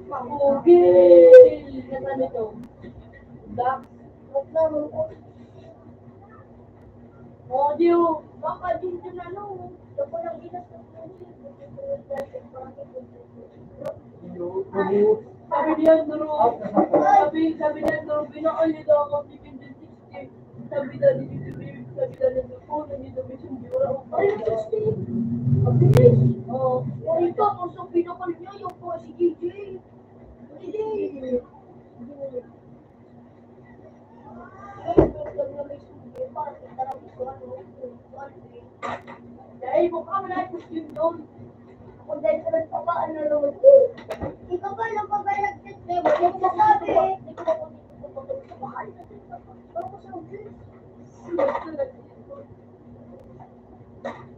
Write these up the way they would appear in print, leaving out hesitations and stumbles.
Makugil! Ano to? Duck? Wag naman po. Audio! Baka din dyan ano? Ito po lang ginastos ko. Sabi niya, Nuro. Sabi niya, Nuro, pinakalit ako ni Pintin 60. Sabi na ni Pintin, sabi na ni Nuro, nandito may sumbiura. Ay, 60. Mabilis. Oo. Yung ito, kung sa pinakalit niya, yung po si JJ. Hindi. Dahil mukha mo na yung yun doon. Kung dahil sa nagpapaan na naman. Ikaw ba lang pag nag-test na yun? Yung masabi. Hindi ko ako dito pupunta sa bahay. Parang ko sa office.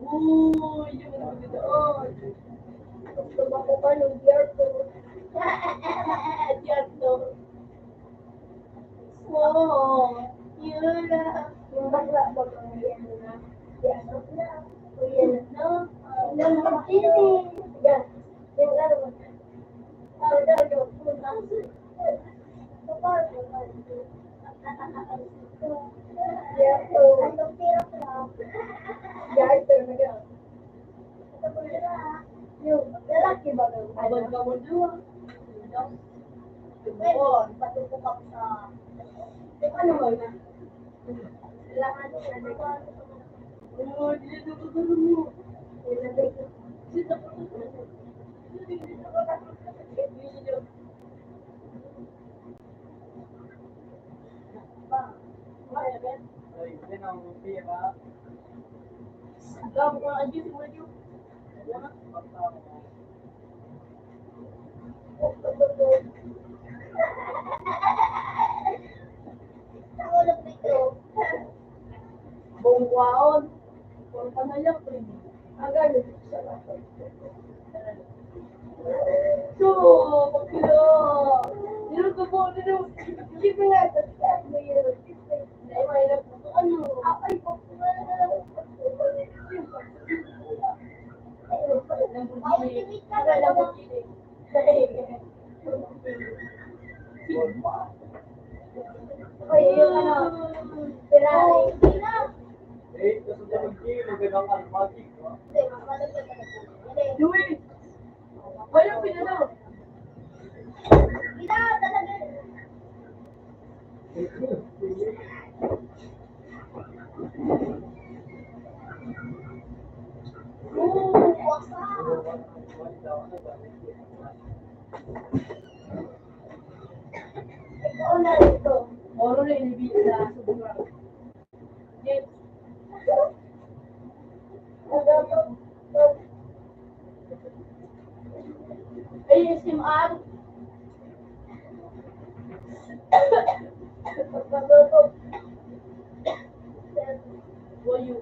Uy, yung ano dito. Oh, Tumako ka ng beer ko. yan to. Wow. Yun na. Yung bakla ba kang yan na? Yan na. Yan na. Yan na. Yan. Yan na naman. Ano daw yung punta? Anong tirap na? Yarter na gano'n. Yung lalaki ba gano'n? Abad ka mo doon. Ngayon, patupo ka sa... Ano ba na? Kailangan mo na Oh, hindi na ito mo. Gago ka aja si Mario. Nakulog dito. Buong kwaon. Buong panayak ko yun. Agad. So, pagkilo. Nilo ka po, nilo. Hindi ko nga, tapos mo yun. Hindi, mahirap po. Ano? Ay, po. Lamborghini. Wala, Lamborghini. Ay, yung ano, Ferrari. Hindi, mamalagyan ka na po. Hindi. Louis! Walang pinano. Gina, talaga. Ikaw na rito. Oro na inibig sa sobrang. Yes. ASMR. Wayu.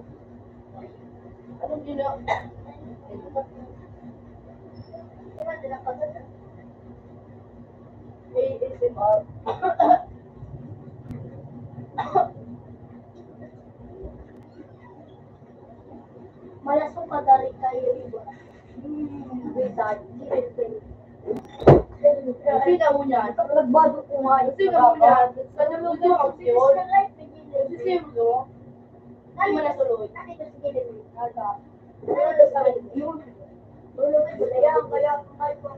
Anong gina? ASMR. Malasong ka dari kayo iba. Without Kita mo niyan. Nagbado ko nga yung Kita mo niyan. Kanya mo ito ang yun. Kasi mo, hindi mo nasulod. Nakita si Gilin.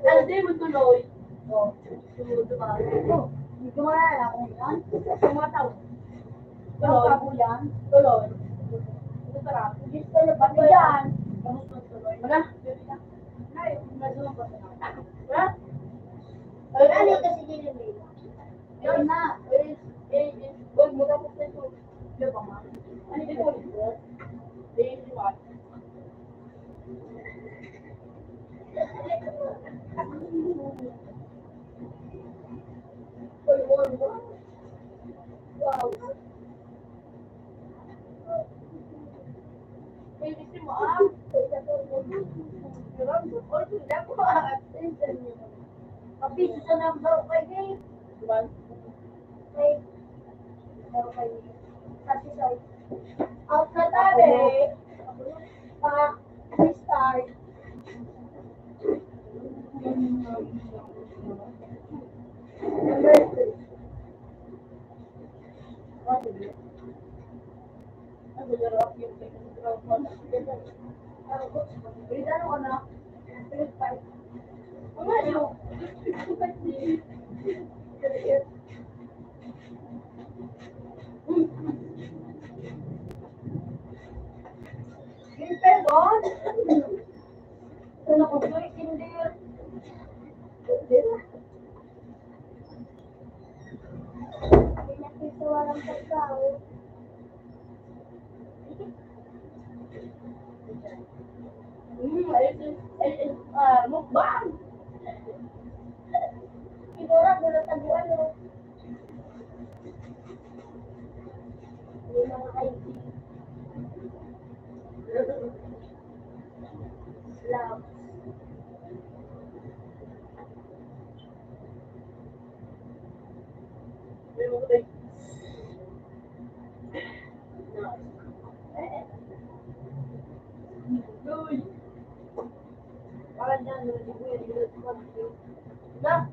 Ano din mo tuloy? Hindi ko malala kung yan. Tumataw. Tuloy. Tuloy. Yan. Tuloy. Ito sarap. Gusto na ba yan? Wala. Wala. Nakita si Gilin. Yun na. Huwag mo tapos na ito. Di ba ma? Ano ito ito? Daily watch. Wow. May isi mo ah. Kapis sa number kay Gay. Diba? Kay number kay Kasi sa Out na tabi. pa restart. Number 3. Ano ka na? Spirit fight. Ano? Green pegon? Ano ko ba? Hindi. Walang pagkain. Mukbang! Siguro, gulo taguan, no? May mga ID. Love. May mga tayo. Uy! Parang dyan, hindi ko yun. Na!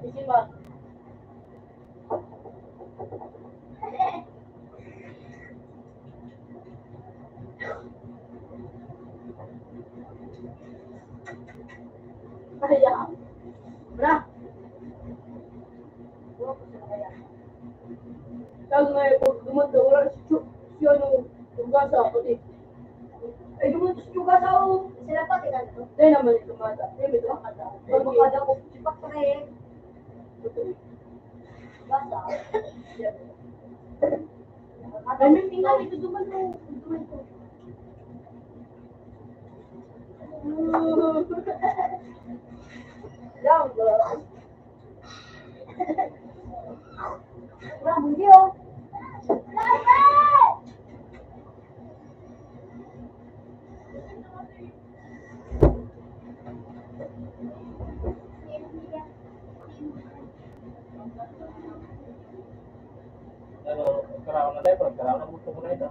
Isin ba? Kaya. Bra! Kaya ngayon po, dumanda wala siya nung gasa ako eh. Ay, dumanda siya gasa ako. Sila pa, kinanto. Dahil naman ito mata. Dahil may tumakada. Pag makada ko, sipak pa rin. Basa. Ay, may tingnan ito dumanda. Dumanda. Lang, bro. Bra, hindi oh. Pero nagkaroon na tayo, nagkaroon na gusto ko na ito.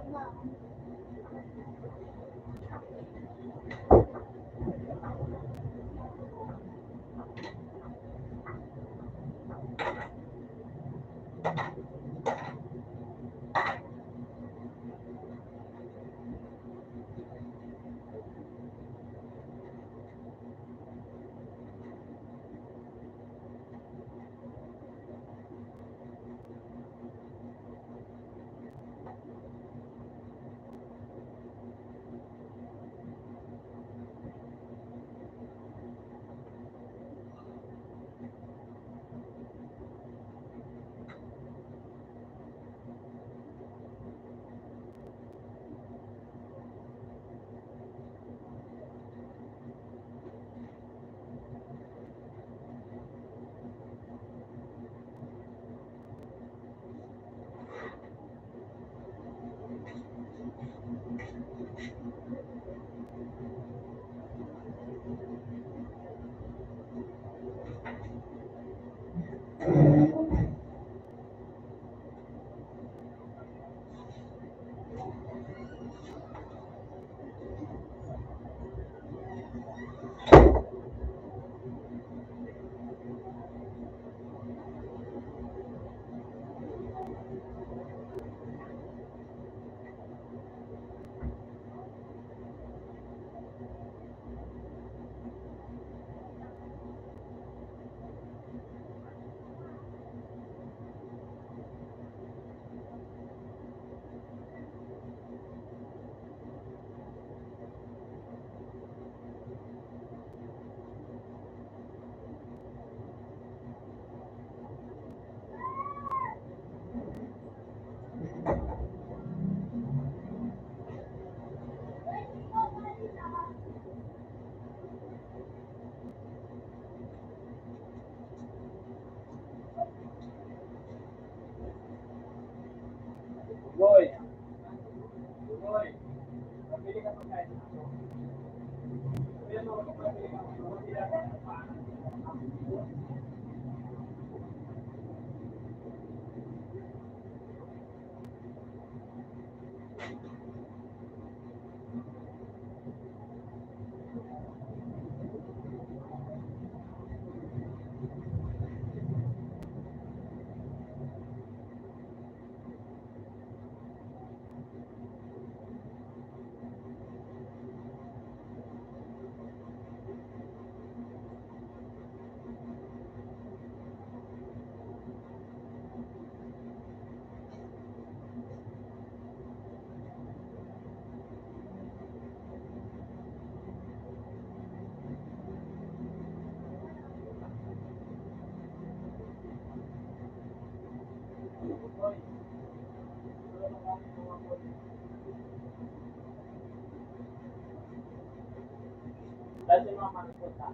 Dati mga manupunta.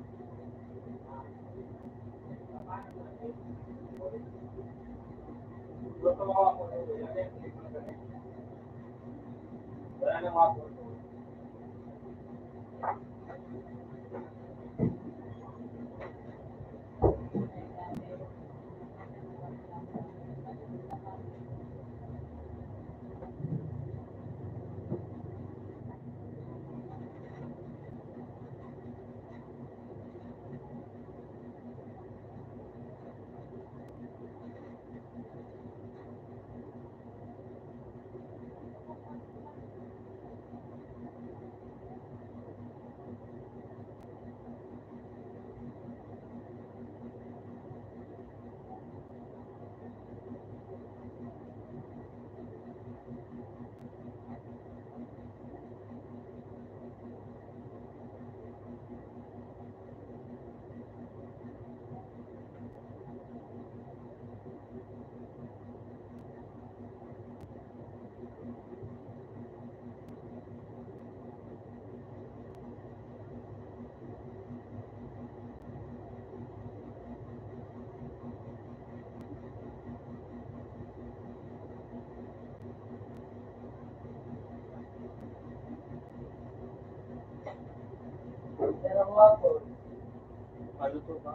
Gusto mo ako ng ulo. Wala nang ako. Pero ako. Maluto ba?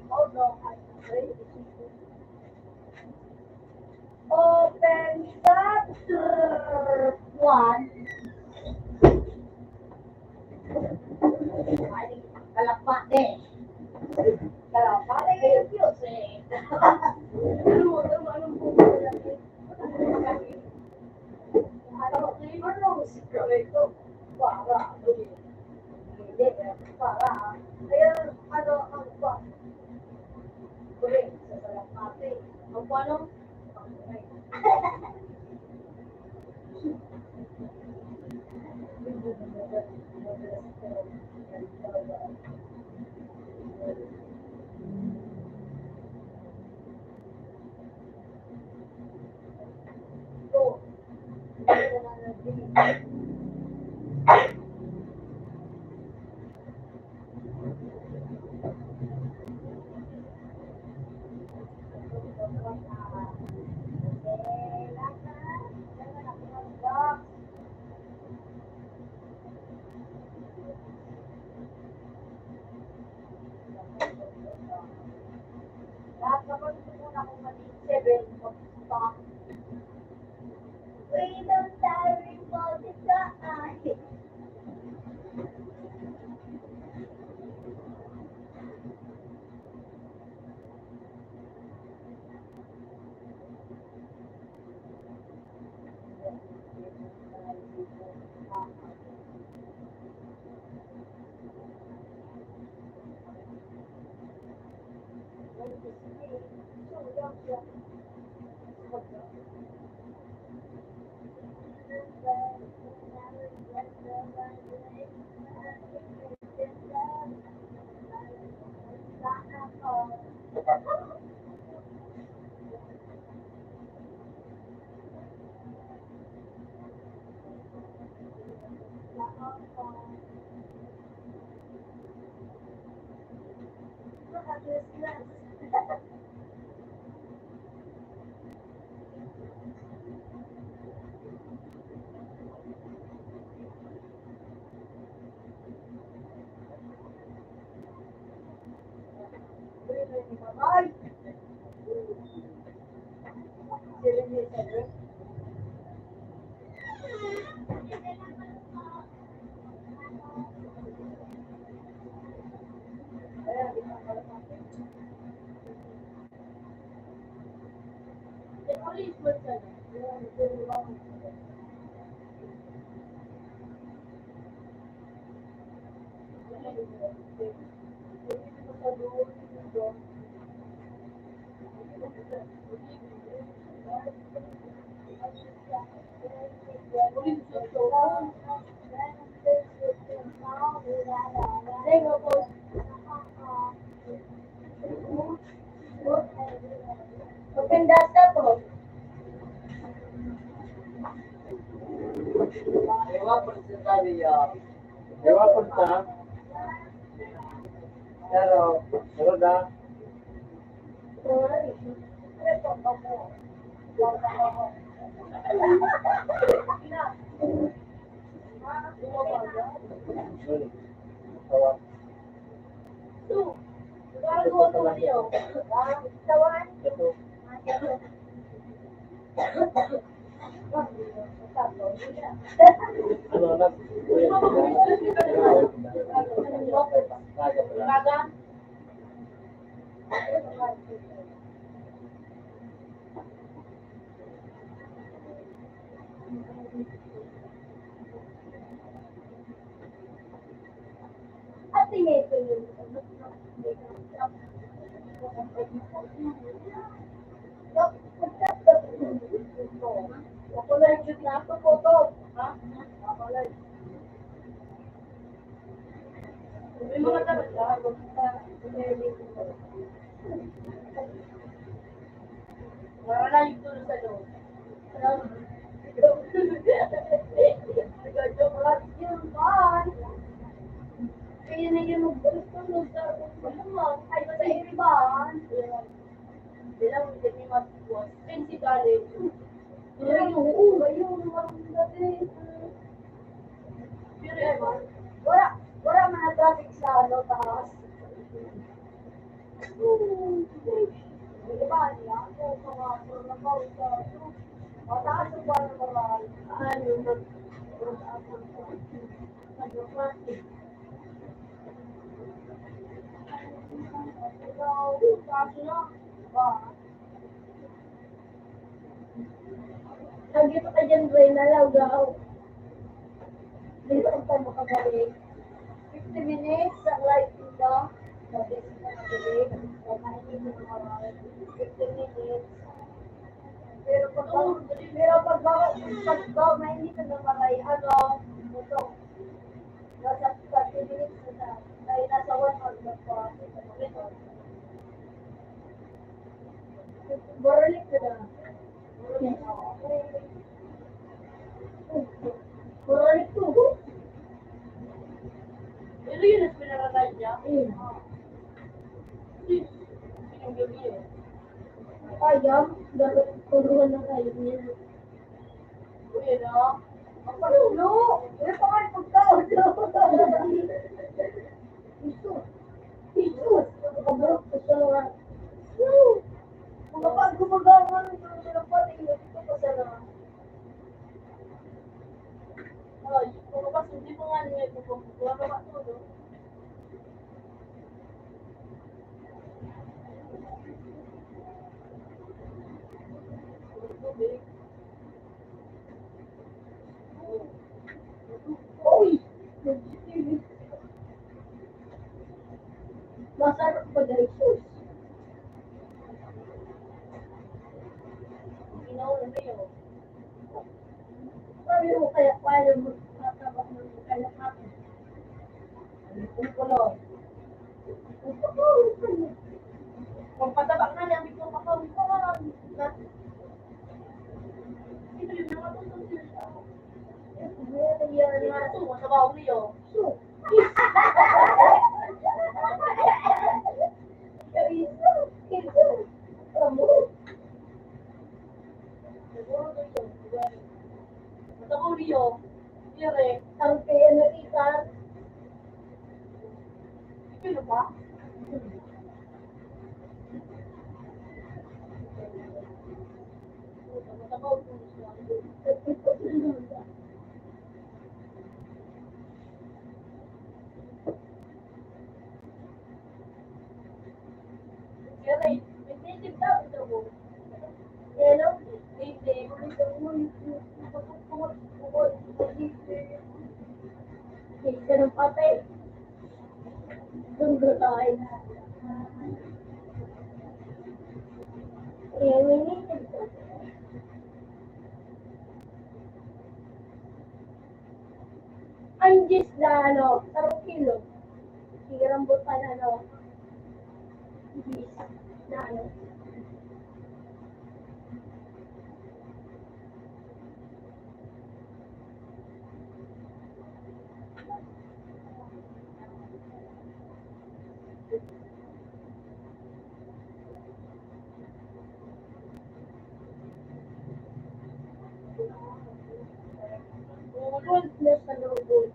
Oh no, I'm afraid. Open that one. Ay, kalapate. Kalapate kayo fuse eh. Anong pupunta lang ano sikreto? Para. Hindi, para. Kaya ano ang pa? Correct, sa kalapate. Ang paano? So, lahat naman gusto muna akong maging 7 pag we don't tire all the time. Ay! Open data to. Ewa punta niya. Ewa punta. Pero da. Ano na? At tingin ko yun. Ako lang yung nato po to. Ha? Ako lang. May mga talaga. Wala yung tulong sa loob. Joke lang yun, bye. Kaya na yung magtulog sa pagmamang ay sa iriban. Hindi lang, hindi may matuwas. Pensi dali. Yung marunong dati. Pero wala man na traffic sa ano, taas. Mataas ang buwan ng moral. Ano, Lagi pa ka dyan, Dwayne, nalagaw. Dito ka makabalik. 50 minutes sa live dito. Sabi ko na nabalik. Kakainin mo na mga 50 minutes. Pero pag mainit na naman ano, ito. Nasa 30 minutes na sa, ay nasa 1 hour na po. Boralik na na. Boralik to. Pero yun ang pinaralan niya. Yung gabi eh. Ayam, dapat turuan na tayo niya. Uy, no? Ang palulo! Wala pa nga pagkaon. Jesus! Jesus! Nakabarok sa siya. Mga pag gumagawa ng mga pati, ito pa sana. Ay, kung kapag hindi mo nga niya ito, kung wala ka ito, Uy! Masarap pa dahil sus. ginawa na yun. Sabi mo kaya paano mo matabak ng kalapatan. Kung kulo. Kung patabak na lang, ito makawin. Ito yung mga tutong sila. Ito, masabaw niyo. Masabaw niyo. Dire. Ang kaya na ikan, Ito ba? Masabaw niyo. Dire. Native daw ito mo. hello, Native. Kita ng patay. Tunggu tayo. Ini Anjis na ano, 3 kilo. Sige, rambutan ano. Anjis na ano. Ulol na sa loob.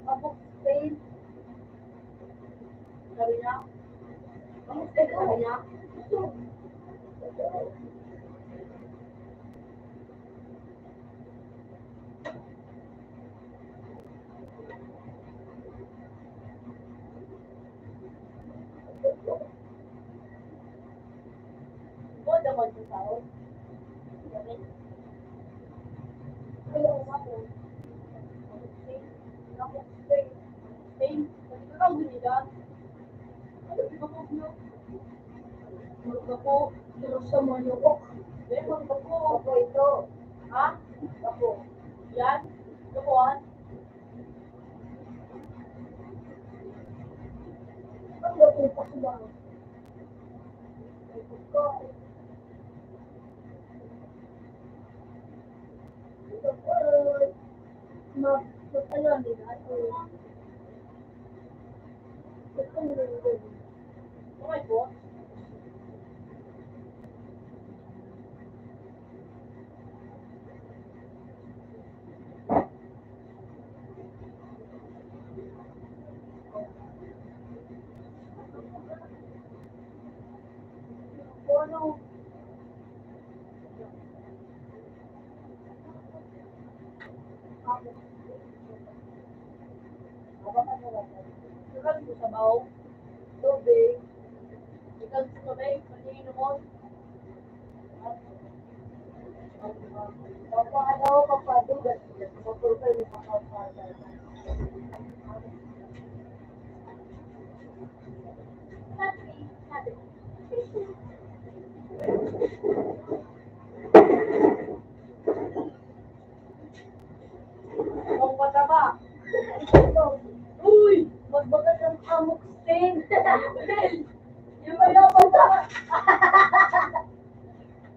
Abok Spain. Sabi niya. Ang steak sabi niya. Huwag naman sa tao. Ayaw ako. Abok Spain. Spain. Sabi ko lang nila. Ano pinapag niyo? Marunong ako. Pero sa manok. Meron ako. Ako ito. Ha? Ako. Yan? Lukuhan? Ang lapit pa sa bahay. Ito. Ito po. Ano din ako. Ito din. Oh my God. Ano? Sukal mo sa baw. Tubig. Ikaw sa tubig. Paniinom mo. Papa, ano? Papa, dugas. Papa, Ang pataba. Uy! Magbagat ang amok stain. Yung may napataba.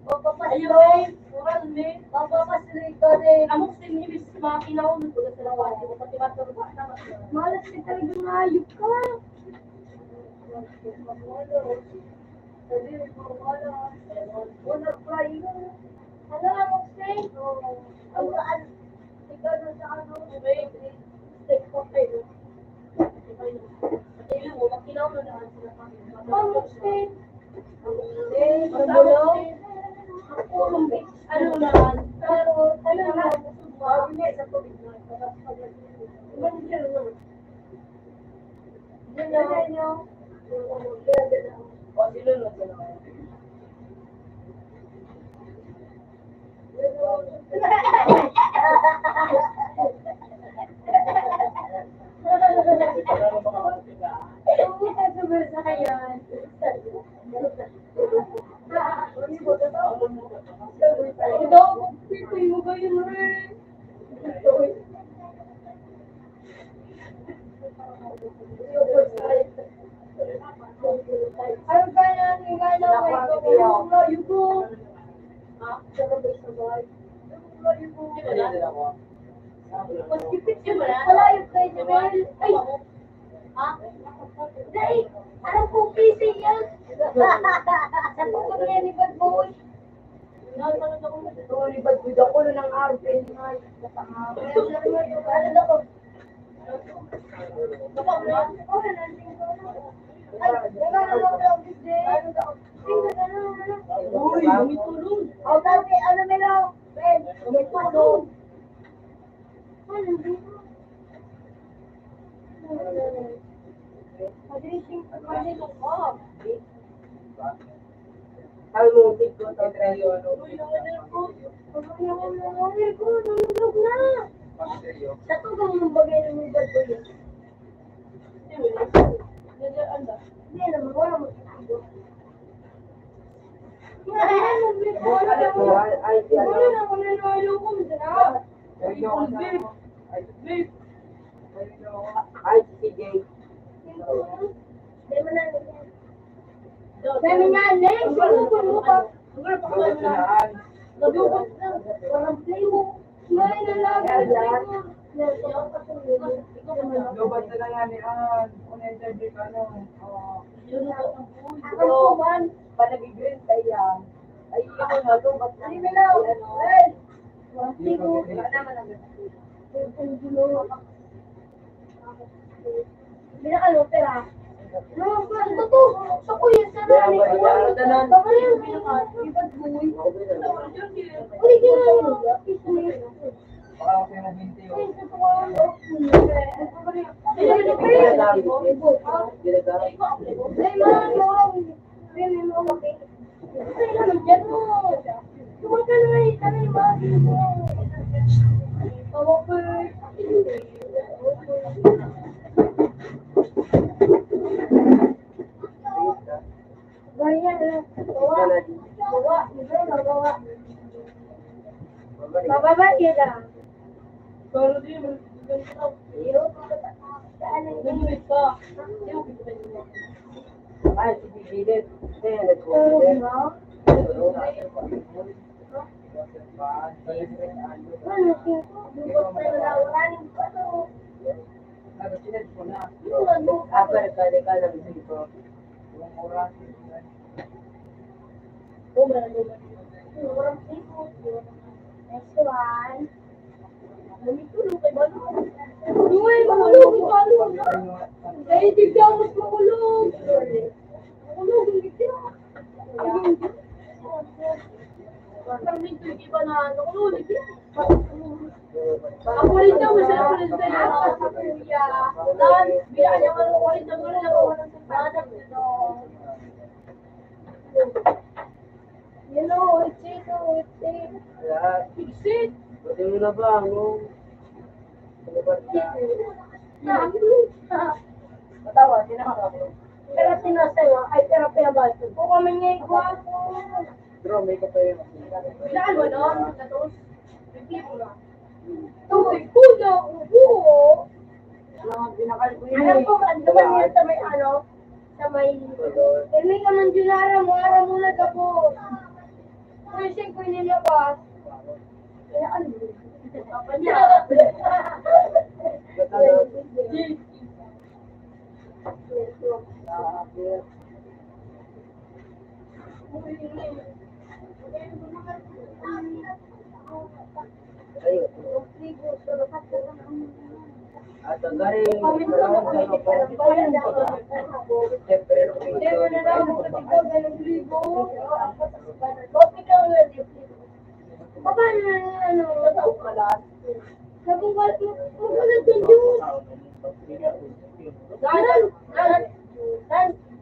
Papapaslo. Ayun, oral ni. Papapaslo ka rin. Amok sin ni bis makinaw ng tugas sa lawan. Di mo pati matulog na. Malas ka talaga ng ayok ka. Sabi mo, wala. Wala pa yun. Ano amok stain? Ang saan? Ikaw na sa ano? Steak ko kayo. Pati mo, makinaw na lang sila kami. Amok stain. Magulo. Ano naman? Pero, ano na? Hindi sa tubig na. Diyan na nyo. O, silunod na lang. Ito, pipoy mo kayo rin. Ano ba yan? Ikaw na may Ang layo ko. Ha? Mas kipit yun ba na? Malayo kayo, Jamel. Ay! Ha? Dahil, alam kong kising yan. Sa tukod niya ni Bad Boy. Nalipanood ako na dito. Bad Boy ako na ng RPN nga. Ano ako? Baba mo na. Ay, nagkakaroon ako ng bisde. Uy, lumitulong. O, dati, ano meron? Ben, may tulong. Ano dito? Madrising ka. Almutik ko sa trayo, ano? Uy, nanganan ko. Nangyari ko, nalulog na. Sa tugang mong bagay ng may Bad Boy. Nandiyan ba? Hindi naman, wala mo sa tugo. Ay, si ano? Wala na ako nanalo ko. Masarap. Ay, Ay, ano? beef. Beef. Ay, si Jay. Hindi mo na. Dami nga, Lex. Siguro ka. Siguro pa Bakit kayo na. sinaan? Nabukot na. Walang play mo. Ngayon na lang. Lubat na lang yan ni Ann. Kung na-interview ka, ano? Yun na ang buhay. Ako po man. Panag-green kaya. Ay, ako na, lubat na. Hindi na. Ay. Hindi ko naman ang Ang gulo. Binakal mo, pera. No, ito to. Sa kuya, sa nani. Baka na yung binakal. Ibad buhay. Uli, gano'n. Baka ako yung naghintay Ay, yun. ito ko. Ay, man, mawag. Ay, may mawag eh. Ay, naman dyan mo. Tuwag ka naman eh. Tanay, mawag. Mawag ko. Ganyan lang. Bawa. Bawa. Bawa. Bababa yun lang. Pero di mo. Nagbibilit ka. Ay, ibibilit. Kaya nagko. Ano siya? Dubot na nalawanin ko. Murang sipot. Next one. Mamitulog kay Balong. Duwe, mahulog yung Balong. Kaya tigyan mas mahulog. Mahulog yung tigyan. Parang dito yung iba na nakulog. Ako rin daw, masarap ko rin sa'yo. Kuya. Dan, biya niya man ako rin. Ako rin ako ng sampanan. You know, it's it. Fix-it. Pwede mo na ba? Ano? Matawa, sinakakabo. Pero sinasayo, ay pero pinabasa. Kung kami niya igwapo. Pero may kapay yung Saan mo no? Natos? Repeat mo na. Tuwig, puno, ubo. binakal ko Alam ko, ano ba niya sa may ano? Sa may... Hindi ka man junara mo, ara mo na gabo. Kasi ko nilabas. Kaya ano? Papa niya. At ang galing, Kami ko na pwede ka lang ba yan? siyempre, Hindi mo na lang kung pati ko, ganun libo. Kopi ka nga, libo. Papa, ano, natao ka lahat. Nabungkal mo, magkalat yung Diyos. Ganon,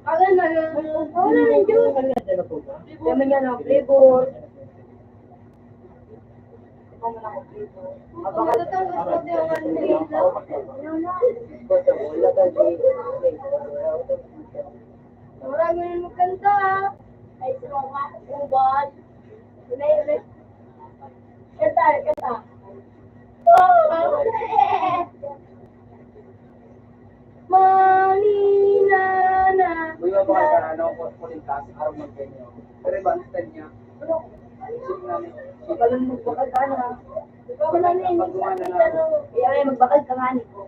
Agan na lang. Wala ng Diyos. Kami nga ng flavor. Kung na ako flavor. Matatangos ko din ang libo. Basta wala ka di. Marami na magkanta. Ay, sumama, ubad. Ulit. Kata. Manina na. Uy, mabakal ka na ako po rin kasi araw mag-ganyo. Pero iba ang style niya. Isip namin. Ikalan mo, bakal ka na. Wala na yun. Kaya ay magbakal ka nga ni ko.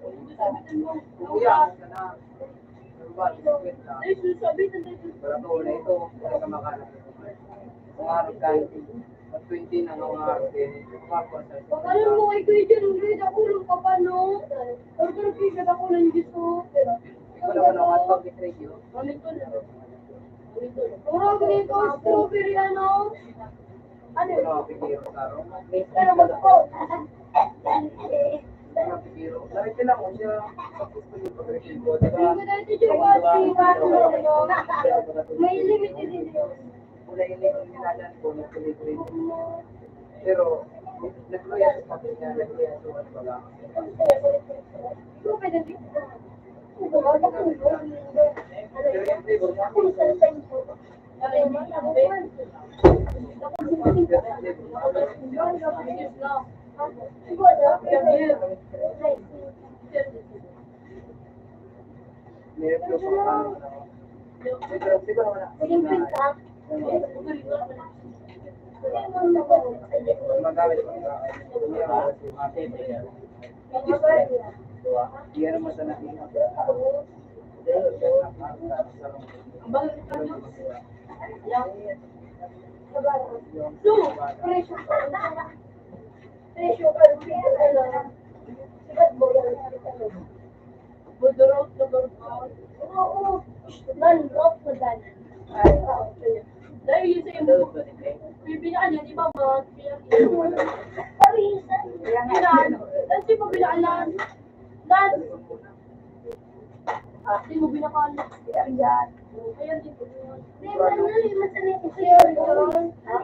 Kuya, ka na. Ay, sasabi na dito. Pero ito, wala ito. Wala ka makalat. Kung araw ka, 20 na nung araw din. Alam mo kay Kuya Jan, ang grade ako lang pa pa, no? Pero pinagkikita ako lang dito. Ikaw naman ako at pag-trade yun. Ganito na. Murag nito, strawberry ano? Ano? Ito na mapigiro sa araw. Pero magpo. Mapigiro. Sabi lang mo siya. Tapos ko yung pag-trade ko. Diba? Hindi na ito yung May limited din yun. Wala yung nilalaman ko. Nag-trade. Pero, nag-loya sa kapit niya. Nag-loya sa what wala. Pwede din. Pero yung flavor niya. May flavor sa ano. Siguro wala. Magamit ko nga. Hindi naman sa natin. Ang bagal ka na. Budurot na Oo. Non-rock na ganan. Ay, dahil yun sa imo. Bibinaan yan, di ba ba? Parisan. Bilaan. Tapos di ba binaalan? Lan. Di mo binakalan. Ayan. Ayan, di ba yun? Masanay ko siya yun.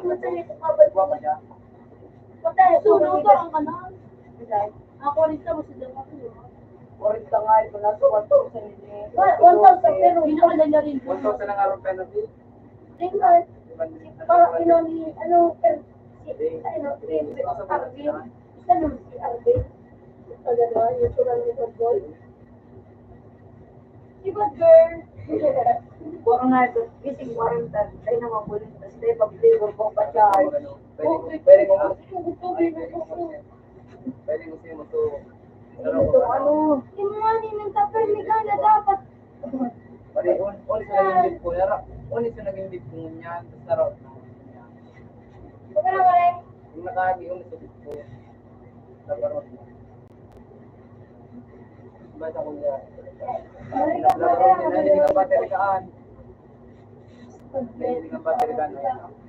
Masanay ko kabal ko. Patay ko. Suno to ang kanan. Ako rin sa mas dyan ako. Orin ka nga, ito na so 1,000 hindi. 1,000 pero Binakalan niya rin. 1,000 ang araw penalty. tingnan. Para inoni, ano, per, ano, RB. Isa naman si RB. Sa gano'n, yung suran ni Bad Boy. Si Bad Girl. Puro nga ito, ising 40. Tayo naman po rin. Tapos tayo pag-flavor ko pa siya. Pwede ko siya mo Ito, ano, inani ng kapermigana dapat. Pare, ulit sa naging bip ko. Ulit sa naging bip ko niyan. Tapos narot na. Huwag ka na malay. Yung nakagi, ulit sa bip ko. Nabarot na. Bata ko niya. Hindi ka battery kaan. Hindi ka battery kaan.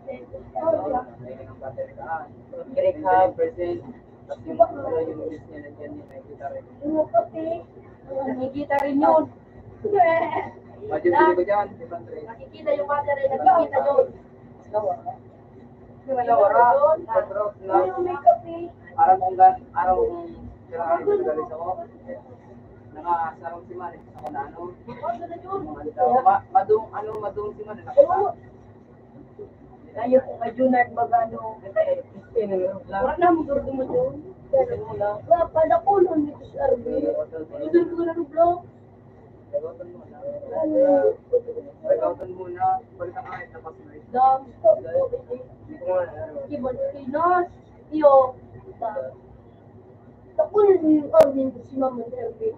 Hindi ka battery kaan. Break half percent. Tapos yung list niya nandiyan niya. Nakikita rin. Ano kasi? Nakikita rin yun. Budget ko ko dyan. Nakikita yung battery, nakikita yun. Yung malawara. Nabrot na. Ano may kape? Araw kong kailangan ito galis ako. Nakasarong si Manny. Ako na ano. Madung si Manny. Ayaw ko kay Junard magano. Wala na mo durdo mo doon. Wala pa na kulon dito sa RB. Durdo ko na ng blog. Pagkautan muna. Balik ang kahit tapos na ito. Dam. Hindi ko nga. Kibon Pinos. Iyo. Sa kulon yung RB dito si Mama sa RB.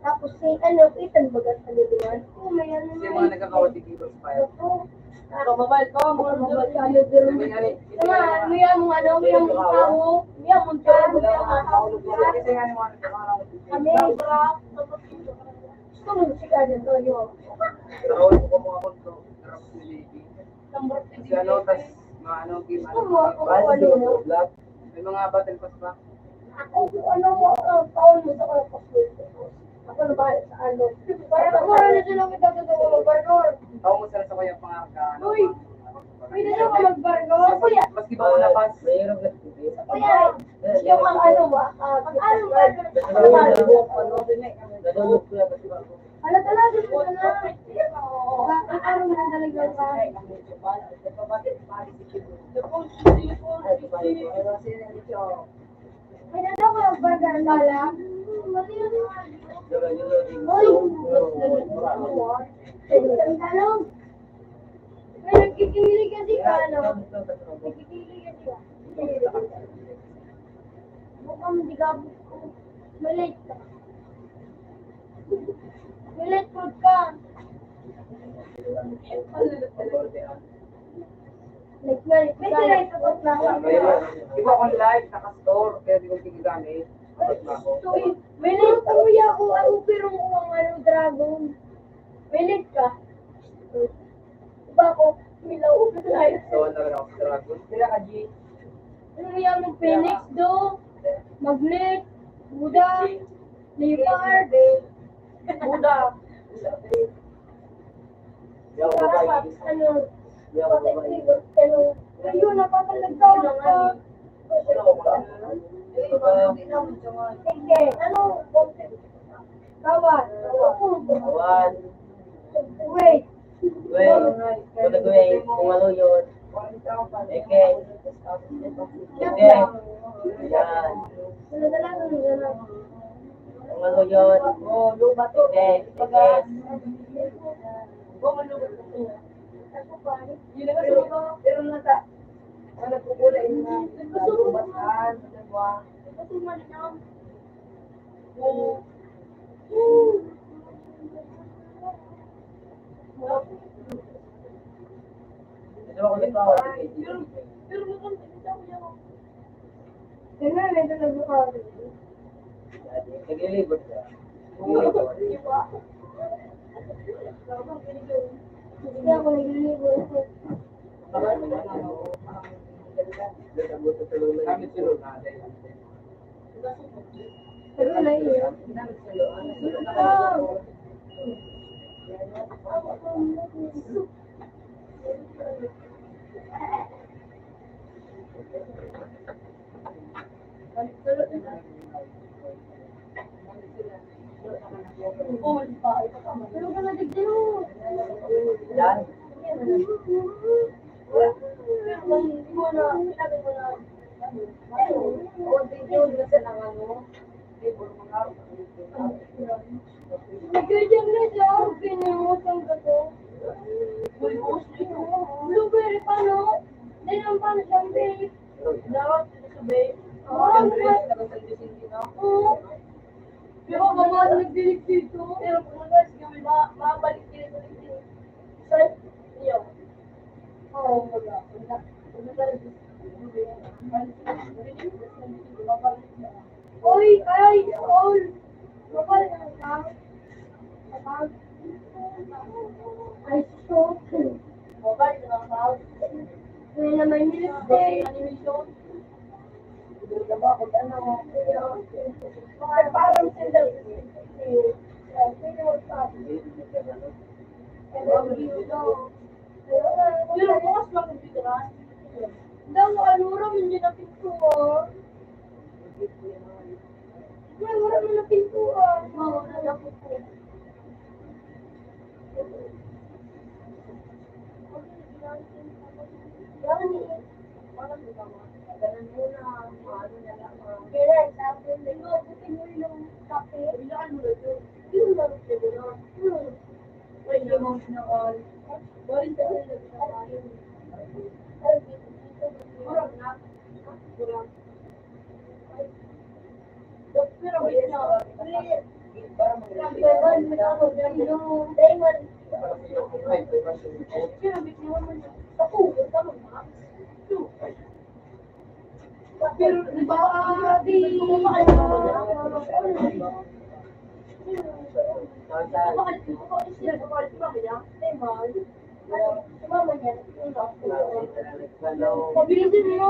Tapos si, ano, itan bagat sa libuan. Oh, may ano Kasi mga nagkakawati dito sa fire. Pero mabait ka, mga Mabait ka, mabait ka. Tama, may ang ano, may ang tao, may ang muntar, may ang tao. Kasi nga yung mga nagkakawati dito. Kami, gusto mo si Kaya to, yun. Nakawal ko mga konto. Sarap si Lady. Kasi ano, tas mga ano, game, Gusto mo, ano mo. may mga battle pass pa. Ako, ano mo, taon mo sa kalapaswerte ko. Ako na ba sa ano? Para ako na silang itagagawa mag-barnor. Tao mo sana sa kanyang pangarka. Uy! Pwede na ako mag-barnor? Kuya! Maski ba mo napas? Kuya! Yung ang ano ba? Ang ano ba? Ala talaga mo na. Ang araw na talaga ba? May nanda ko yung burger kala. Uy! Ang talong. May nagkikilig kasi ka, ano? Nagkikilig kasi ka. Mukhang digabot ko. May late ka. May late food ka. Nag-late ka. May late food na ako. Iba akong live, naka-store, kaya di ko ginagamit. May late ka kuya ko. Ako pero mukhang ano, dragon. May late ka. Diba ako? Milaw. So, nagano ako sa Dragon. Sila ka, G. Ano mo yan? Mag-Phoenix do? Magnet? Buda? Leopard? Buda. Karapat? Ano? Ano? Ayun, napapalagdaw ka. Sige, ano? Kawan. Wait. Kung ano yun. Okay. Okay. Yan. Ano talaga? Kung ano yun. Okay. Okay. Pero nasa, ano nagpupula yung lubatan, diba? Ito ako dito ako. Tingnan, ito nagbukas. Naglilibot ka. Diba? Hindi ako naglilibo. Gamit sulod na. Pero naiiyak. Pero ka nadigdino. Yan. Nagkajang na siya. Pinamutang ka to. Blueberry pa, no? Then, ang paano siyang babe? Oo. Pero mga nagdilig dito. Pero kung nagas kami, mabalik din ito dito. Sorry? Iyo. Oo, wala. Oy, ay, all. Mabalik na lang. Ay, so. Mabalik na lang. May naman yung stay. Parang sila. Pero bukas lang ang bigran. Daw, alura mo dyan ang pintuan. Wala mo na pintuan. Oo, nalapot ko. Ganun muna, ano na lang. Kaya, sabi mo, buti mo yung kape. Bilaan mo na doon. Yung laro siya doon. Wait, yung mga sinakal. Warin sa doon na sinakal. Murag na. Murag. Pero wait na. Pero di ba pabilisin mo.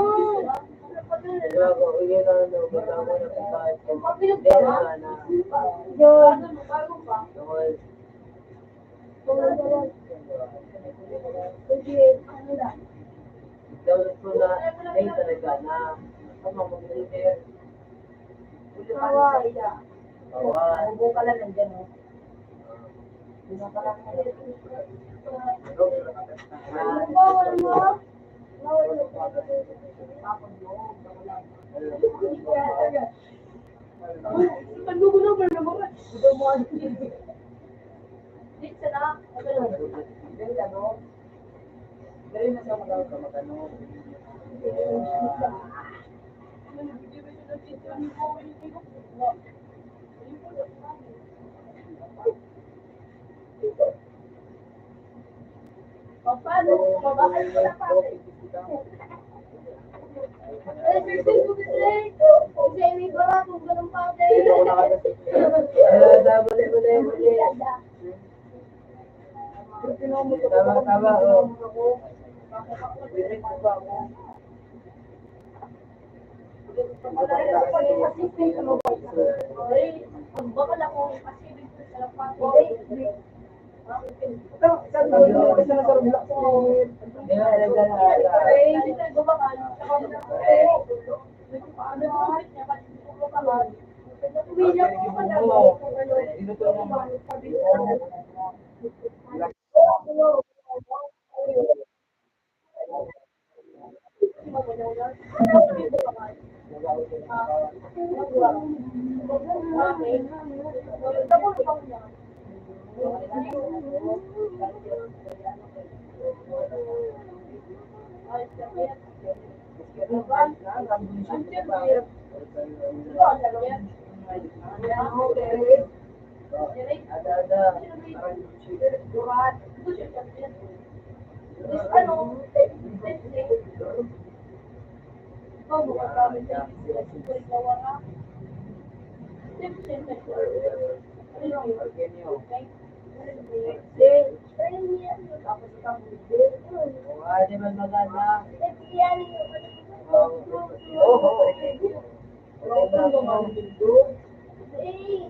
Wah, di man magana.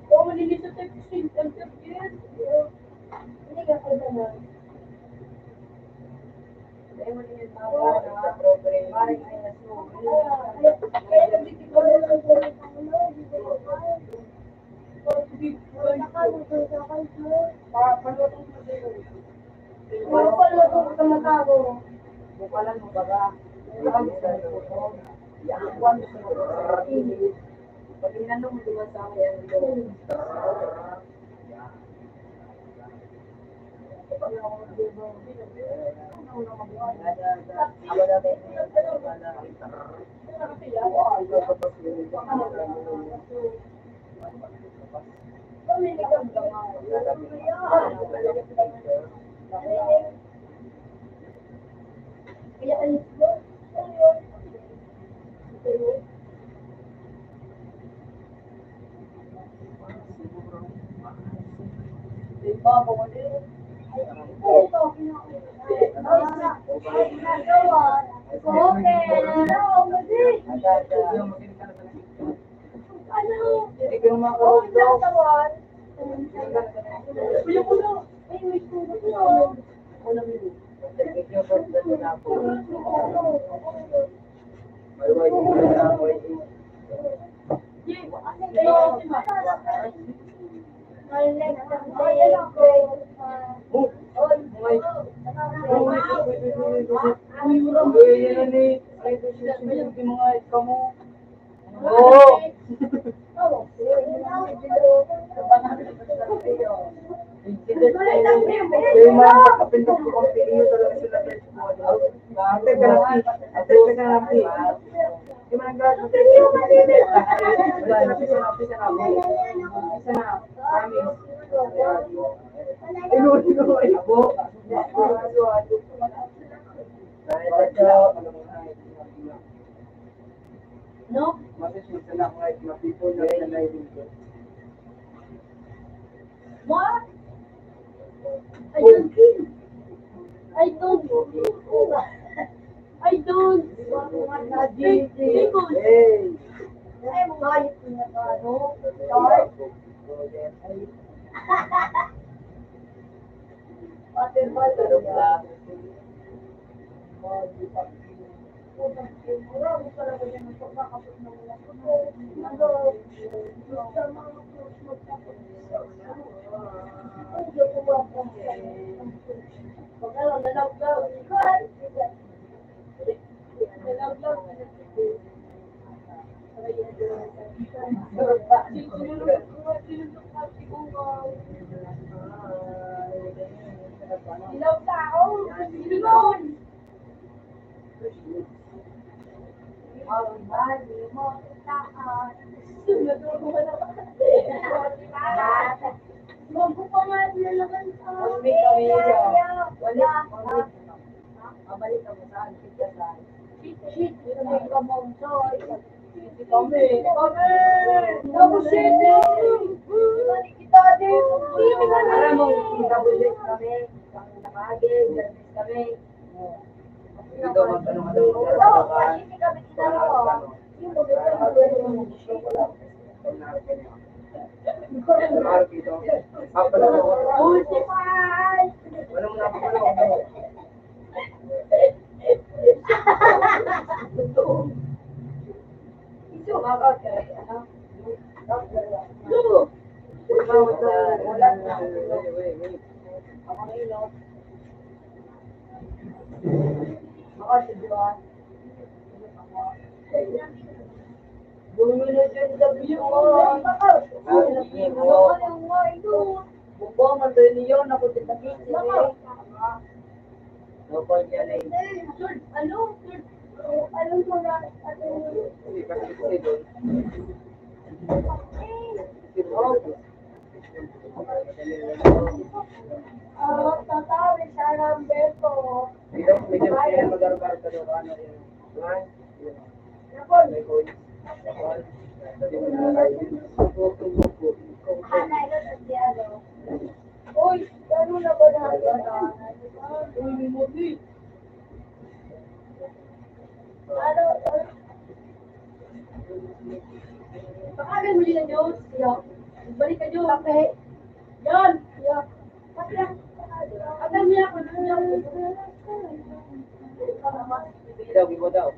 Oh, malinis sa type C. Yan. Bukalan mo baga. Pag inanong mo diba sa akin, No? What? I don't. I don't. I don't. Because ilaw tao. Silikon. daw.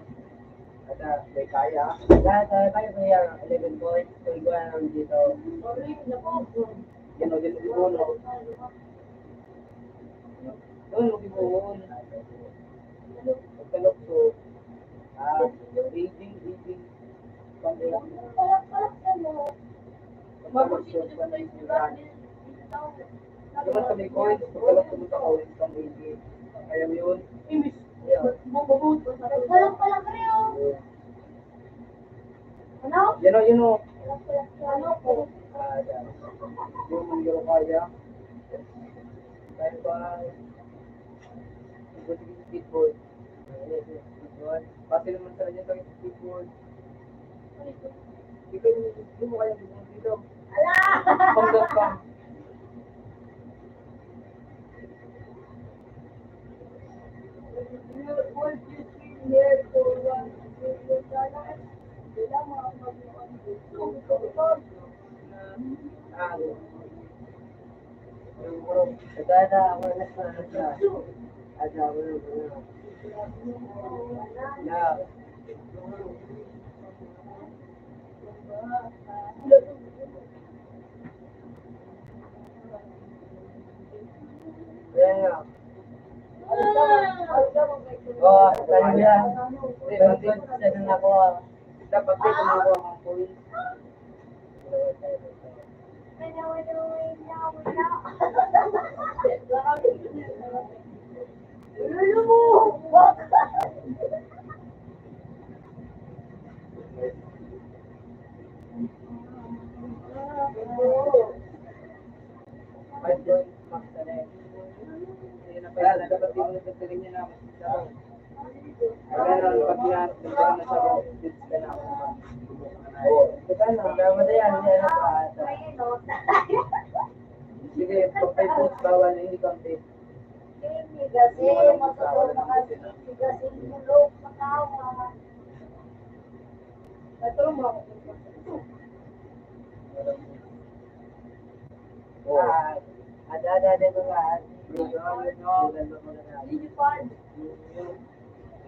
Ada, may kaya. Kaya ko yung 11 points. Kung ko yan dito. Sorry, naku. Yan o, din ibuno. Doon, mag-ibuon. Pagkalok ko. Aging. Pang-aging. Palak ka mo. Pagkalok ko. Naman sa may coins. Pagkalok ko sa coins. Pang-aging. Kaya mo yun. Imbis. Bububut ko sa Palak ka rin oh. Ano? Yan o. Ano po? Yung manggaro kaya. Kaya ba? Speedboard. Pati naman sa kanya sa speedboard. Hindi mo kaya dito. Ala! Panggat pa. Kada ako na sa ada ako na. Yeah. Oh, tayo yan. Dapat ako. Dapat dito mo ako ang point. Lulu mo! Five points, max na rin. Hindi na pala, dapat di mo nagtagtarin niya na. Meron pag yan, nagtagtarin na siya, bits ka na. Oo, diba na, tama na yan, hindi na pa ata. Sige, pag 5 points bawal, hindi counted. Hindi kasi, masakot na kasi. Hindi kasi mulok sa kawa. Ito lang mga Ada ko nga. Lilipad.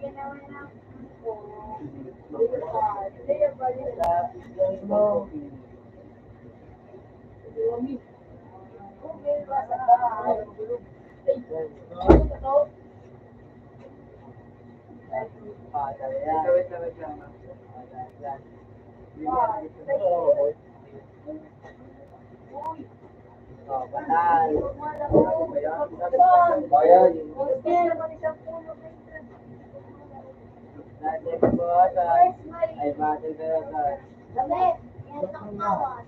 Yan naman na. Lilipad. Okay, basta ka. Damit. Yan ang kawan.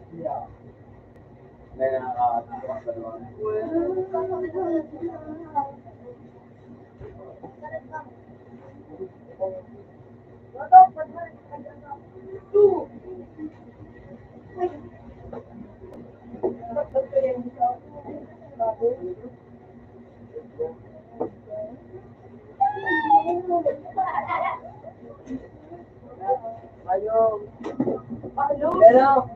Hello.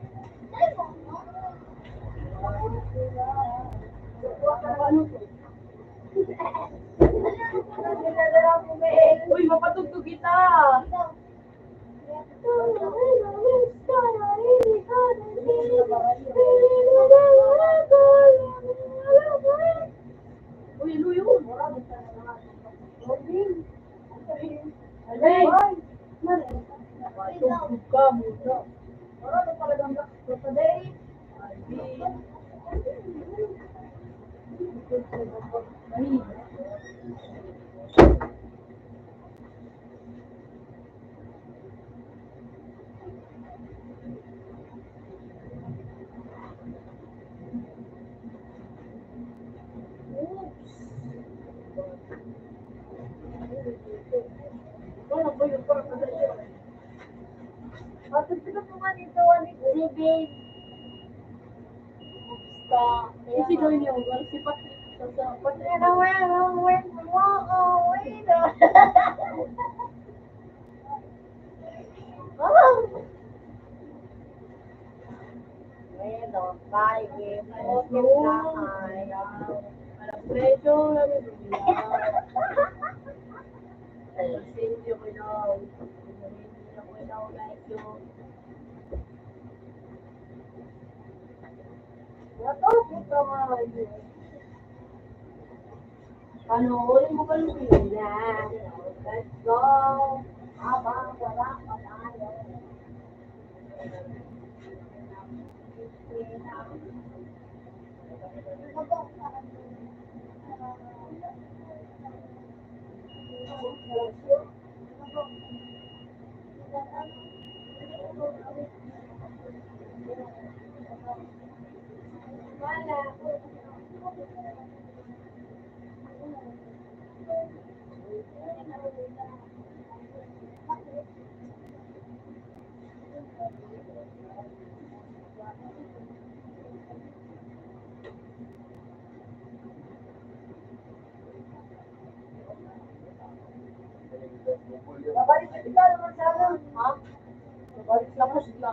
Uy, mapatugtog kita! Uy, ano yun? Alay! Matugtog ka muna. Marami talagang lakso sa day. Kasi gawin niyo, si Patrick sa Patrick. Preso, Natapos ka mga yun. Panoorin mo ba yun na? Let's go! Habang wala pa tayo. Babalik ka naman sa amin, ha? Babalik lang mo sila.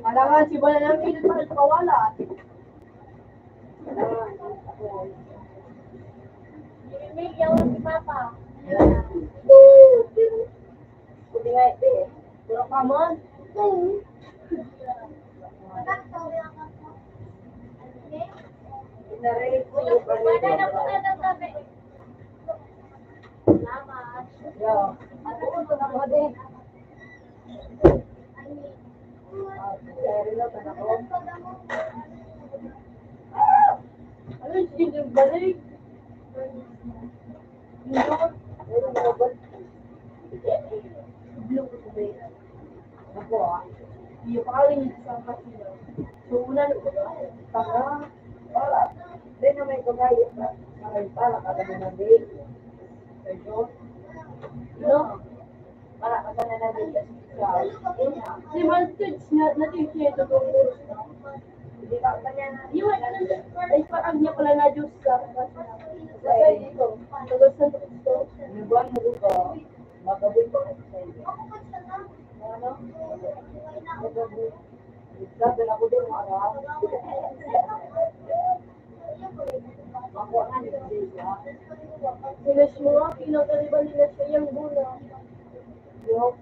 Alangan si Bala lang pilit pa kawala. May yawan si Papa. Hindi nga ito eh. Puro ka man. Inaray ko yung Wala na po na sabi. Salamat. Yo. Ako ito na mo din. Sorry na pa na ko. Ano yung sige balik? Ano mga bal? Blue ko sa bay. Ako ah. Yung pakaling sa kasino. So una na ko. Tanga. Wala. Then na may kagaya pa. Para ka na day. Pero no. Para ka na day. Si Maltits natin siya ito kung hindi ka pa niya na. Iwan ka lang. Ay parang niya pala na Diyos ka. Kaya dito. Tagal sa ito. Nagbuwan mo ko. Magaboy ko sa iyo. Ano? Magaboy. Sabi na ko din mga ako nga nila siya. Sinas mo nga, pinagkaliban nila siya yung bula. Yo.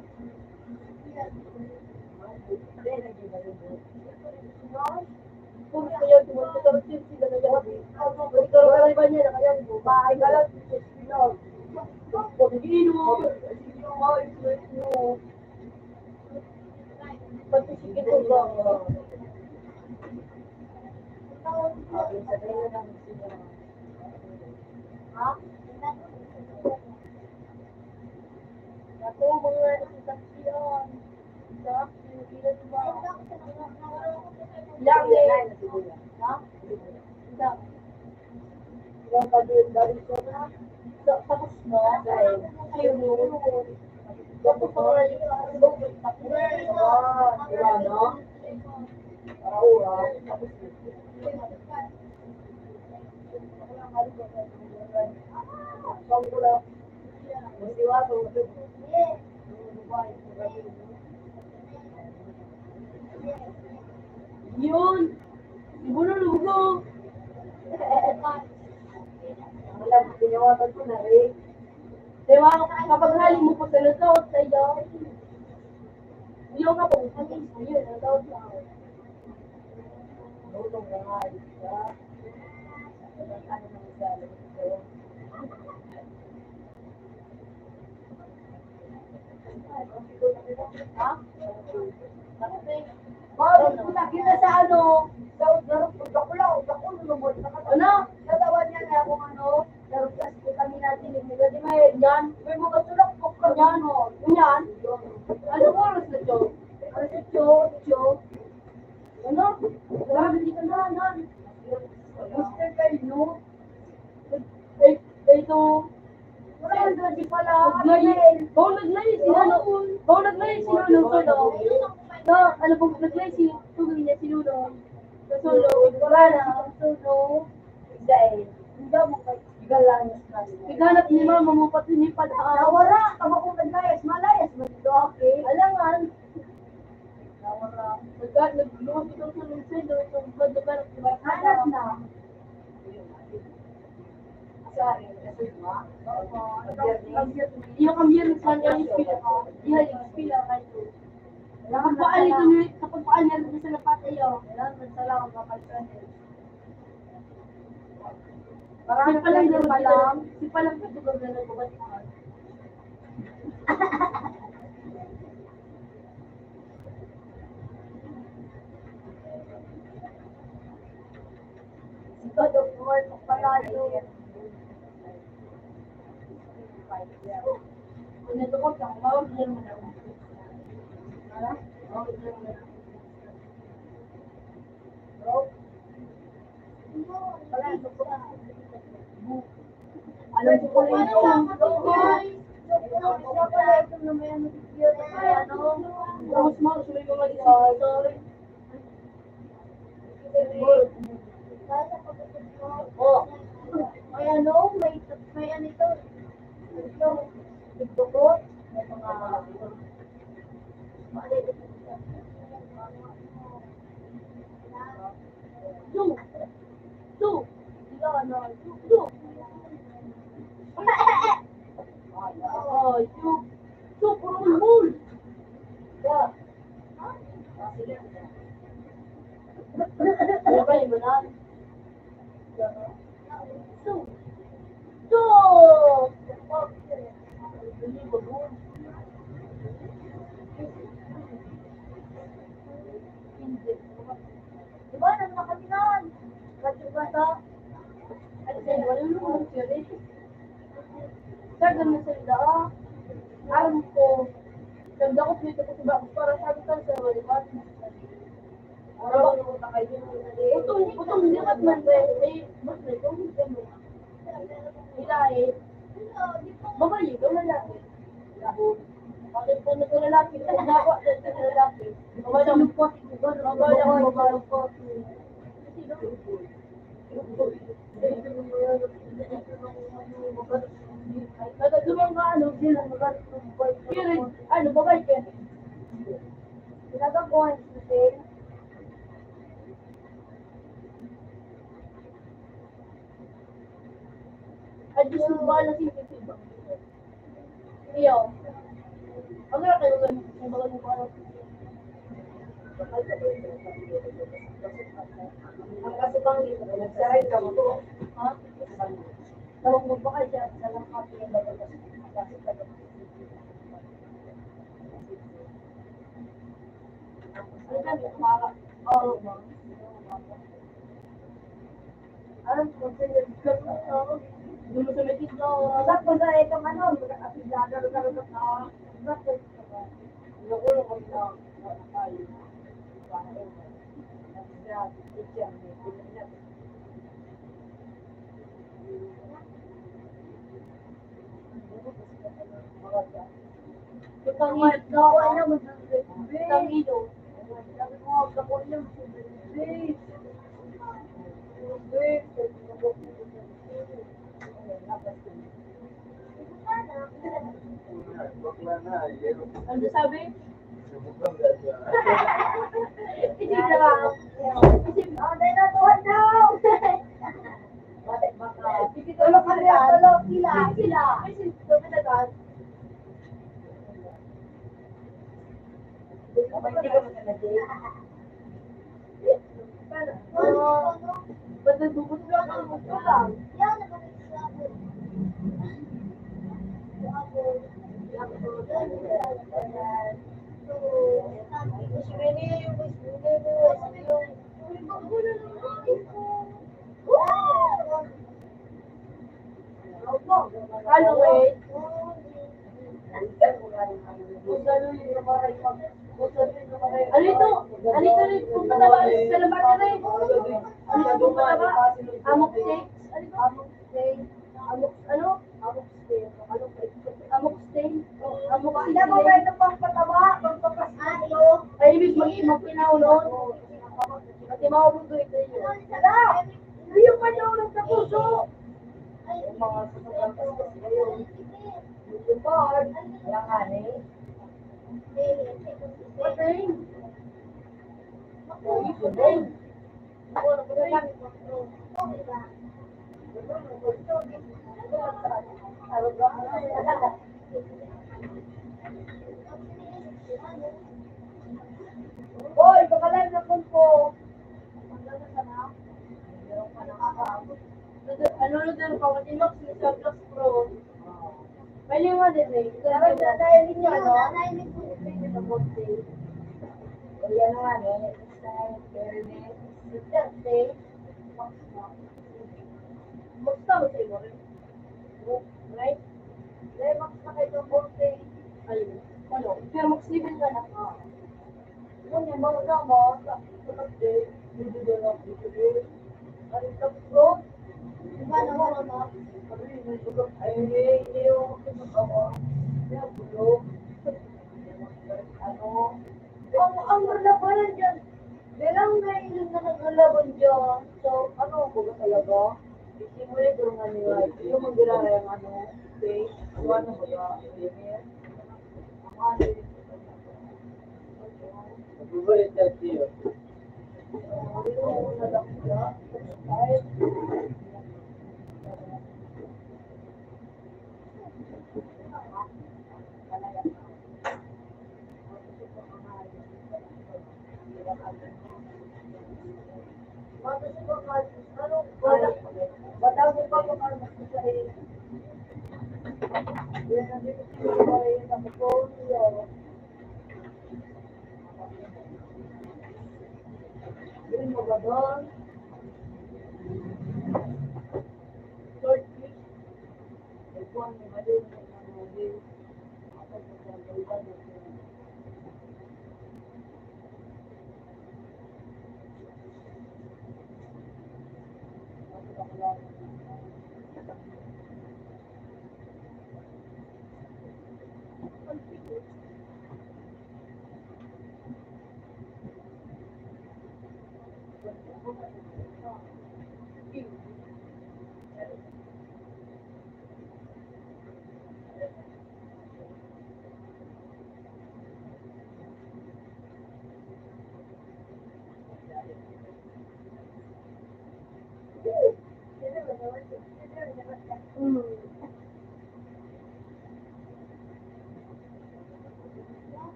Kung kaya tumuntukarsin sila na gabi. Kung kaliban niya na kaya bahay ka lang. Pag-ino. Pag-isigit ko ba? Okay, sabihin na lang sila. Ha? Ako, mga isasyon. Sa, pinipilan ba? Lang eh. Ha? Isa. Yung pag-ibig ko na. Tapos no? Ayun yun. Tapos ko na yung diba, no? Para ura. Tapos yun! Siguro lubog! Wala, pinawasan ko na rin. Diba, kapag hali mo po sa lusot sa iyo, yung nga po, yun, lusot na ako. Lutong na nga, diba? Ano nang isa, ha? Oh, nakita sa ano, sa ano? Natawan niya na kung ano, narugas ko kami natin, hindi may yan. May mga tulak ko ka yan, o. Yan. Ano oras na ito? Oras na ito, ano? Grabe, hindi ka na. Gusto kayo, no? Ito. Wala, hindi pala. Bawlag na yun, sinunod ko, no? No, ano pong naglay si tugay niya sinunod. Sa solo, wala na. Solo, dahil, hindi mo kayo, galang na. Iganap ni mama mo pati ni Pada. Nawara, kama kong naglayas, malayas, magdito, okay? Alangan. Nawara. Nagluwas ito sa lungsod, itong pagdaganap ni Pada. Hanap na. Sorry, kasi ma. Yung kamyer sa kanya yung pila ka. Yung pila ka ito. Kapag paal niya rin sa napatay yun. Salamat mga kalsanin. Si palang katugag na nagpapatikan. Si Kodok Lord, palalo. Kung natukot ka, mawag niya mo na. Alam ko pala ito. Mas mahal sila yung mga isa. May ano, may ano ito. Ito, tigdukot. May mga puro bull. Yeah. Diba, nagmakaminan? Bata-bata. Ay, wala naman siya rin. Sabi naman sa ida, alam ko, ganda ko dito ko sa para sabi ka sa wala ba? Utong likat man ba? Mas na ito, hindi mo. Ilahe. Babae, lalaki. Bakit po na ito lalaki? Nagawa na ito lalaki. Babae lang po. Babae po. Lumang ka ano, sila ano, babae ka. Ginagawa ko sila. Ay, gusto mo ba na siya? Iyo. Ang nga kayo ganun, yung bagal mo parang. Ang kasi pang nagsaray ka mo to. Ha? Tawag mo ba kayo siya sa lang kapi yung bagal kasi ka mo. Ang ganda, oo. Alam ko, dumusumikit na. Alam ko na itong ano, gagaro-garo na. Nakulong kami na tayo. Tangilo na ako, alam mo, tangilo. Sabi ko, ako alam mo, ano sabi? Hindi na lang. Dahil natuhan daw. Tulog ka rin, tulog. Sila. Sabi na gan. Hindi ka maganda. Ba't nagbubuto lang ang gusto lang? Ano wait? Ano ito? Ano ito rin? Kung pataba sa labar na rin. Ano ito kung pataba? Amok steak? Amok steak? Amok ano? Amok steak. Amok steak? Amok steak. Hindi mo ba ito pang pataba? Pang papasano? Ay, ibig magpinaw noon? At imawag ito ito yun. Hala! Hindi yung panulog sa puso! Yung mga susunod ngayon. Yung board. Wala nga eh. Pating. Pating. Hoy, pagkalan na po. Ano na din pa, hindi mo sa Plus Pro. Pwede mo din eh. Pero dahil ninyo, ano? Hindi sa birthday. O yan nga, next time, Thursday, basta mo sa iyo rin. Right? Dahil max na kayo ng birthday. Ayun. Ano? Pero max libre ka na. Ngunit, mga mo, sa birthday, dito lang, dito. Ano sa Pro? Diba naman ano? Ay, hindi yung ako. Ano? Ang labanan dyan. Bilang ngayon na naglalaban dyan. So, ano ko ba talaga? Isimuli ko nga nila. Yung mag-irara yung ano. Okay? Ano ba ba? Ang ano yun. Nagbubulit na siya.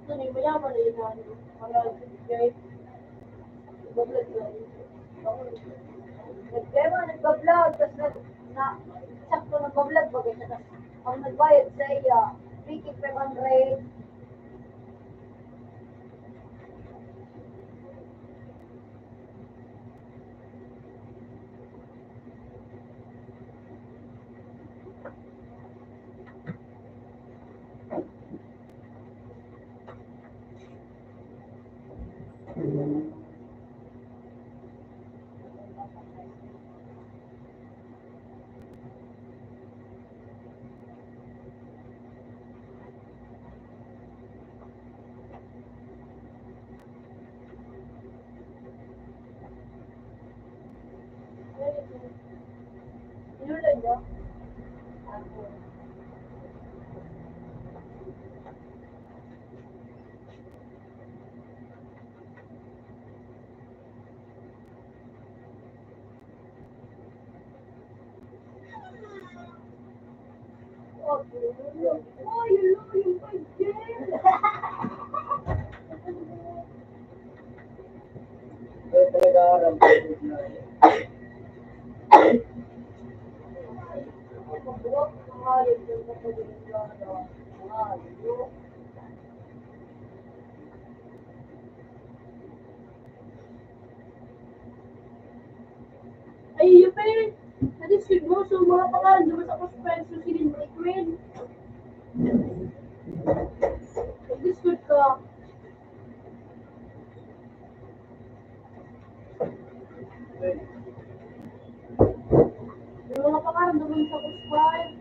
Hindi mo yaman na yun. Mga guys, nag-vlog na yun. Nag-vlog, tapos sakto nag-vlog ba ganyan. Tapos ang nagbayad sa iya, 3,500. Inulan niyo? Oh, yung pag-jen! Kaya talaga aram ko na Ay, yun pa yun. Na-discard mo. So, mga pangalan, diba sa Prosperous Silin Liquid? Nag-discard ka. Yung mga pangalan, diba sa Prosperous?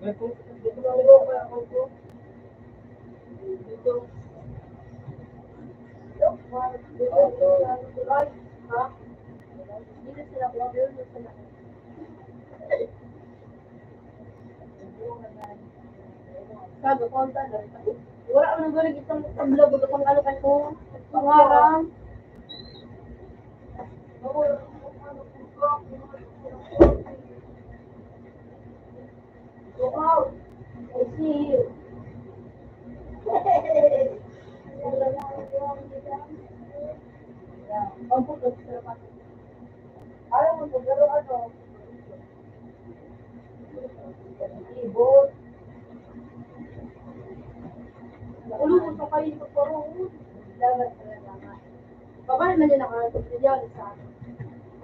Iba po. Dito lang ako kaya ako po. Dito. Ay, ha? Dito sila ko. Dito sila. Kago, konta na. Wala ako nang galing itong vlog. Ito pang ano kayo. Pangarang. Wow. I see you. Ayaw mo po, pero ano? Ibot. Ulo mo sa kayo sa parang. Babae na niya nakarating. Hindi ako sa akin.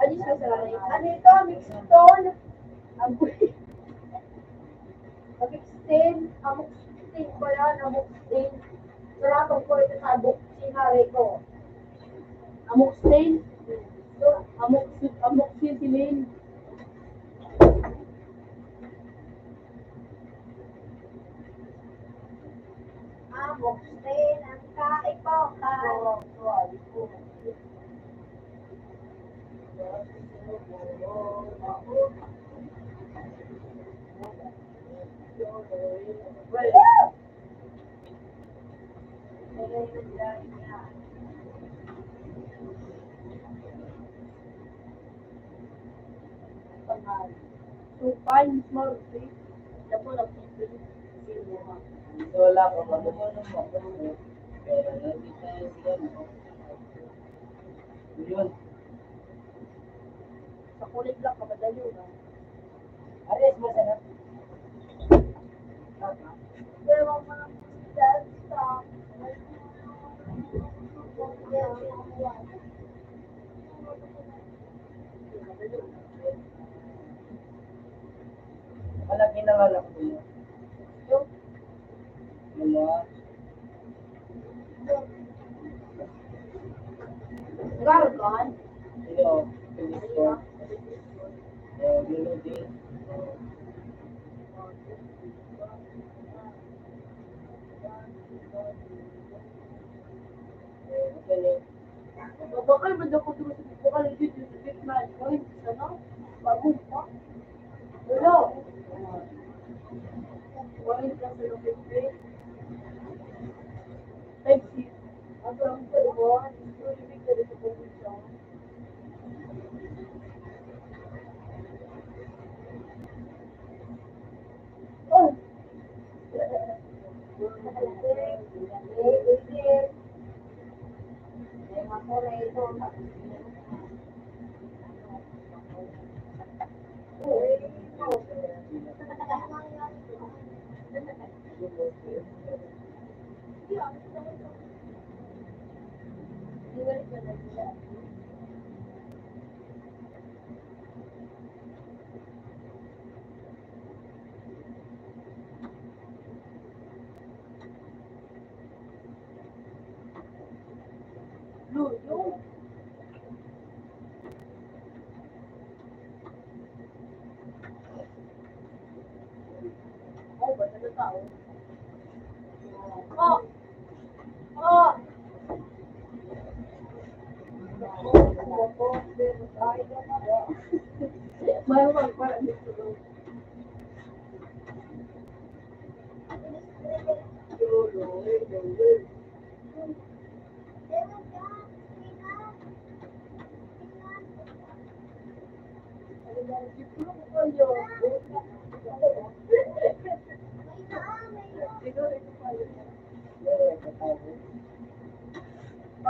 Adis ka sa lanay. Ano ito? Mixed tone? Mag-extend. Amok-extend ko yan. Amok-extend. Salatong ko ito sa book. Sinari ko. Amok-extend? Amok-extend si Lynn. Amok-extend ang kaipokan. Supay, small fish. Dapo lang fish. Wala ka pa mo nung mabuo. Pero hindi tayo sila mo. Yun. Sa kulit lang, kabadalo na. Ares, masarap. Pero mga desktop. Wala ginawala ko yun. Wala. Gargan? Sino? Pinistor. Luludi. Magaling. Bakal ba daw ko dito sa bukal ng video sa Bitman? Gawin sa no? Bagong pa? Wala. Gawin ka sa lupit break. Type C. Ako lang sa lubuan. Ito ibig ka rin sa posisyon. Oh! Luyo. Oh, ba na tao? Oh! Oh! May para dito.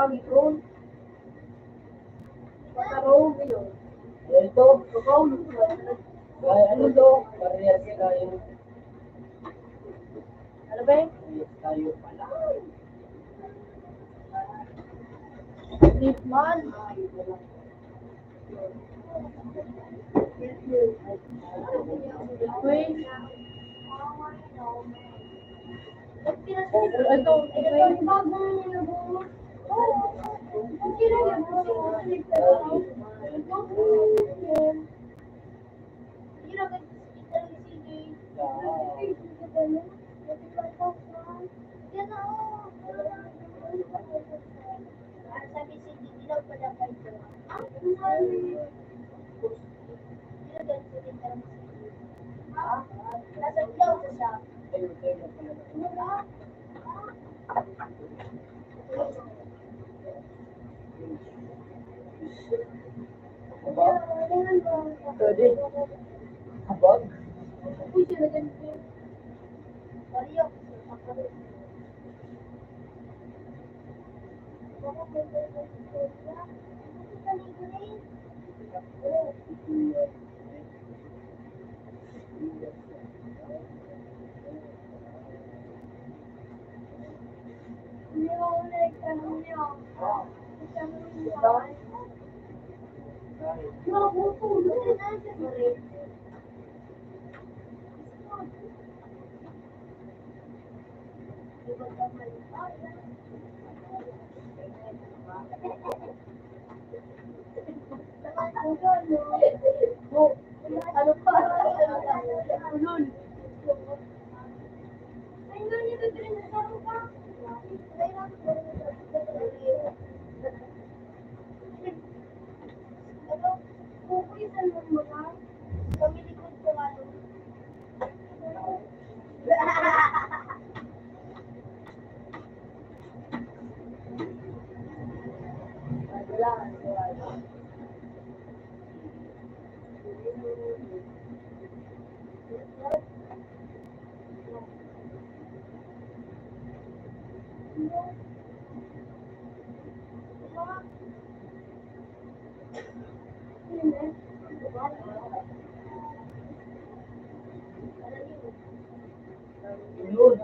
Pag-ron. Pag-ron yun. Ito. Ikaw, Ay, ano to? Parehas tayo. ano ba yun? Parehas tayo pala. Lipman. Queen. Ito, Ayun, tayo na pala. Abang? Pwede. Abang? ano pa? Ulol. Yun.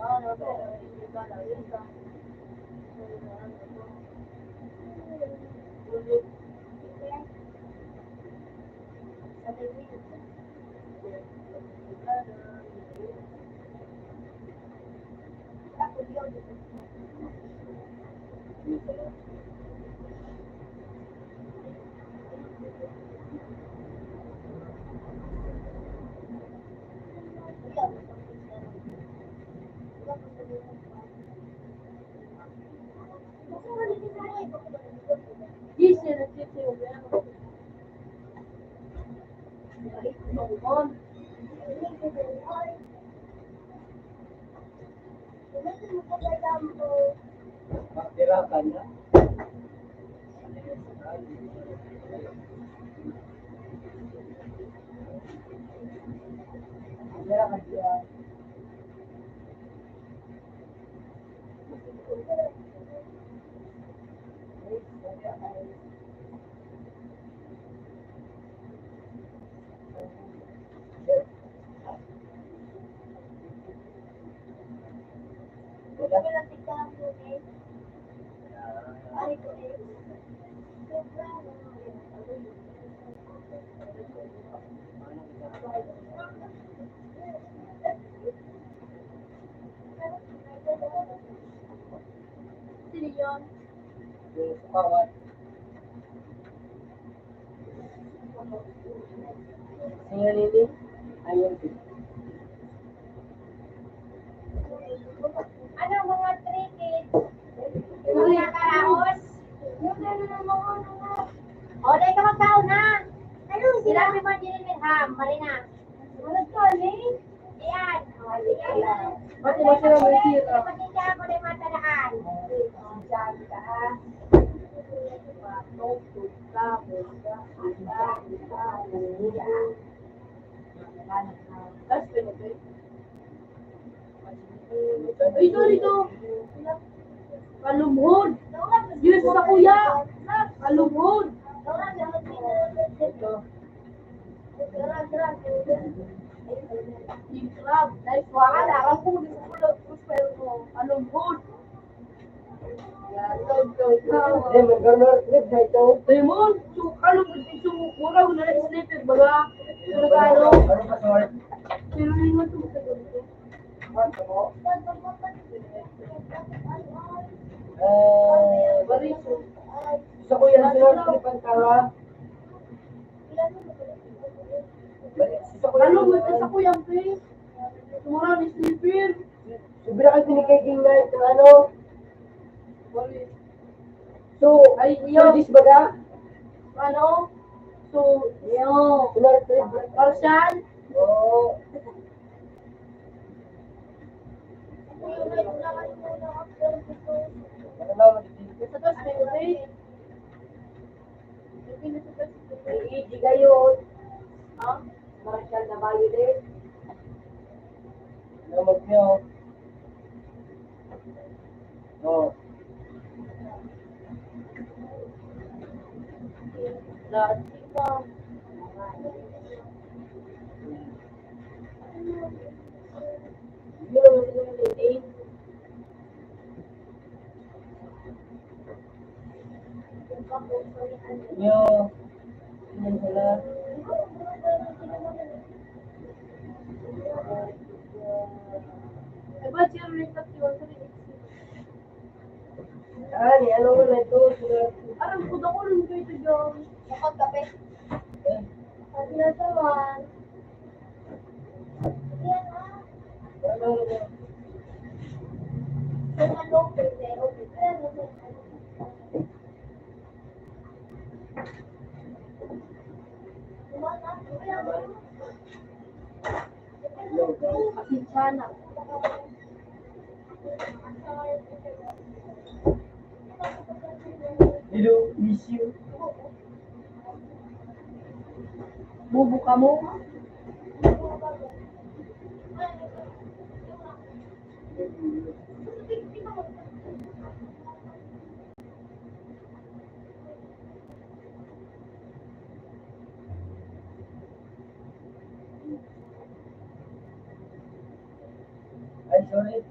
This is the city of Vienna. On. Makirakan na. Makirakan siya. Sino yun? Yung sukawat. Sino nini? Ayun. Ano mga trickets? Yung mga karaos? Yung gano'n ang mga ano. O, dahil ka magkaon na. Ano? Sinabi mo din yung ham, Marina. Ano to, Ling? Iyan. O, iyan. Pati mo sila may sira. Pati siya ako na matandaan. Diyan ka. Patok, tuka, buka, anda, kita, buya. Tapos pinagay. Ay, ito. Kalumhod. Diyos sa kuya. Kalumhod. Ito. Ikrab. Dahil wala. Alam ko dito ko lang puspel mo. Kalumhod. Eh, mag-honor trip na ito. Raymond, so kalumhod. So, mura ko na sleeping baga. Pero kalo. Ano pa sort? Pero Raymond, ito mo dito. Ano mo? Bariso. Gusto ko yan sir, tripan tawa. Gusto ko yan. Kalumhod ka sa kuyang pe. Mura ni sleeping. Sobra ka tinikiging na ito ano. Bariso. So, Ay, service ba ka? Ano? So, yo. Honor trip. Marshal. Oo. Ano naman dito? Sa tos, may ulit. Iiji kayo. Ha? Marshal na violet. Lamag niyo. Oo. Lahat pa. Yun ang ulit. Nyo. Yun sila. Eh, ba't siya rin nagtiwan sa rin? Ani, ano mo na ito? Sila. Aram ko na ko rin kayo ito dyan. Nakagabi. Eh, Ang sinasawan. Yan ah. ano mo? Yung ano, pwede. Okay. Pero ano, Asinsana. Hello, miss you. Bubu ka mo. Ay, sorry.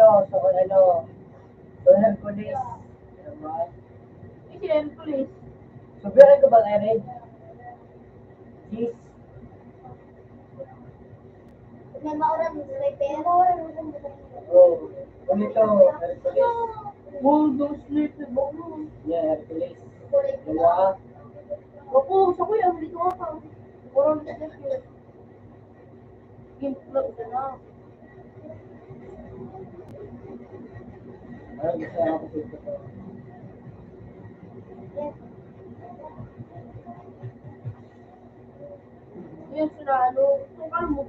So, ano, so, Hercules. Diba? Si Hercules. So, biyakin ko ba nga rin? Cheese. May maurang may pera. Oh, ulit to, Hercules. Bulldogs sleep na mo. Yeah, Hercules. Diba? Ako, sa kuya, dito ako. Kurang na sleep. Game club na. Ano, gusto na ako dito to. Yung sila, ano, kung alam mo,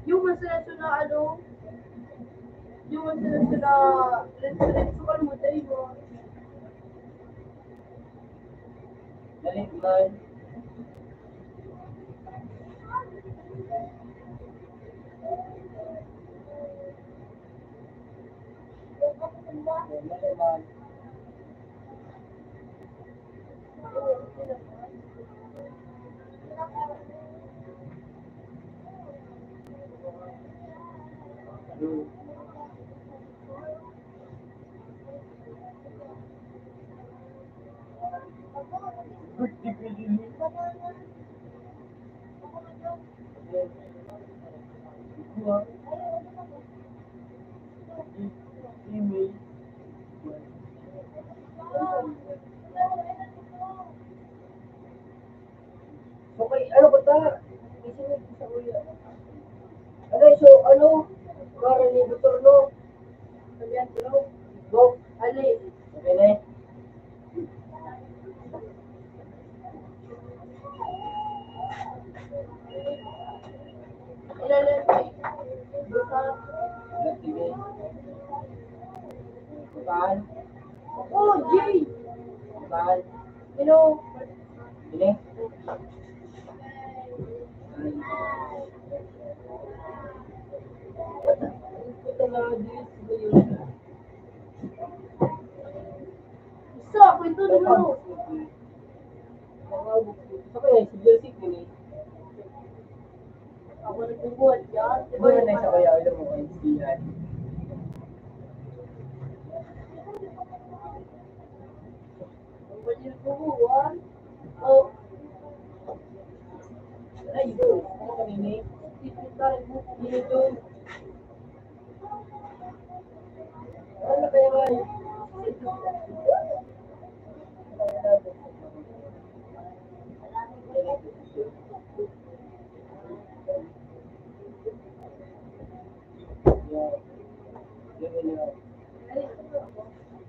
yung masaya sila, ano, yung masaya sila, let's so alam mo, dahil mo, Dali, man. Dali, man. Ano? Email. Okay, ano ba ta? Isinip ko sa ulo. Ano, so, ano? Para ni Dr. No? sabihan ko, no, Go. ali, Okay na eh. ilalim, buka, Sige. Saan? oh, Jay, Saan? you know, Ini? Ito na, this. isa, kwento na mo, Okay, si Jessic ini. ako nagbubuhat yan, Ito na sa kaya ulo mo kay Sihan. ang bali nagbubuhat, oh, Ay, ito. Ano kanini? tititay mo, Dito. Ano kaya ba?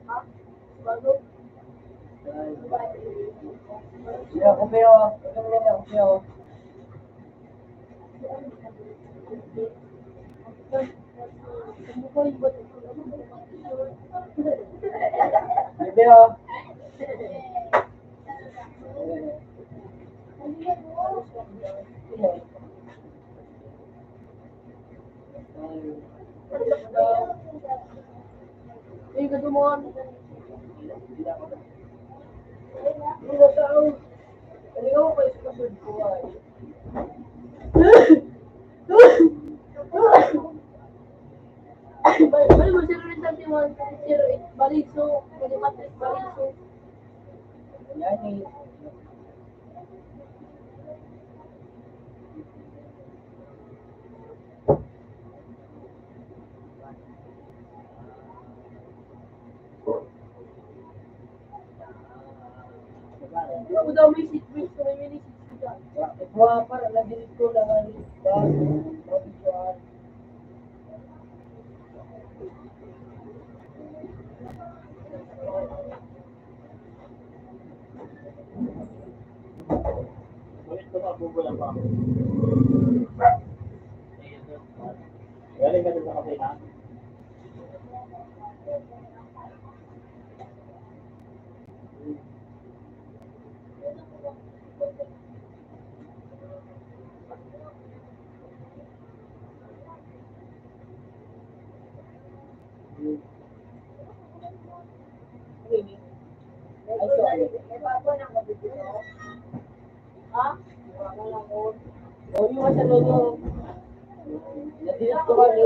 ha, bago, Ya, kumeo. Kumeo, kumeo. kumukha yung ba't, Kumeo. yung kadumuhan, Ano tao? Ano yung may susunod ko ay? bali mo, 081, 08, baliso, malimatis, baliso, Yan eh. ako daw may seat belt, so may mini seat belt. Ito para nadilit ko lang ang provincial. Ulit ko mabubulan pa. Galing ka din sa kapina. Ay, sorry. Ha? O, yung sa lolo. Nadilit ko kami.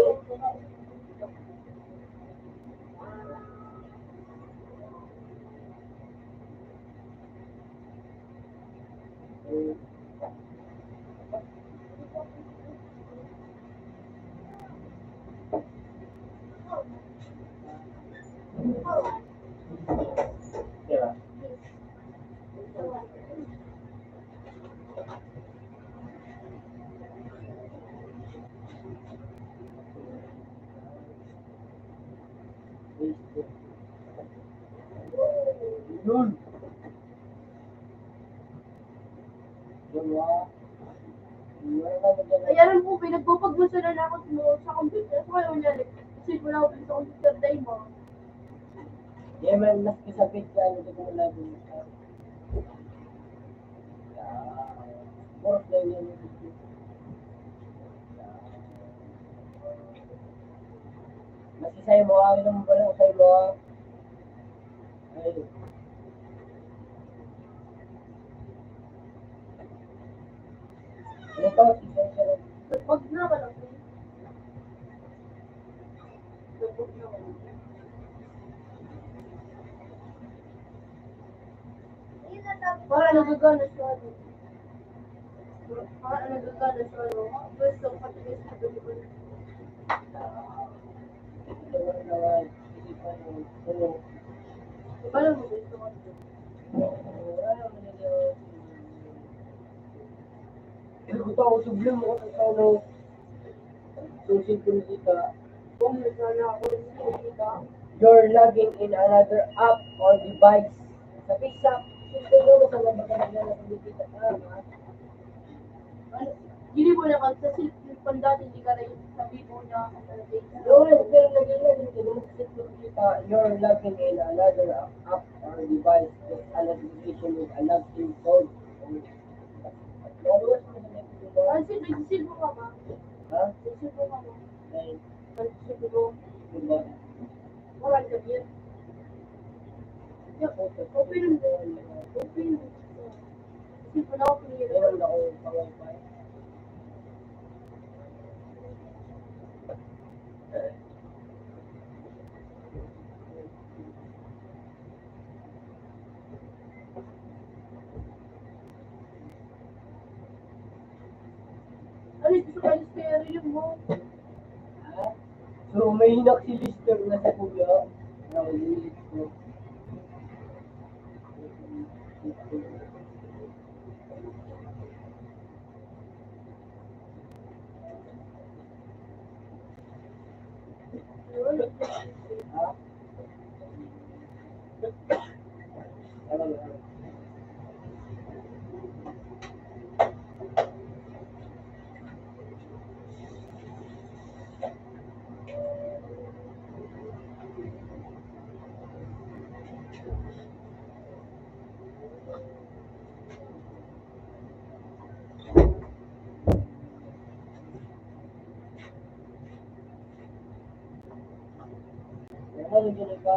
Yun. Dalawa. Kaya rin po, pinagpapagmasala na ako sa computer. So kaya unyari, kasi wala ako sa computer day mo. Di man mas kasapit ka, hindi ko wala din. Work na yun. Masisay mo, ano mo ba lang sa'yo mo? Ay. Ano to? Sisay ka lang. Wag na ba lang? Para nagagana siya. Para nagagana siya. Gusto ko patigas na doon. Paano mo gusto ko? Ito ako sublim mo kung ano susit ko dito. Kung nagana ako kita. You're logging in another app or device. Sa PISA, ito mo sa mga kanila sa dito. Gini mo na sa silk pandati hindi ka rin sabi mo na Doon, pero naging you're logging in another app or device with an application with a login code. Ay, silk mo ka ba? Ha? Silk mo ka ba? Dahil, Silk mo. diba? Wala ka yun. Open mo. Open mo. Silk mo na ako pinira. Meron ako pang-wifi. Ano ito sa stereo mo? Ha? So, may hinak si Lister na sa kuya. Nakalimit ko. Ha? Ano ba? Ano ba ka?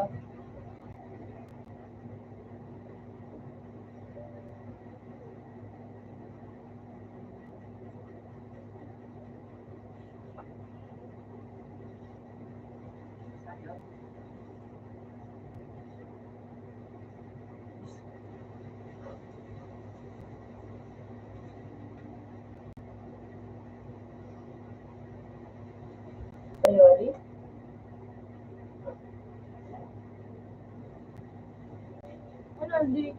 Ayo, Ali? Ano, hindi.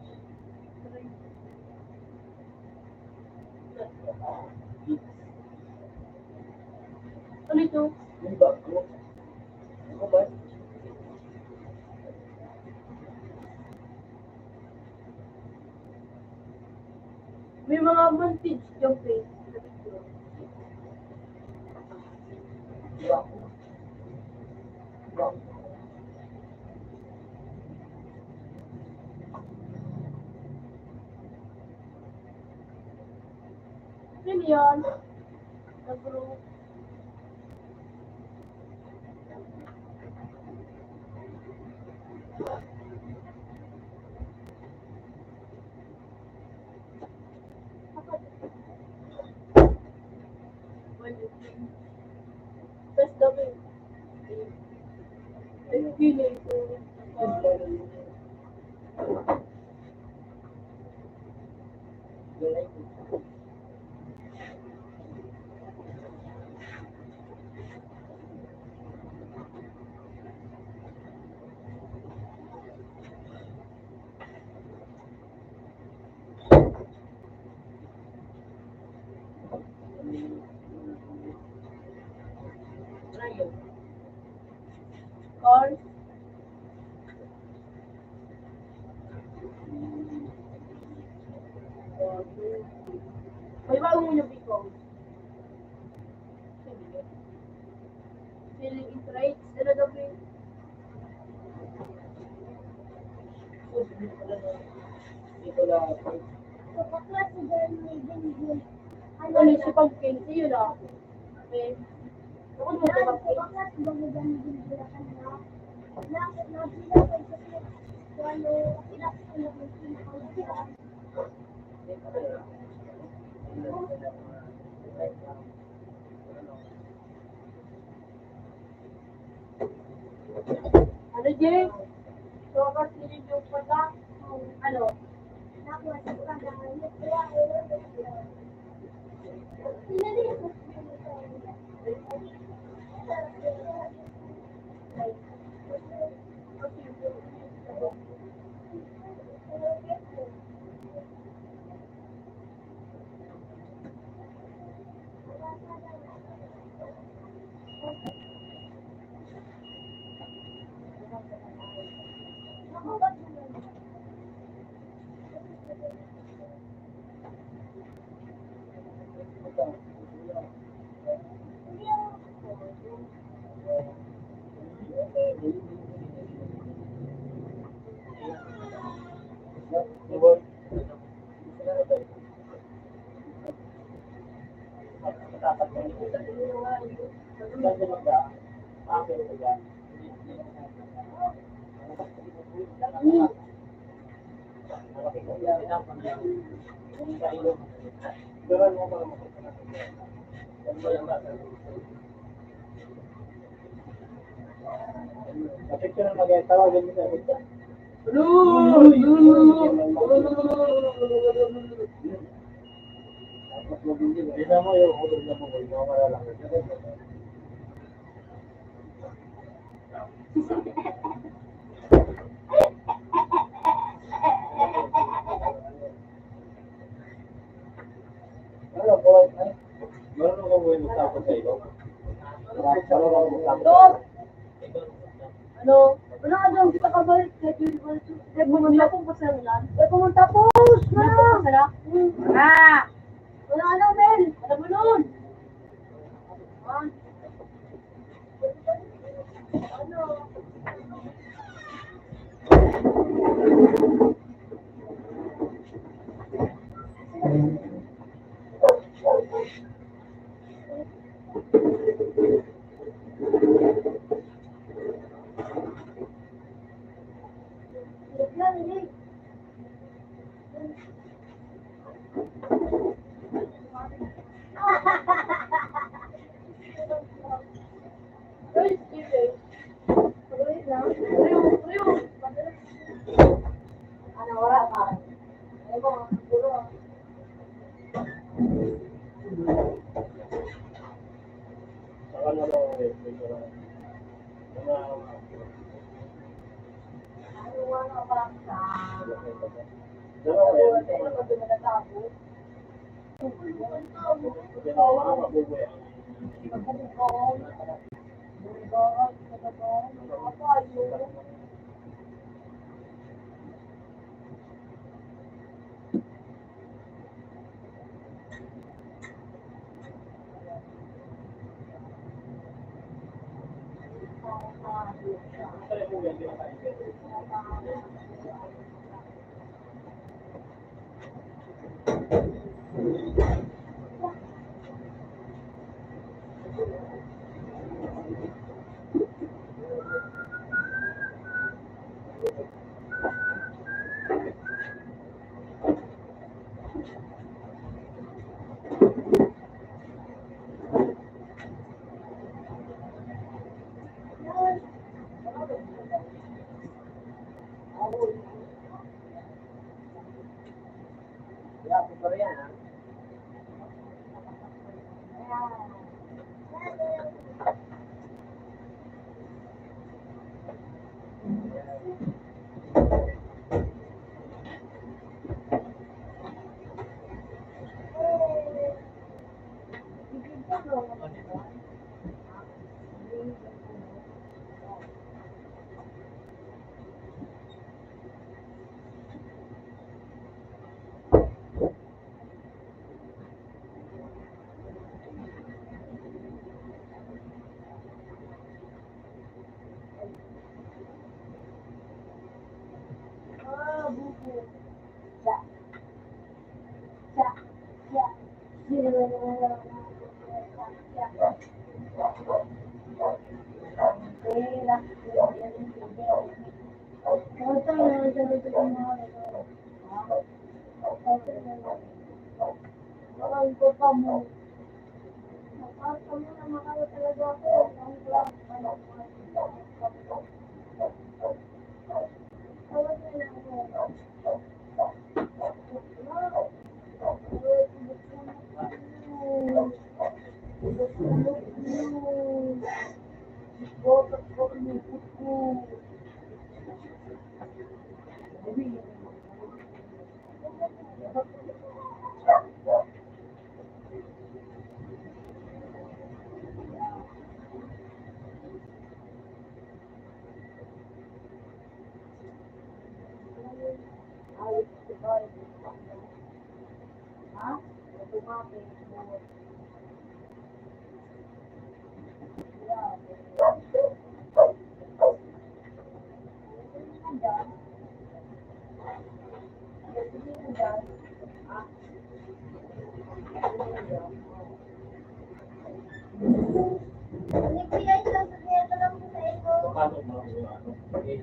Ano ito? Yung bag ko. Ako ba? May mga montage yung face. Bag ko. Bag ko. Ano yan? Nag-group. Tapos dami. Feeling ko. May bago mo yung Bicol. Feeling it right. Ano daw ba yun? Dito lang. Kapag si Jeremy, din. Ano si Pumpkin? Siyo na. Okay. Ako mo ito Pumpkin. Kapag si Jeremy, din. Nabila ko ito siya. Walo, ilang ko lang yung pinakausihan. Ano, Jay? So, kasi yung pala, ano? Nakuha sa kanya. Kaya, pinali ako. Picture na mag-tawagin mo sa ito. Bisa mo yung ulo na mo, yung mga malalaki. Ano po? Meron ako buhay magtapos sa iyo. Dok! Ano? Wala ka daw, kita ka ba? Pumunta po pa sa ulan. Pumunta po! Na! Wala ka daw, Bel! Alam mo nun! Ano? Pasok mo. Okay.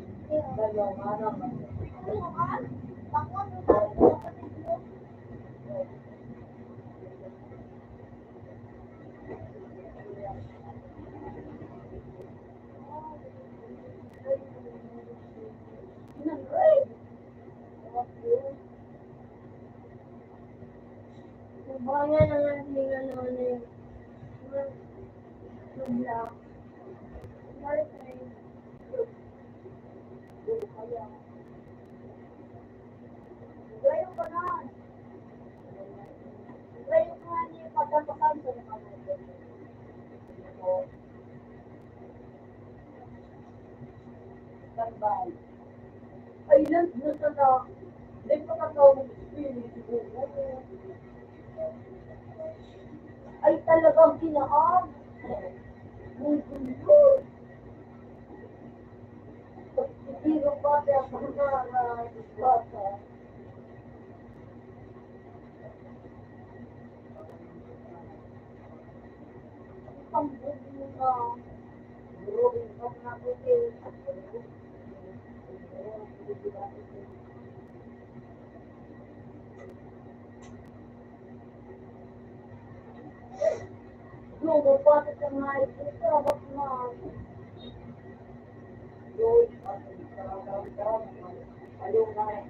Baka na nga hindi ano yung black. Ngayon ko na. Ngayon ko na yung pagkapakan ko na kami. Standby. Ay, lang, nasa na. Hindi pa katawag siguro. Ay, talagang kinaan. May gulo. Pagkitiro pa siya sa mga bata. Ang bulo na. Grabe, ang nakutin. Yung bupati sa mga ito, sabak na. Yung, ayaw na rin.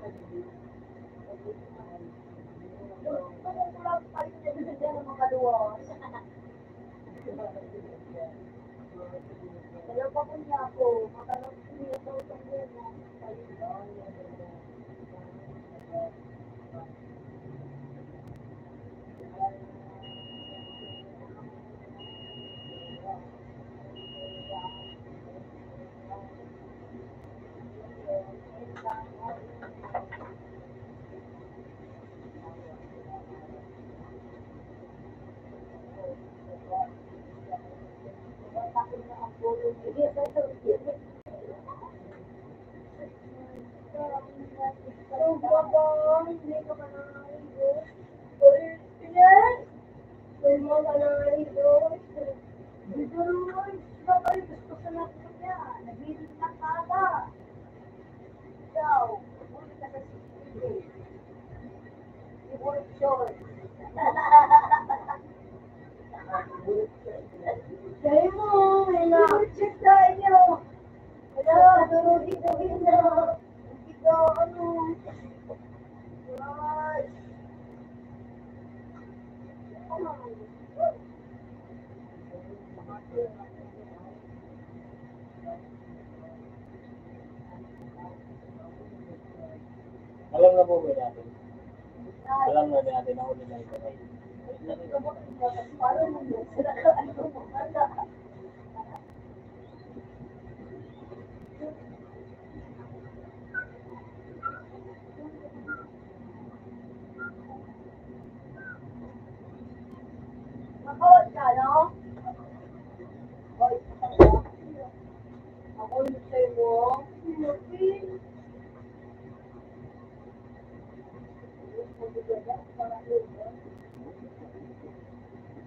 Kung kulang pa rin na binigyan ng mga luwas. Dalawa ko niya ako, makalap niya sa utang mo. Hindi ka pa nangyarigo. Yes! Hindi mo ka nangyarigo. Dito naman, sabay, gusto ka na po niya. Nagbilis na kata. Ikaw, muli ka sa sisig. I-work short. Kaya mo, wala. I-check tayo. Wala, durugin na. Ito, ano. Right. Alam na po ba natin? Alam na natin na huli na ito. Nakawad ka, no? Hoy, ako yung sa'yo mo.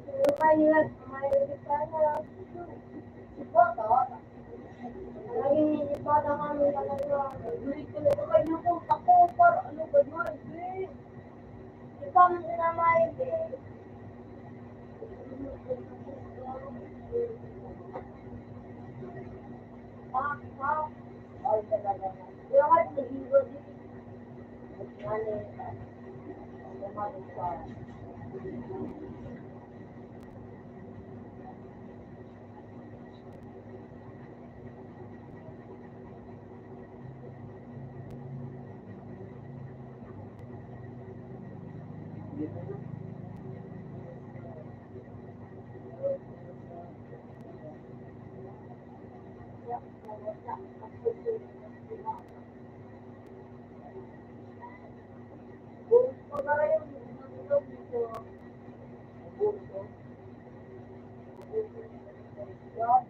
Lumayan, lumayan pa na. Bata, Laging inipata kami talaga. ulit ko na ito kayo ng ako para ano ba naman, eh. Ikaw ang sinamayin eh. Ay, talaga na. Kaya nga, nag-iwa din. Ano, umalik pa. Gusto na rin yung nandun dito. Gusto. Yan.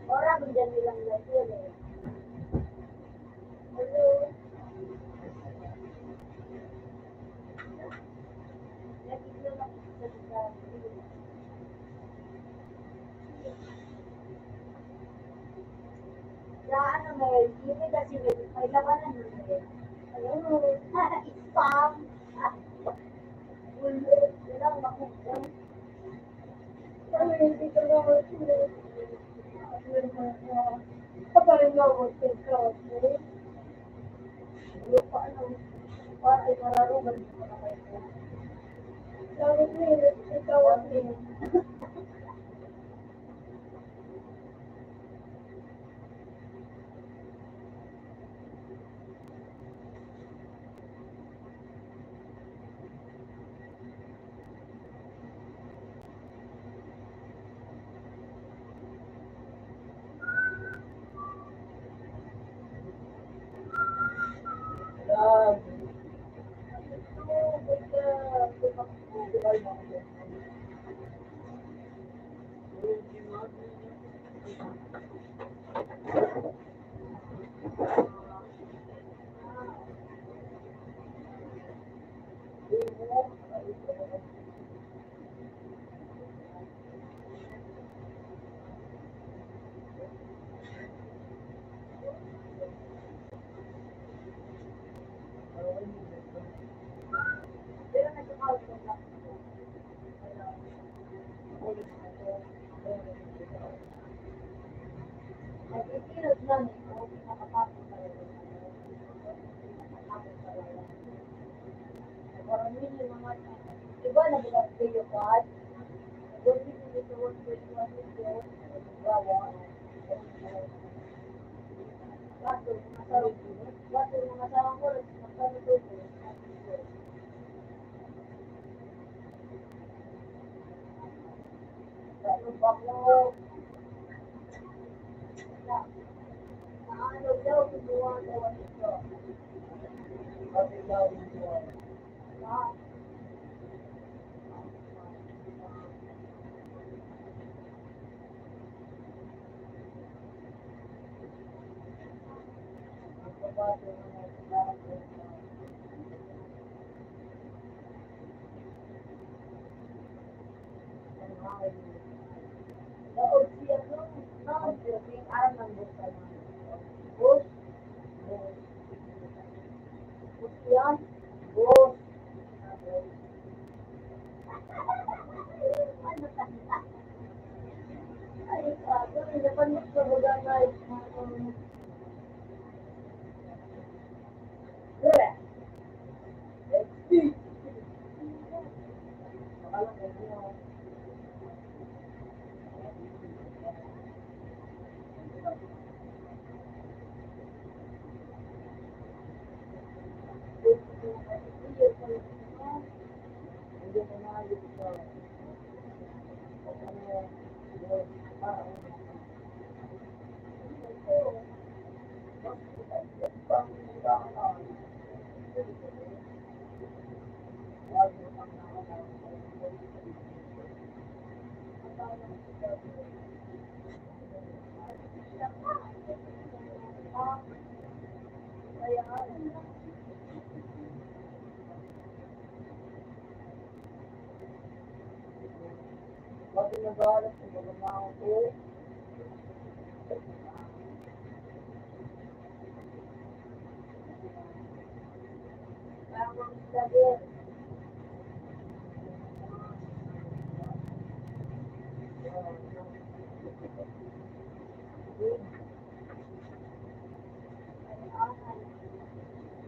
Orang benda bilang lagi eh. Hello. Lagi ko lang sa sa ano may hindi kasi may labanan nun eh. Ayun, spam. Ulo, ilang makukong. Ano hindi ko na mag-ulit. Kaparin mo ako sa ikaw, eh. Lupa, ano, para ay mararugan ko na kayo. Sabi ko ikaw ang Love. Pero nagkakawin ko lang. Nag-isilot lang eh, kung nakapasok talaga. Nakapasok talaga. Parang yun yung mga, diba nabilang video card? Kung hindi nyo sa work with one video, gawa. Baso, mga sarong dito. Baso, mga sarong ko, magkano dito. Baso, bako. Ano daw, gumawa daw ito. Bakit daw ito? Ah, baso, mga daog siya no? No, yung aram ng buka na. Bus, bus. Bus yan? Bus. Ano tanda? Ay, sabi, napanik sa baga guys. Correct. Let's see. Alam mo yun. Bakit nag-aalas ko ba naman ako? Parang sabi,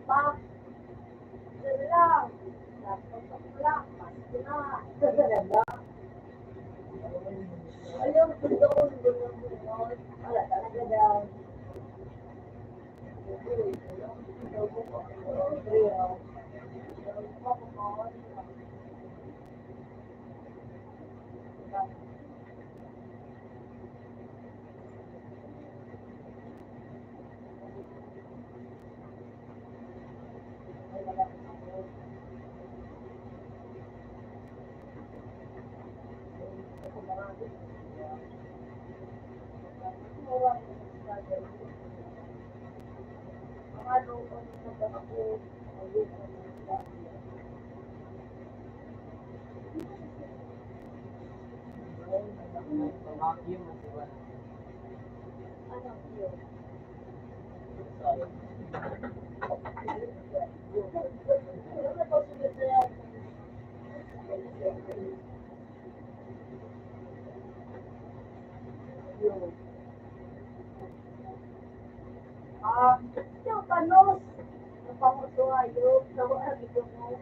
pa, sila lang. Tapos ako lang, pasko na. Talaga. Ayaw, gusto ko doon. Wala talaga daw. Vacuum at iba na. Ano yun? Sorry. Yung panos. Ang pamuso ayok. Nawa ang ito mo.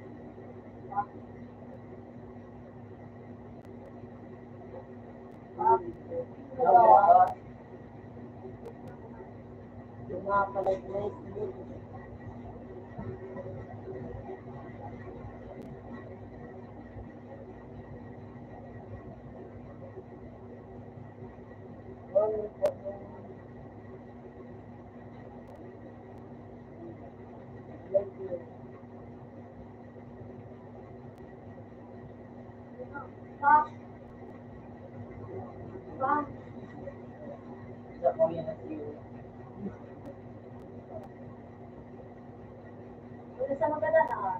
Yung mga palag-like yun. Sa Korean at Euro. Wala sa maganda na.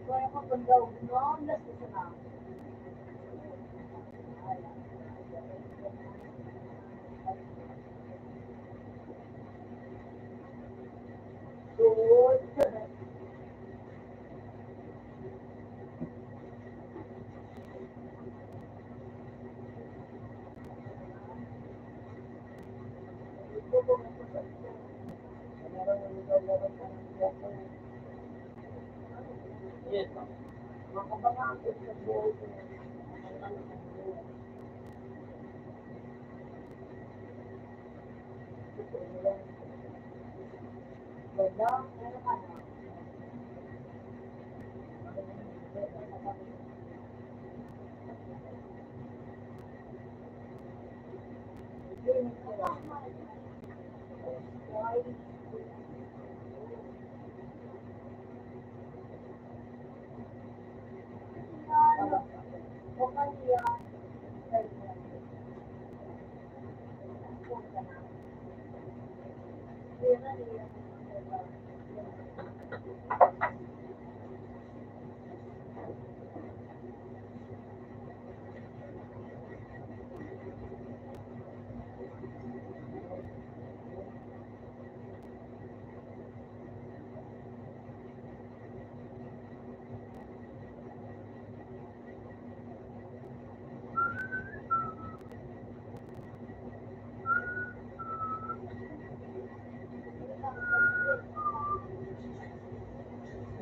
Kaya ko pag daw, no, nasa na. Good. Yes, ma'am. Makabangan sa buhay ko. Wala, meron ka na.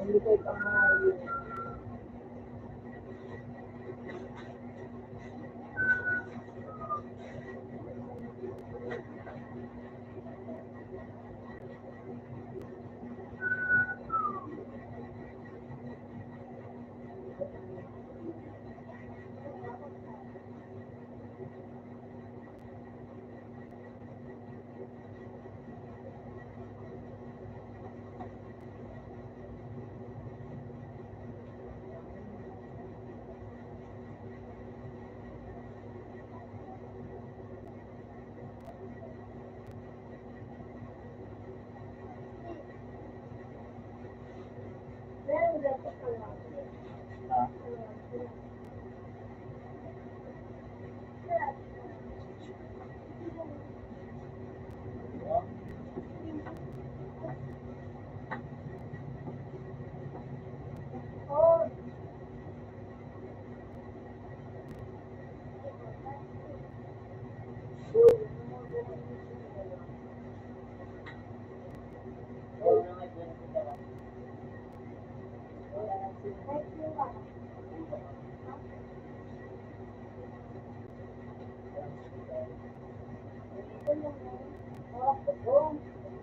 Hindi ko ito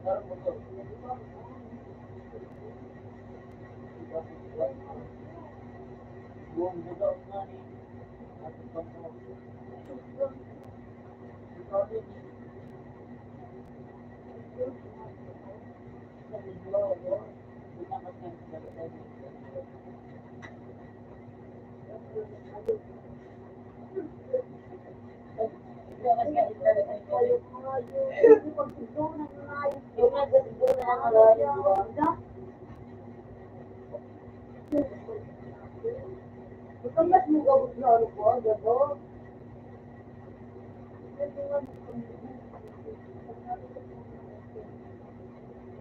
Sarap mo to. Buong buga nga ni. At ito mo. Ikaw din. Mas mo gawin na ano po, gano'n.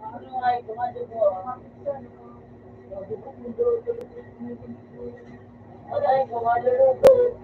Ano nga, kumado mo. Ay, kumado mo.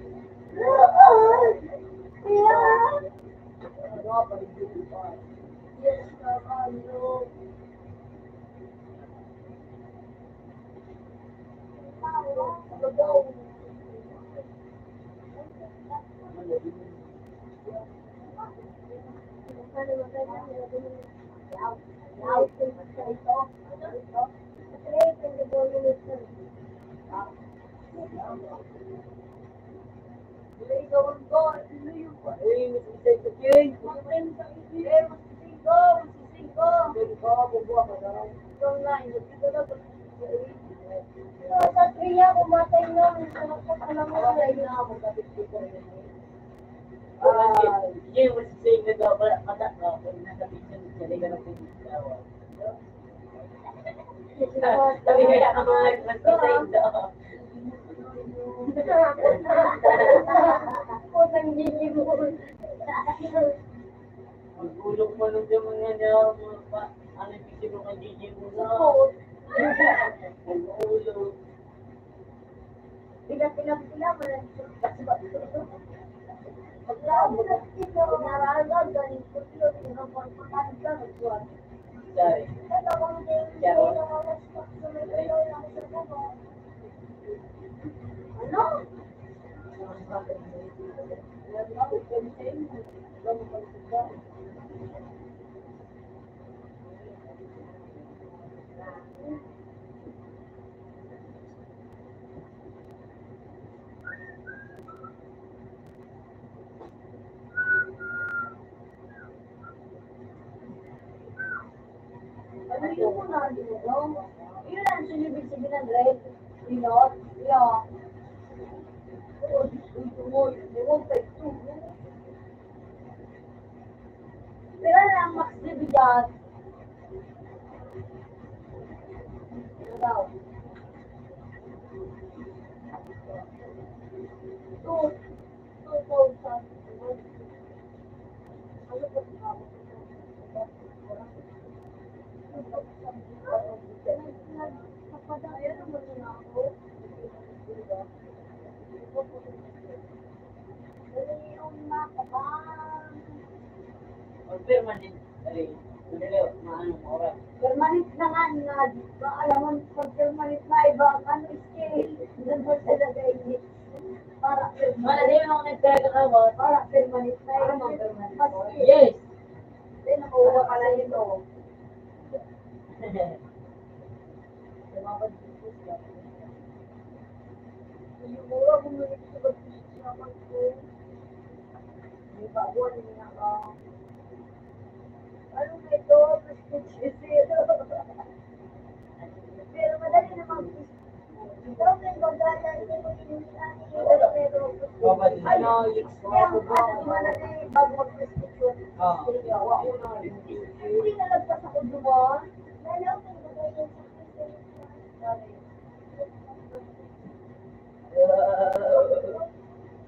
Sa kriya, kumatay na. Alam mo, Hindi mo si Sing na daw, mata ka, kung nasa picture niya, hindi ka na pinitawa. Sabi kaya ka mga mas si Sing daw. Putang gigi mo. Magulong mo nung yung mga mga ano yung picture mo kay Gigi mo na. Magulong. Pila mo lang. Naragag, galing ko sila, pinapagpapaan ka, nagsuwan. Sorry. Ano? Ano yung mga ano? Yun ang sinibig sabihin ng red. Linot? Yeah. Pero lang max dividan. Ano daw? 2,000. Ano po siya? Ayan naman na ako. Yung nakabang. Permanent. Dali. Dali. Maano mo oras. Permanent na nga na, di ba? Alam mo, pag permanent na iba, ano, scale. Doon mo sila gawin. Para Wala permanent. din ako nagtaka ka ba? Para permanent na Para yun. mag-permanent. Mas Yes. Then, nakuha ka lang ito. Yung mura, bumalik sa pag-isip naman ko. May bago, ano niya ka. Ano nga ito? Prestige zero. Pero madali naman. Ikaw na yung bagala, hindi mo Ano, bago mag-prescription. Hindi nalagpas ako doon.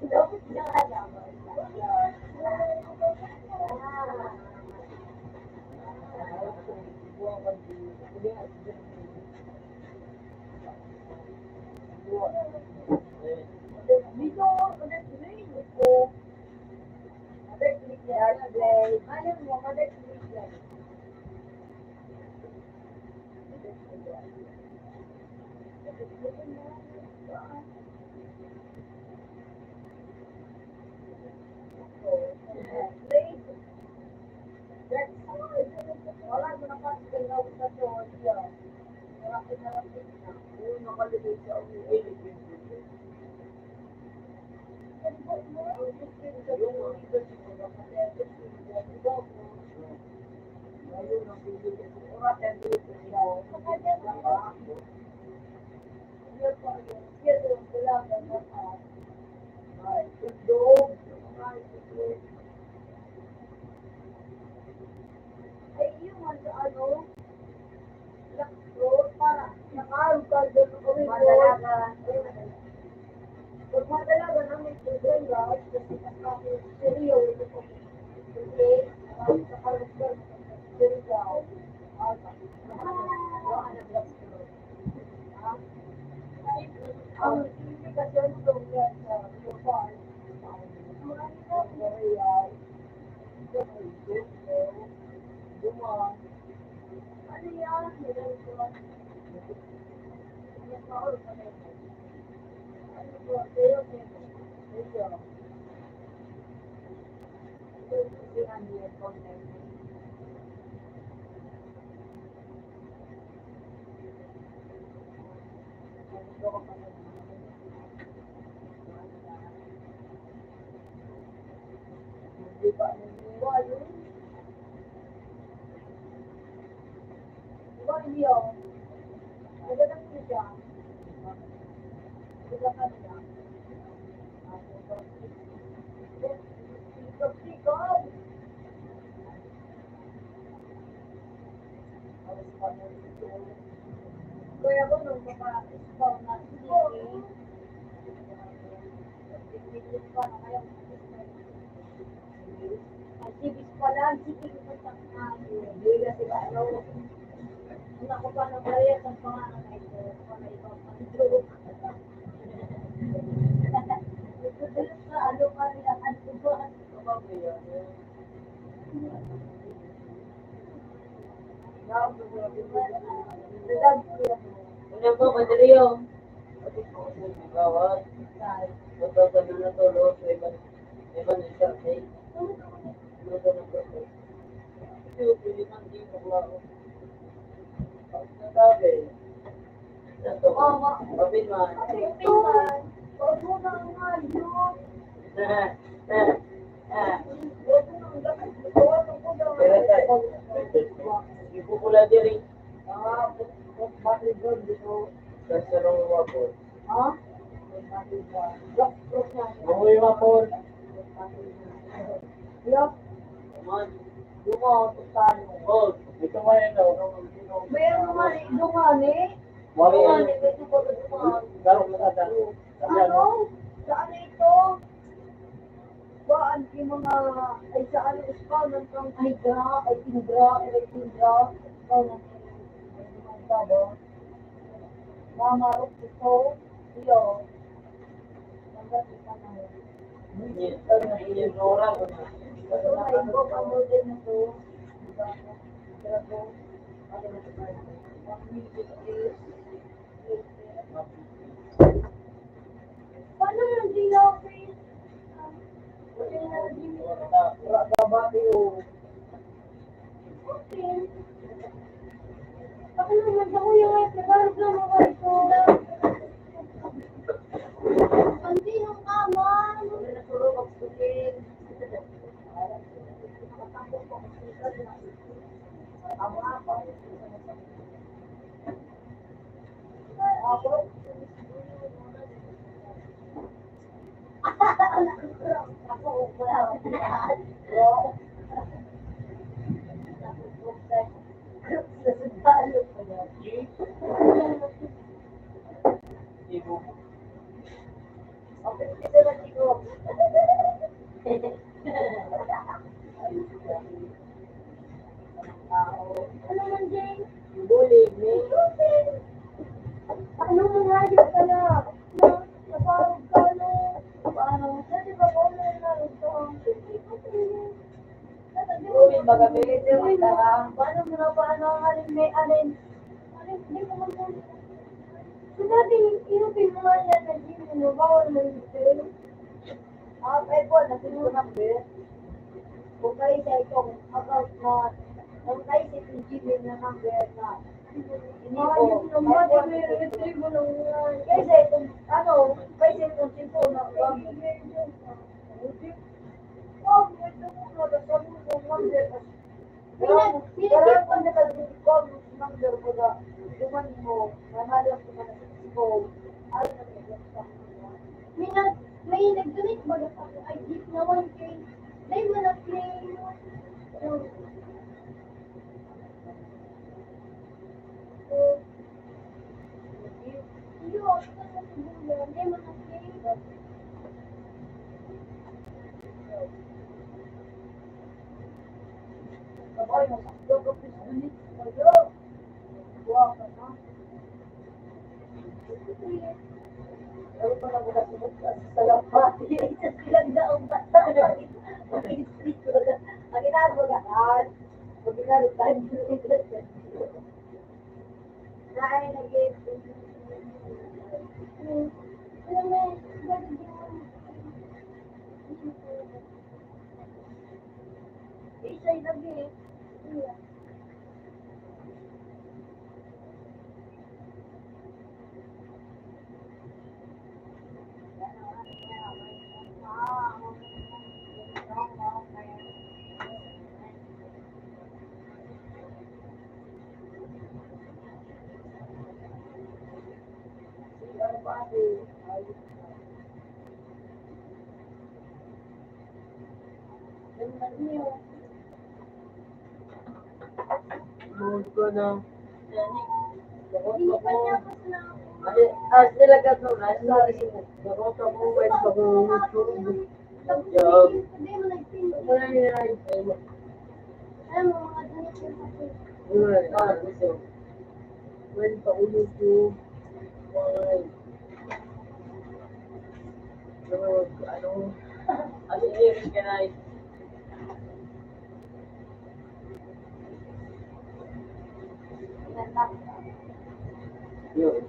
Dapat siya alam. Dito, mother-click ko. Mother-click yan, Blade. Alam mo, mother-click yan. Blade. That's all. Wala mo Ayun ang bibigyan ko. Oras ang bibigyan ko. Ay, tundog. Ay, tundog. Ay, yung ano, lakso, para nakarog ka doon kami ko. Madalaga. Pag madalaga namin tundog, guys, kasi kasi seryo, ito po. Kasi, nakarog ka, seryo, ang indikasyon ko yan sa profile, L'Oreal, Duman, ano yan? Ano po, sa'yo, sa'yo. Ito yung sinaniyat ko na yun. Ito ko pa na di ba naniwa yun? Di ba hindi yun? Nagandang ko siya. Diba ka nila? Sikap-sikap! Kaya ko nung maka-spawn na sili, nagpipigil pa na kayo. Ang sibis pala, ang sibis pa sa hindi kasi ba, ano, ako pa na parehas ang pangalan na ito, para ito ang pang-joke. Nagpadalas na, ano ka nila, ano ba? Ano po, Padrillo? Gawat. Ito sa mga tulog sa ibang isa. Ito na po. Ito, pili ng di ko lang. Ang nasabi. Ito. Kapit man. Huwag mo na nga yun. Pero tayo. Ipupula diri. Battery gold dito. Sa sarong wapor. Ha? Mahuwi wapor. Yup. Man. Dumaw, tutan. Oh, ito mo yun daw. Mayroon naman dumani. Wari yan. Dumani, medyo pa dumani. Garong masada. Ano? Saan ito? Saan yung mga, ay saan yung spawn ng kang Hydra, ay Indra, spawn ng Hydra, Mamarok ito, iyo. Hanggang isa na yun. Yan orang. Ito na yung bopang model na to. Diba? Kaya po, ano na ito? Ang music is, paano yung dilaw, Chris? Babati o. Okay. Ako naman sa kuya nga, nagarap lang ako ito. Ang sinong kaman. Ano na suro magsukin? Amo apa? Ako? Ako, wala. Nasundalo ko yan. Ibu. Okay, ito na siguro. Ano man, Jane? Bulig, may. Ano man, hayop ka na? Naparog ka na. Paano? Dati ba ko na narito? Bulig, magabilis yung tara. Paano mo na paano ang alin may alin? Hindi ko man po. So dati, inupin mo nga yan na Jane, bawal na yung Ay po, nasin ko ng best. Kung kayo sa itong account na, kung kayo sa itong Gmail na number na, hindi Ayun po, naman, kayo may retrieve mo lang yan. kayo sa itong, ano, kayo sa itong cellphone na, wag mo ito mo na, sabi mo kung number, Pero kung nakalimutan ko, number ko na, duman mo, namalas ko na ko, ay, May nag-donate ba na ako? Ay, di na 1K. May mga play. Iyo, ako na sa bulan. May mga play. sabay mo, sakto ko, pisunit, kayo. Wow, ka na. Pero pa na mula sunod ka sa lapat. Silang daong bata. Ang inaagagaan. Pag inaagagaan, naay nag-game. Alam mo, bakit di mo Isa'y lagi. Iya. Mood ko na. Hindi pa niya ako na Sila ka to, nasa Garoto ko, wait pa ko YouTube. Job. Hindi mo nag-pin. Wala yun. Alam mo, mga donation ako. Wala, gusto. Wait pa ko YouTube. Why? Ano yun ka na? Yun.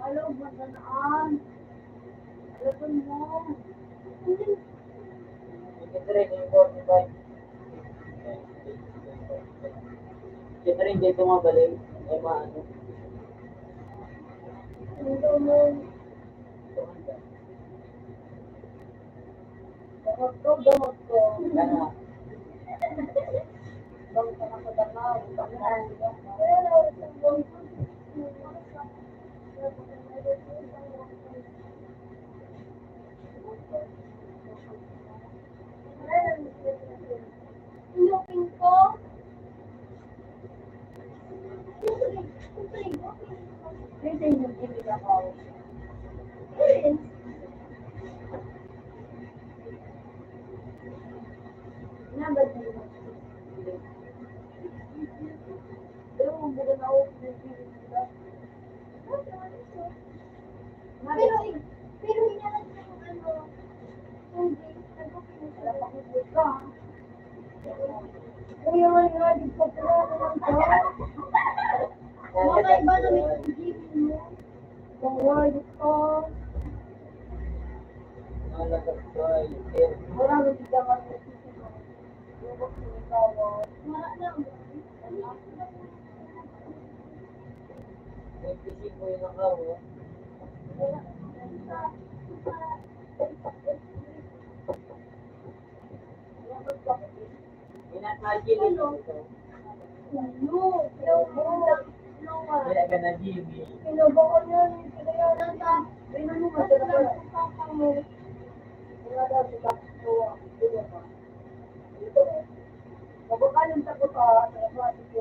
Hello, magandaan. Alam mo. Kita rin dito mga balik, ay maano. Damot ko. Kaya, Damot ka na sa damaw. Inopin ko. Kasi yung ibig ako. Nabad mo yun. Pero kung buka na ako, pinipili sila. Pero hinalat ko yung ano, hindi, nag-open na Wala sila. pa kong buka. Kuya, nga, di pa pala ako ng tao. Makaiba na may pagiging mo. Kung word ko, nalagap ko ay wala na siya kasi. Yung ko sinitawa. Mara lang. nagpising ko yung nakawa. Inakagilin ko ito. Wala ka na Jimmy. Pinabako niya yung pinayaran ka. Tingnan mo, masarap ka. Wala daw si Bakso. Dito pa. Dito. Mabakalan sa ko pa. Sa klase ko.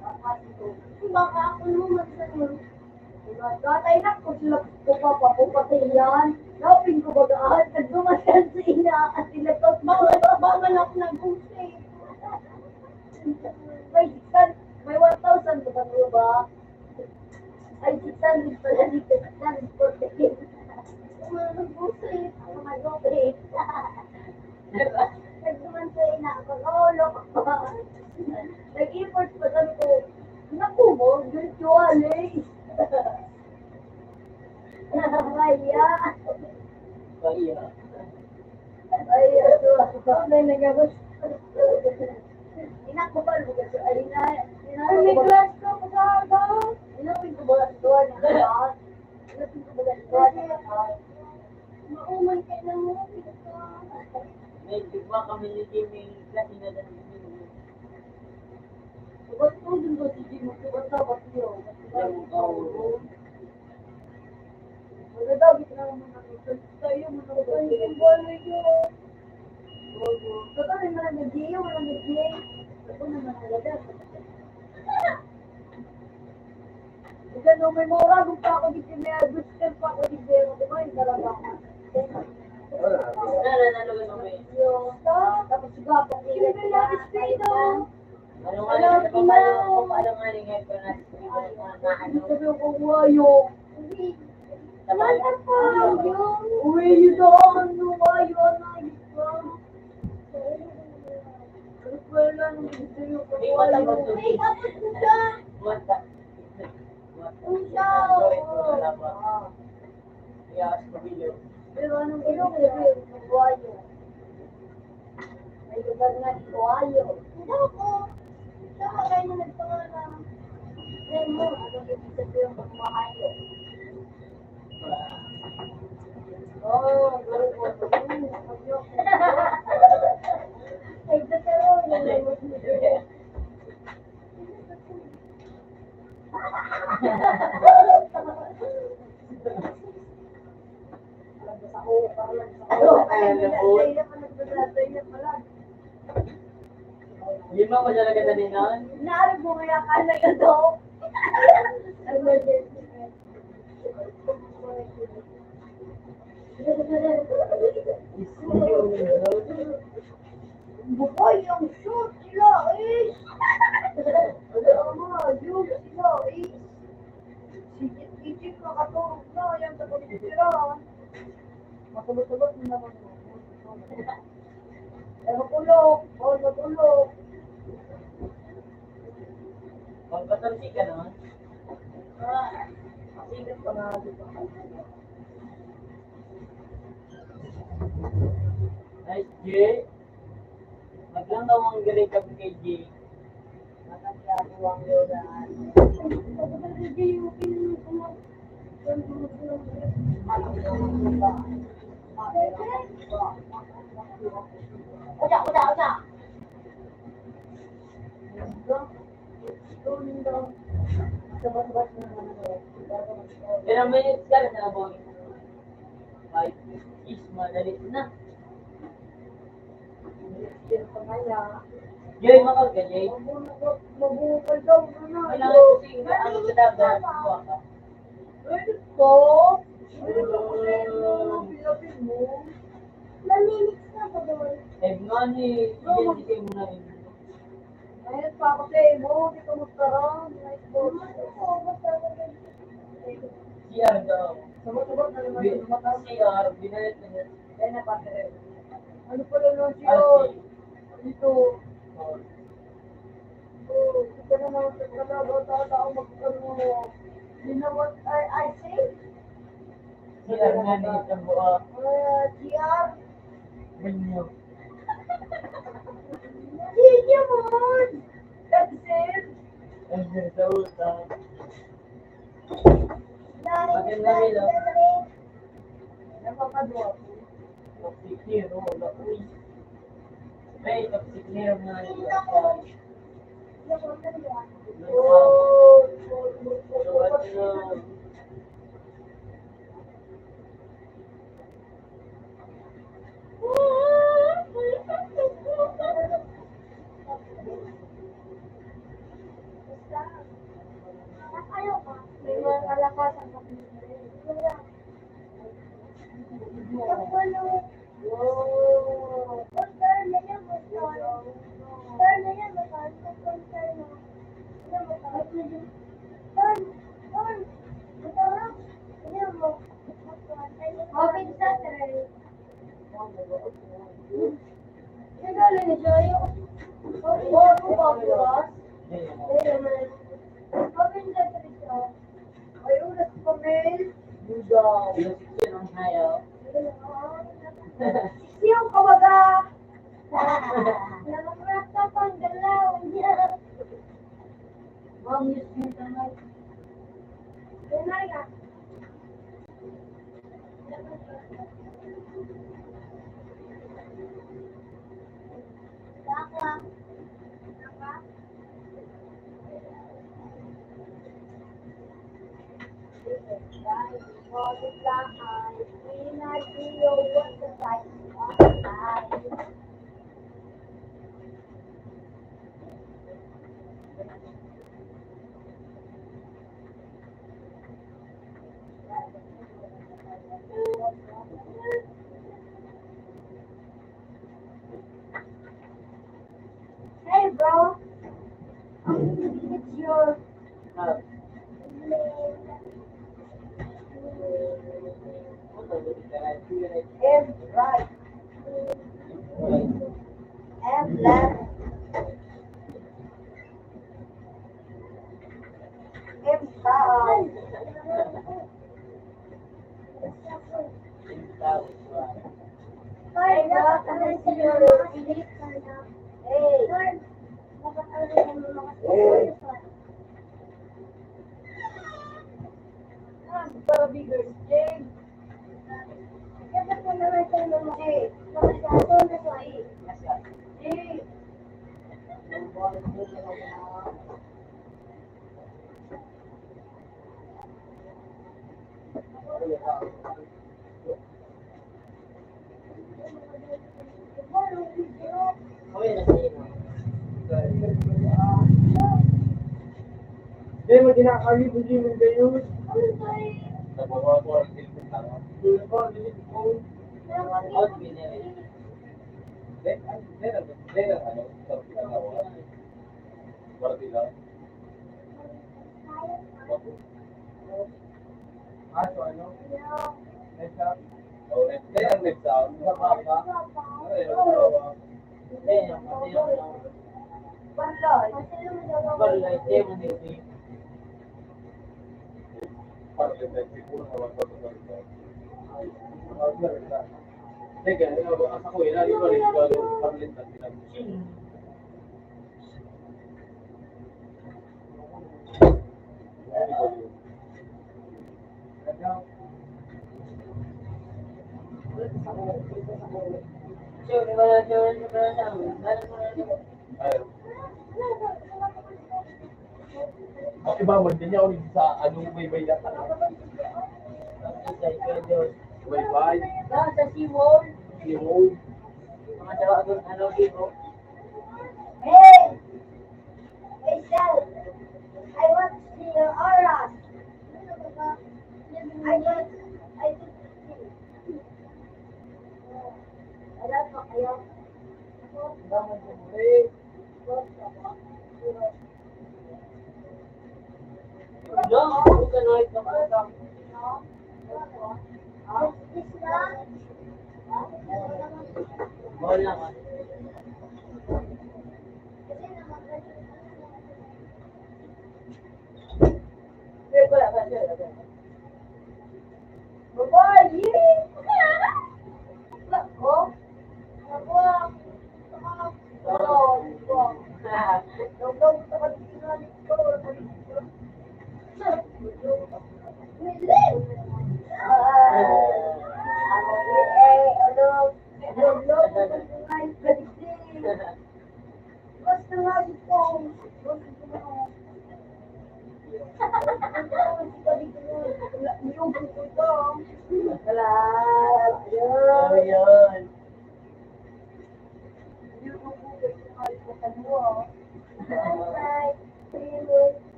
Klase ko. Baka ako naman sa Tatay na ko sila pupapatiyan. Napin ko bagaan. Nagdumasan sa ina at inatot Bangan ako na busi. may 1,000 ba ba ba? Ay, 600 pala dito. 648. Mga busi. Mga gopit. Nagduman sa ina. Pag-olo ko pa. Nag-import pa sabi ko. Naku mo, virtually. Kaya. Kaya. Ay, ito. May nagabot. Inakubal mo kasi. Ay, Ay, may glass ka pa sa aga. inapin ko ba doon? Inapin ko ba doon? Mauman ka na mo. May iba kami ni Jimmy kasi na dati. Ba't ko din ba si Jimmy? Ba't dapat yun? Magdadabit na naman ako. Tayo mo na ba? Ang balo yun. Saka rin na nag-giyo, wala nag-giyo. Ako naman talaga. Ika no, may mura, kung pa ako dito, may booster pa ako dito, kumain talaga ako. Nanalo ka naman. Tapos sigapang ilat Siyempre lang, espiritu. Ano nga rin, paano nga rin ngayon ko na Hindi sabi ko, wayo. Wala pa. Yung. Uy, yun doon, wayo, nais ka. Ano pa lang, gusto yung wayo. May kapot mo siya. Pero anong ilong yun? Wayo. May lugar na wayo. Hindi ako. Siya kaya na nagpangalan. Remo, anong ibig sabihin pag mahayo? Oh, very good. Ay, dito yun. Lima ko talaga na din nun. Naari mo kaya kala ka to? Bukoy yung shoot sila eh! Ano mo, yung sila eh! Sigit-sigit na katulog na, yan sa pagkisira. Matulog-tulog mo naman mo. Eh, matulog! Oh, matulog! Pagpatansi ka nun. Sigat pa nga dito. Nice, J. Maglang daw ang galing kami kay J. Matagyan ang yodan. Uda, uda, uda! Sabat-sabat na naman ako. Ilang minutes ka na boy? 5 is madali na. Yan pa kaya. Jay, makal ka, Jay. Mabukal daw na. Kailangan ko sing ano sa dagat. Buwa ka. Pwede ko. Pwede ko pinapin mo. Nalinis na ko doon. Eh, nga ni, hindi mo na rin. Ayun pa ako sa mo. Di ka magtarang. Nice boss. CR daw. Sabat-sabat na naman yung mata. CR, binalit na niya. Kaya na pa ano pala nun siya? Dito. Oh, ito na naman sa talaga. Tata ako magkano. You know what I say? CR nga ni isang buwa. GR. Ganyo. Sige mo! That's it! Ayun, sa utang. Maganda Milo. Napapadwa ko. Toxic hero, wala uy. May toxic hero nga ni Oh! May mga kalakasan Nagaling na siya yung... Ako ba, bukas? Hindi naman. Open na siya. Ay, ulat ko, Mel. Budaw. Yung ang hayaw. Siyang kawaga. Nakakrasta pang galaw niya. Ma'am, yes, yung tanay. Tunay ka. Daka. Daka. Hey, bro. It's your Ah, ano ba ito? M right, M left, M side. Hey, bro. It's your Hey. Para bigger Jane. Dapat mo naman sa mga nakasado na sa Jane. Hindi mo dinakali kung di mo kayo. Out binili. Aso ano? Nesa? Balay. Balay, di mo nisi. Teka, ako yun, ano ba rin ko pamlit na pinag Ang iba mo, hindi niya ulit sa anong may na Bye-bye. Sa Simon. Yung Mga dawa doon, ano dito? Hey! Hey, Sal! I want to see your aura! I want to see. Alam mo kayo? Daman sa muli. Diyan, ako ka na ito. Wala ka. Babae! Lako? Ako? Ano yun?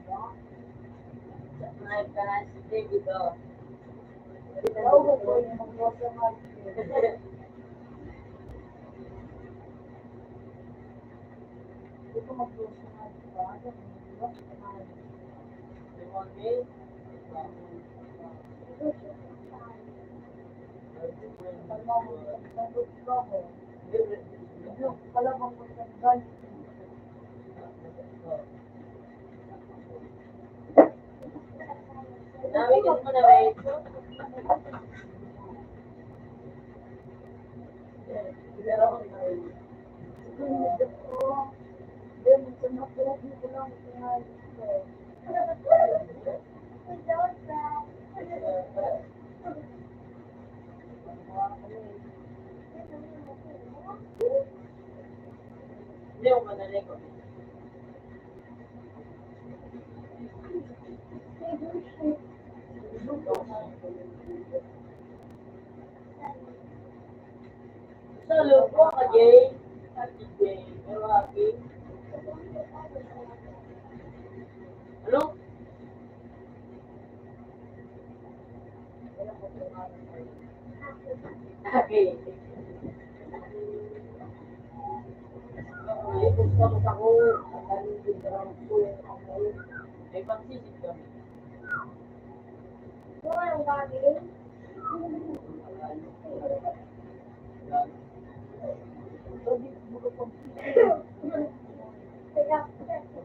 May parang si David, oh. Ikaw ba po yung mag-water mask? Hindi ko mag-water mask pa. Ano, water mask. Limon, Kalma mo, nagsagot ka ako. Yung kalabang mo sa gal. Nawikin mo na ba ito? Hindi ako manalay ko. Salo po ka, Jay. Happy Jay. Pero happy. Ano? Okay. Ay, tapos ako. May pagsisit kami.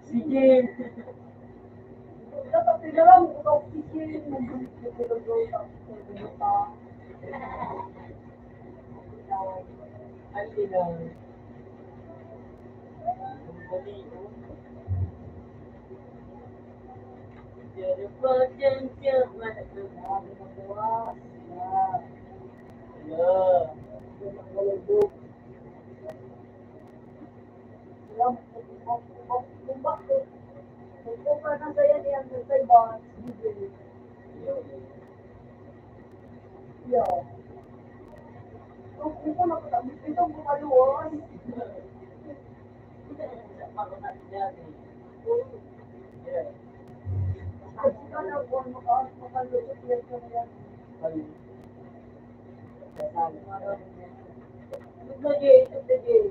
Sige. Dapat lang ikaw pisilin mo yung Ay, sila. Dali, oh. Pero pa dyan siya, malapit. Hello. Ako na dyan, eh. Yeah. Ayun. Ito na, Jay. Ito na, Jay.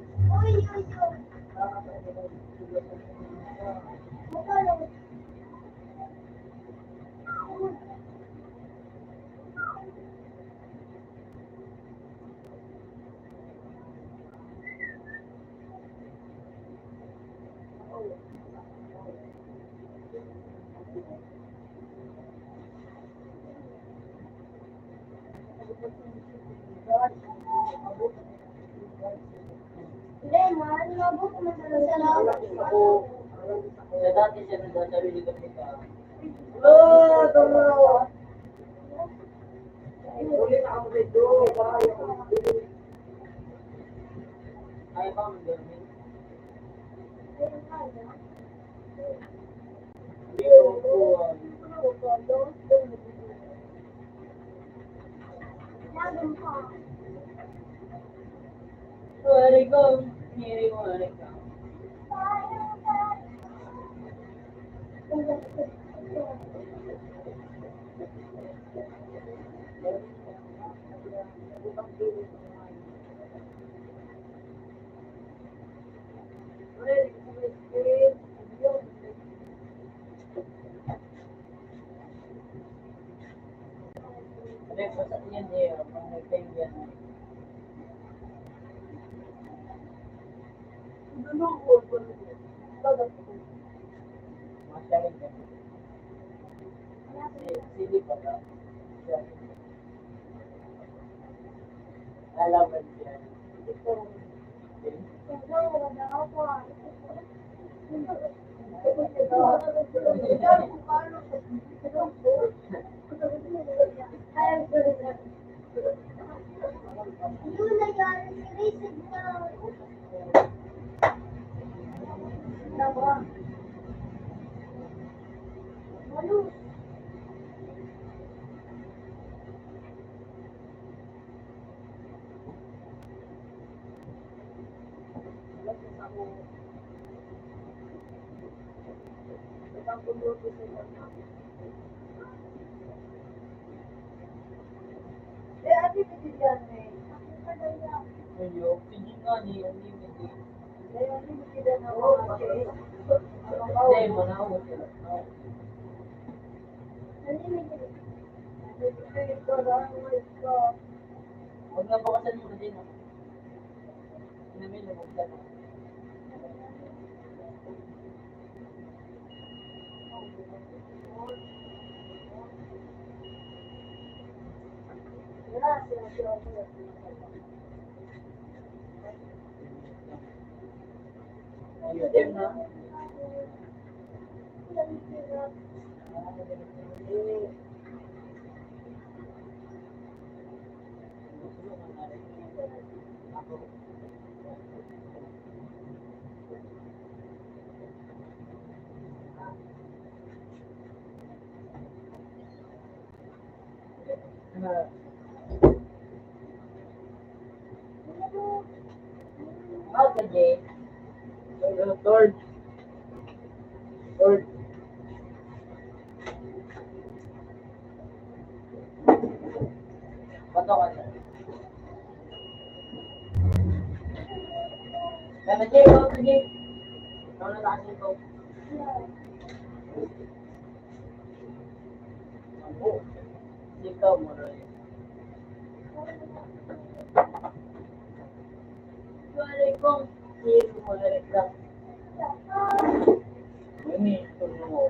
Ako, sa dati siya nagsasabi dito ka. Ayaw ba mag-gamit? Hindi ko po. Wari ko. Hiri mo, wari ka. Sabi ko sa inyo niya, mga nagkaibigan. Masyari ka. Sili pa ka. Alaman siya. Eh, ate, pwede yan eh. Ayo, pili nga ni unlimited. Eh, ate, pwede yan ako. Hindi, manawa sila. Huwag na bakasan mo na din. Inamin na buksan. Ayun na. Okay, Jay. Third. Bato ka na. Kaya Jay, sige. Ikaw na tasin ko. Ikaw mo rin. Assalamualaikum. Hindi mo na rin lang. Ini, ito mo.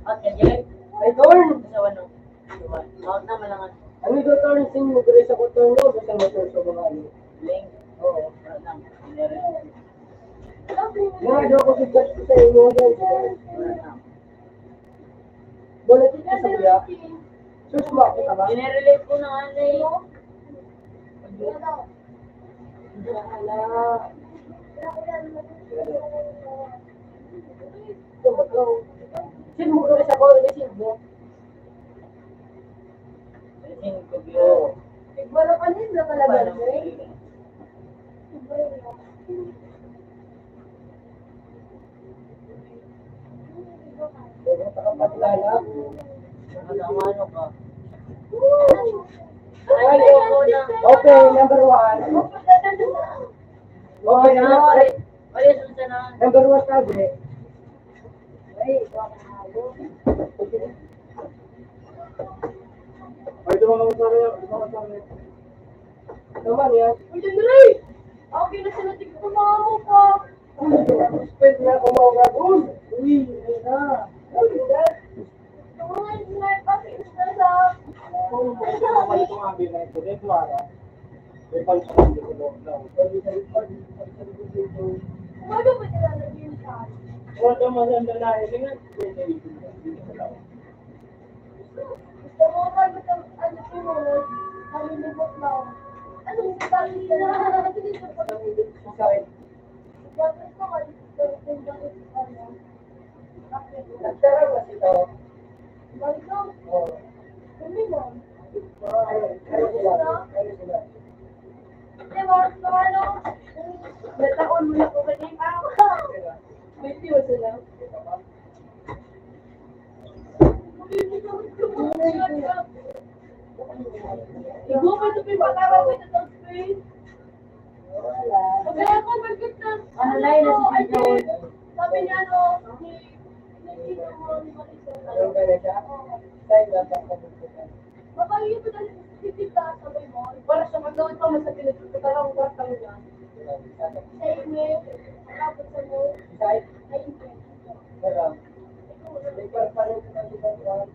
Okay, Jay. Ay, Torn! Sa ano? Mount na malangan. Ano ito, Torn? Sing mo gano'n sa kutong mo? Basta motor sa mga ano. Link. Oo. Wala lang. Meron. Nga, doon ako sigat ko sa inyo dyan. Wala lang. Bola dito sa kuya. Sus mo ako ba? Inirelate ko na ano eh. Wala. Ito, magaw. Sin mo gano'n sa kuya. Sin mo. Sin ko biyo. Wala pa rin na talaga, eh. Huwag ka kapatulala. Nakasama ano ka? Ay, okay, number one. Okay, Wala. Wala sunsa na. number one sabi. Ay, ito mga masari. Naman yan. Uy, Dre! Okay na sila, tignan ko mga mo pa. Spend na ako mga gagawin. Uy, ay na. Ay, na. Tumahan sila, kasi isa sa... Kung may itong abi na ito, dito ara. May palpang dito lang. Umaga ba nila naging sa akin? Wala ka maganda na hindi nga. Gusto mo kayo sa ano sinunod, nalilibot lang. Ano yung sabi nila? Dito pa kami. Sakit. Bakit ko kayo sa ano? Bakit? Nagtara ba ito? Bakit ko? Oo. Hindi mo. Kaya sila. Diba? So ano? Nataon mo na ko kanina. Hindi mo sila. Igo pa ito pinapataraw ko ito sa screen. Wala. Sabi ako, bakit na? Ano na yun, nasa video? Sabi niya ano, nakita mo ni Marisol. Ano ba na siya? Tayo na pa kabukutan. Mapagiging ko dahil titigla sabay mo. Para sa magawin pa mo sa pinagkakaroon ko sa kanya. Sa email, tapos sa mo, Side? ay email. Wala. May parpalit na dito.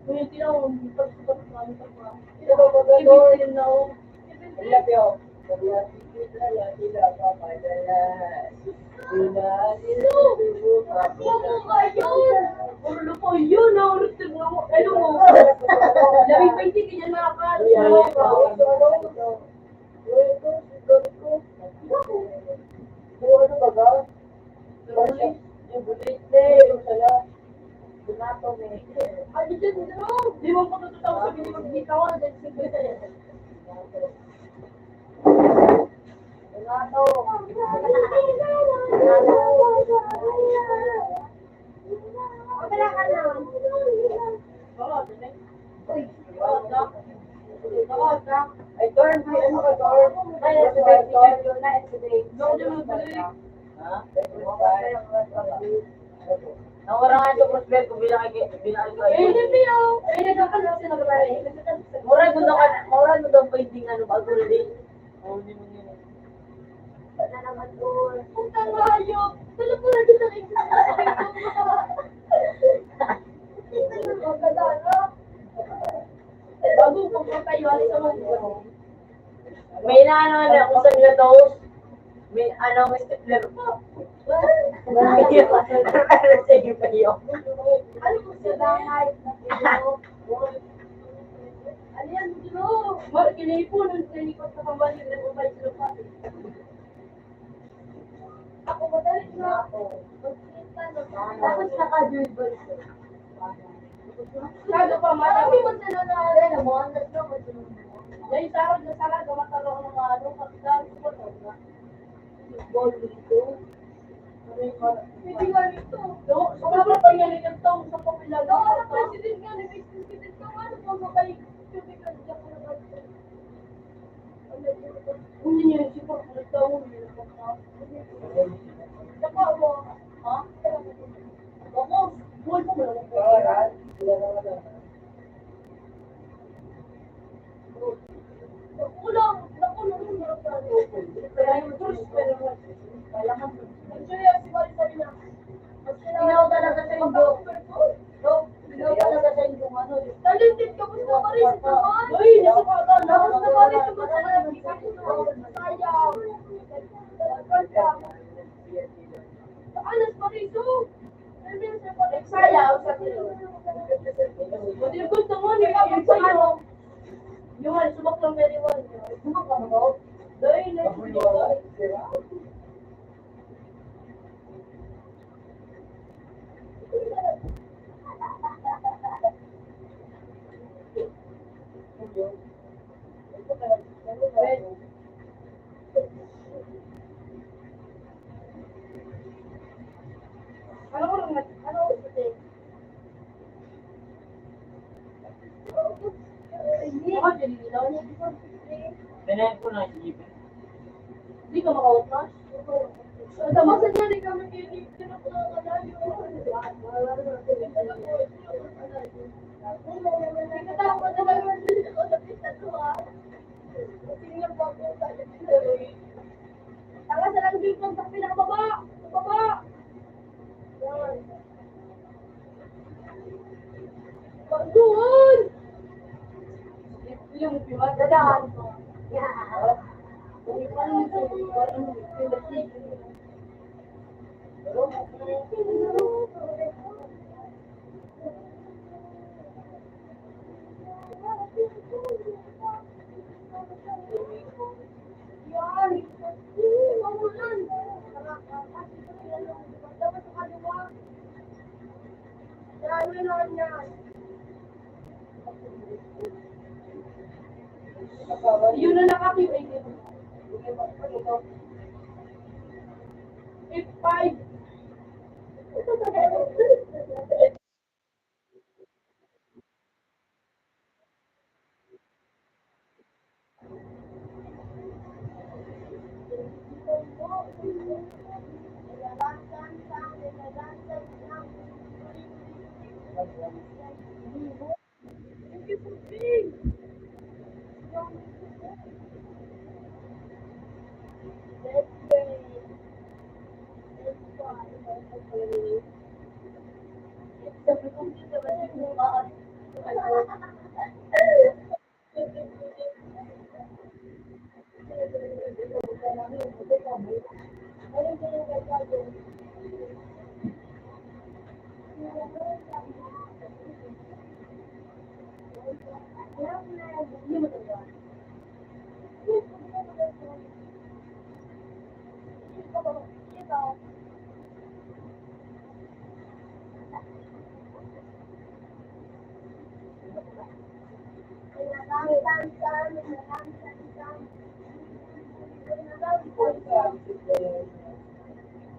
Kung hindi na ako, pag-support ko kami sa mga. Ito ba ba Ibig na ako. Wala piyo. Wala sila sila papadala. Sila Ano ba yun? Ano po yun? Naurutid na ako. Ano mo? Labing 20 kanya na ka. Ano ba ga? Yung bulit na yung sala. Donato may. Ano dyan, no? Di mo po tututaw sa binibigitaw, dahil simple sa'yo. Donato. Wala ka na. Uy, bawat na. Bawat na. Ay, Torn, may ano ka, Torn? Na-estimate, Torn. Na-estimate. Ha? Nawara nga ito, prospect ko bilang ko Hindi mo. Nagkakalas sila ba rin? Mura mo daw pwedeng ano, bago rin. Hindi mo nila. Wala naman, Torn. Puta nga ayok. Dala po na kita rin. Bago po kayo alis sa mga. May inaano na kung saan nila toast. May stepler pa. Pero sige pa yun. Ano po siya bahay? Ano yan, Dilo? Mar, kinipo nung tinikot sa pambalik na bumalik sa lupa. Ako madali na. Magkita na. Tapos naka-dribble siya. Sabi pa, marami mo sila na. Ano mo, ang tatlo ko Dahil sarang na sarang, gamatalo ng mga ano, kapitang ko na. ball dito. Hindi nga nito. Sumabot pa nga nito sa kapila. Ang president nga, ni president ko, ano po mo kayo? Hindi niya yung sipag na taon. Saka mo, ha? Ako, buwan mo lang. Nakulang yung mga plano. Kaya yung first, pero kailangan mo. Actually, si Mari sabi na, Sinaw talaga sa yung Sinaw talaga sa yung ano. talented ka mo sa Mari sa taon. Uy, nasa kaga, lakas na Mari sa mga sayang. Alas Mari, so. Sayang, sa kilo. Hindi ko naman, yung sayo. Yung ano, subak lang very well. Ano ka mo? Dahil, let's go. Ano ko lang, ano ko kasi? Ako, dinilaw niya. Pinayin ko na jeep. Hindi ka makawatras. Sa masa niya, hindi kami kinig. Sino ko lang kalayo. Nagkatawa na lang yung dito ko sa pista ko, ha? Tingnan po ako sa pista ko. Tanga sa lang dito sa pinakababa. Sa baba. Yan. Pagduhan! Yung piwat. Dadaan. Yun na nakakibay dito. If 5.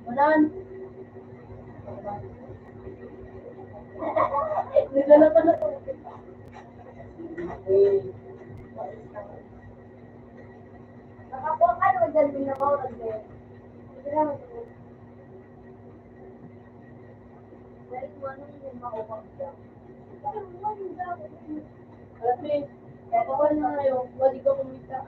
Manan. Naglalaban na to. Nakakuha ka naman dyan, binabaw lang din. Hindi naman ito. Dahil kung ano yung makupang dyan. Kasi, papawal na ngayon, wali ko kumita.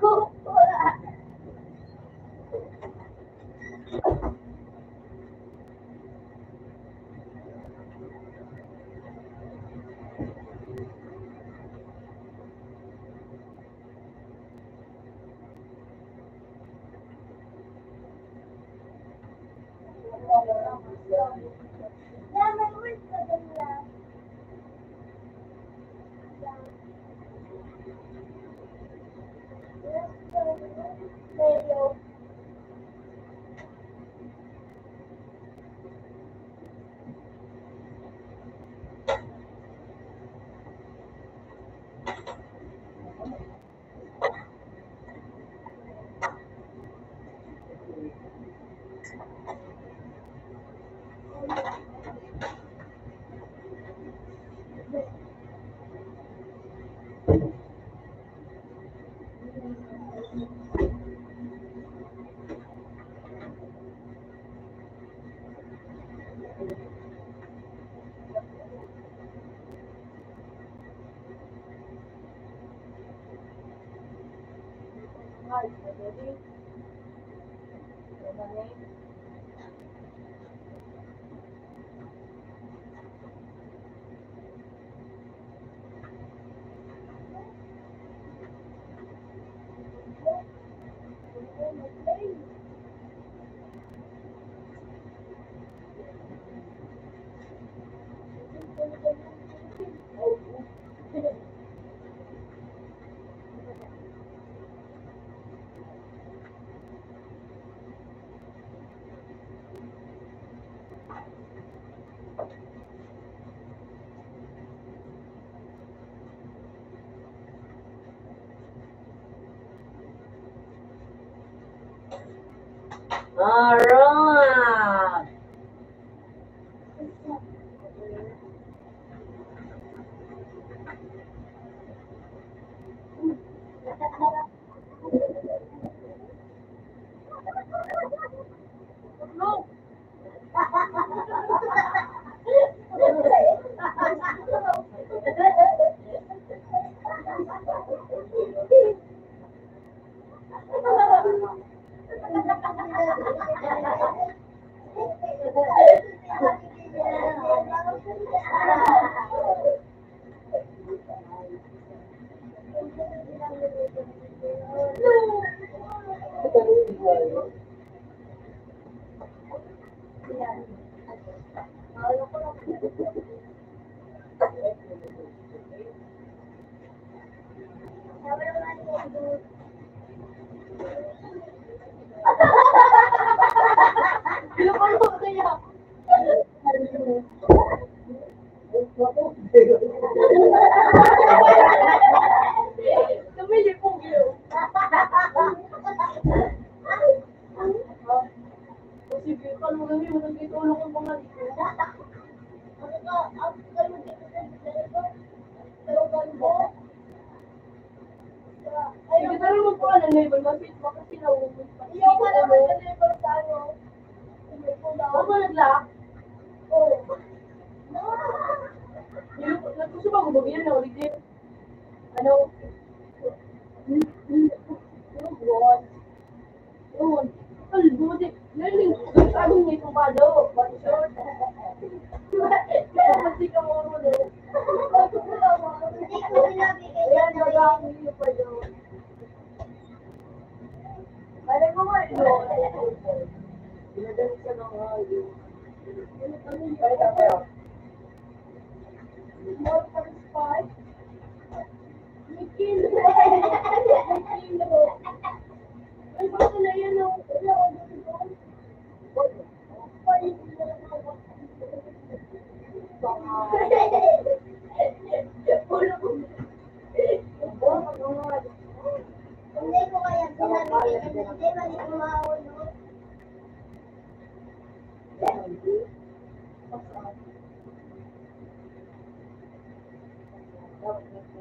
Alright!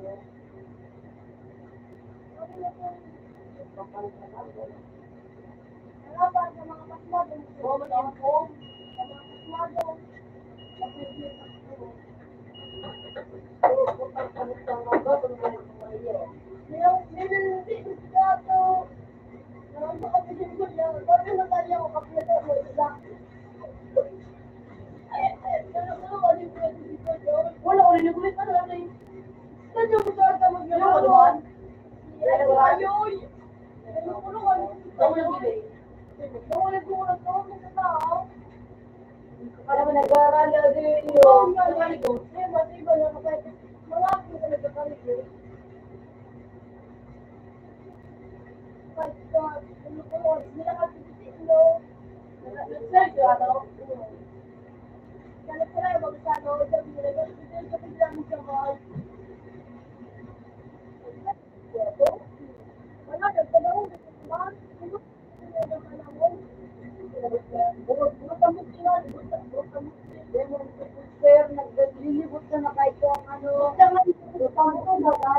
Kapal ka lang. Harapan sa mga pasmado. Oo, mag-inform. Sa mga pasmado. Wala ko rin nagulit na lang eh. Sadya mo sa ata maglaro. Para mo nag-aaral na din yun. Sir, naglilibot ka na kahit kung ano. Utang ko na ba?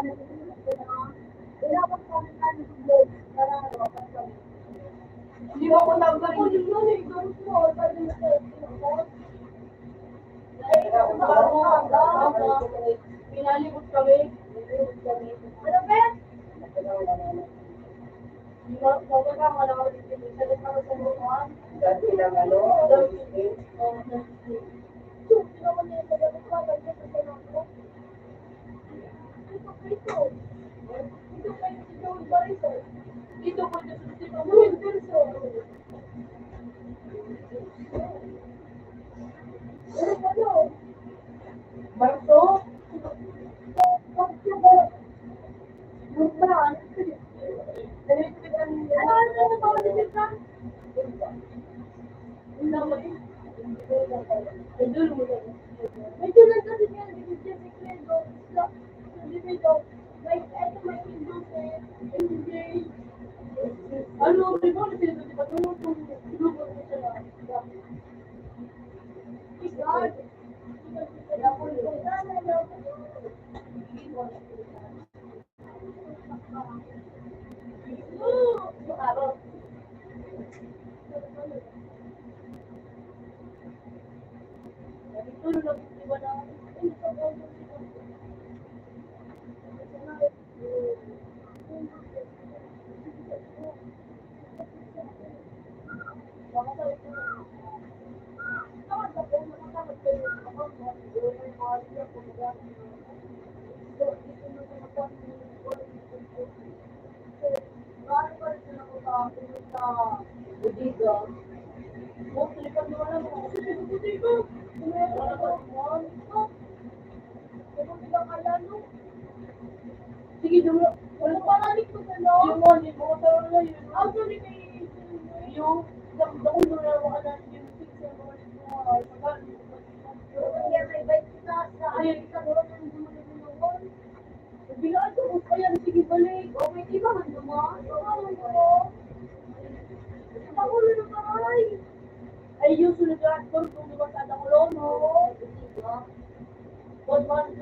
Hindi mo ko tanggalin. Pinalibot kami. Ano ba? Hindi mo ka wala ko rin pinisalit ako sa buwan. Dati lang ano, Dito ko na dito mo. Barto? Bukan. Medyo lang kasi niya, bigyan si Credo. Like, eto may Windows eh. Ano, di ba? Sino ba tulong kung tulungan mo siya? God. Kaya po yung sana daw. Sige, dumi. Wala pa nga ko sa no. Yung mo, hindi mo ko na yun. Actually, may Yung, dakulo na ako na yung 6 na mga kaya may bike kita sa ayun sa doon ng gumulong. bilaan ko kung kaya sige balik. O may iba man dumaan. Ako na naman. Ay, yung sunod na aktor kung di ba sa dakulo, no? Huwag man,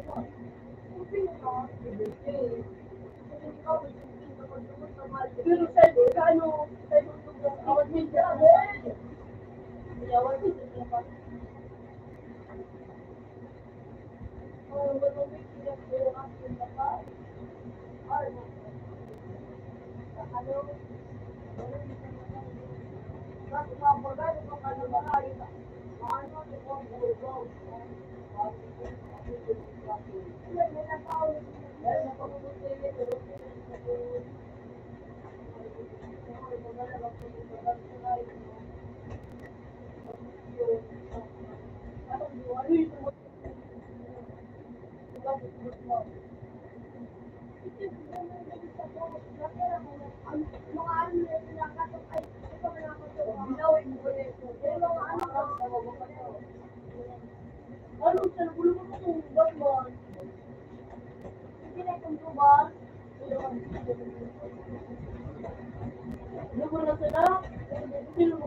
pero sa ano, sa yung awat mo siya. Awat mo siya. Ano sa gulo mo kung Batman? Lugar na sila. Sino mo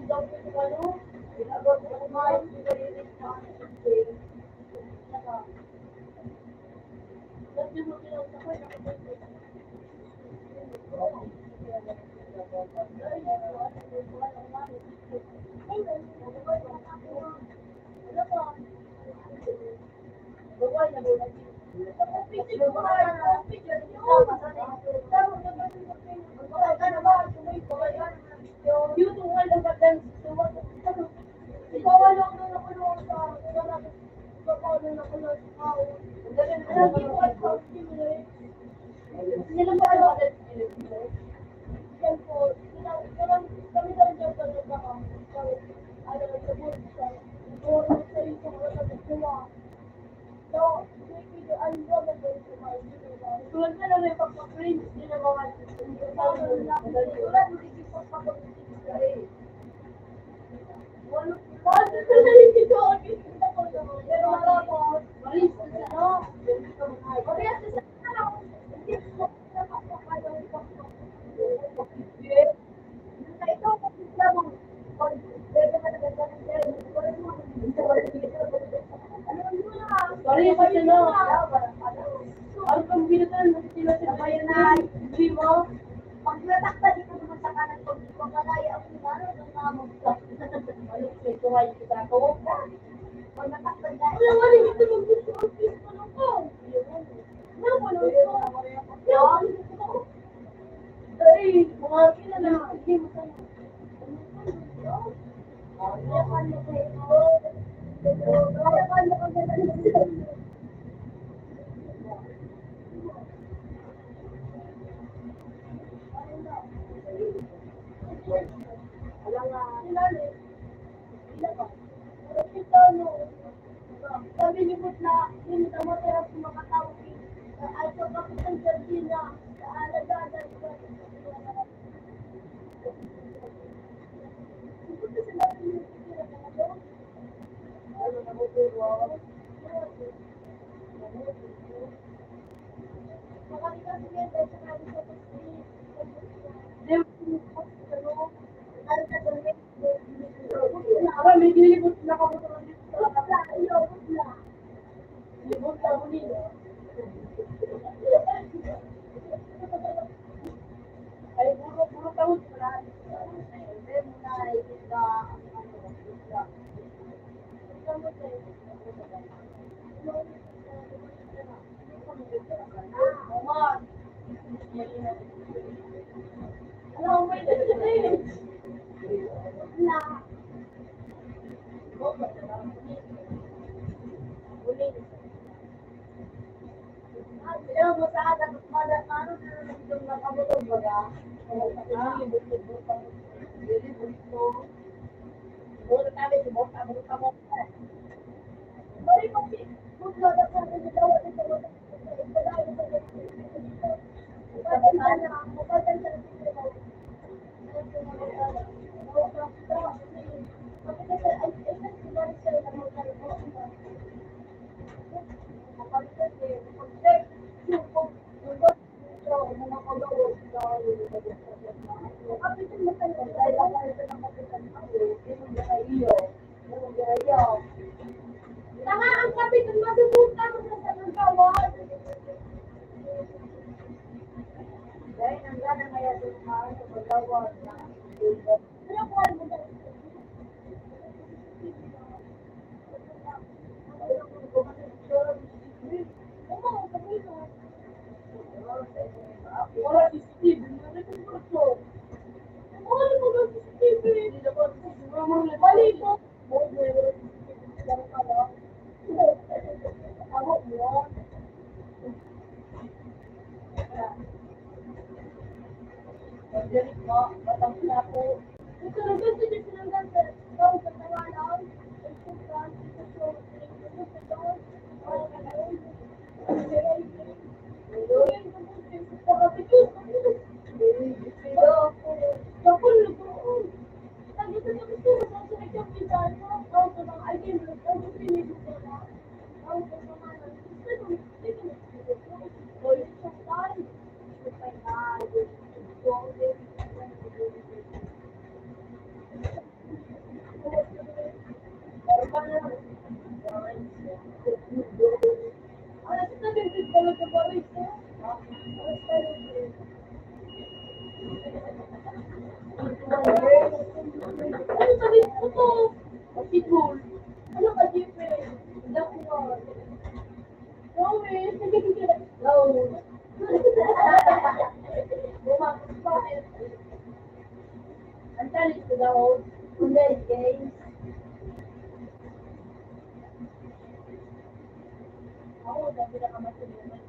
No. Bumakas pa. Ang challenge ko daw, online games. Ako, sabi na kamasulinan.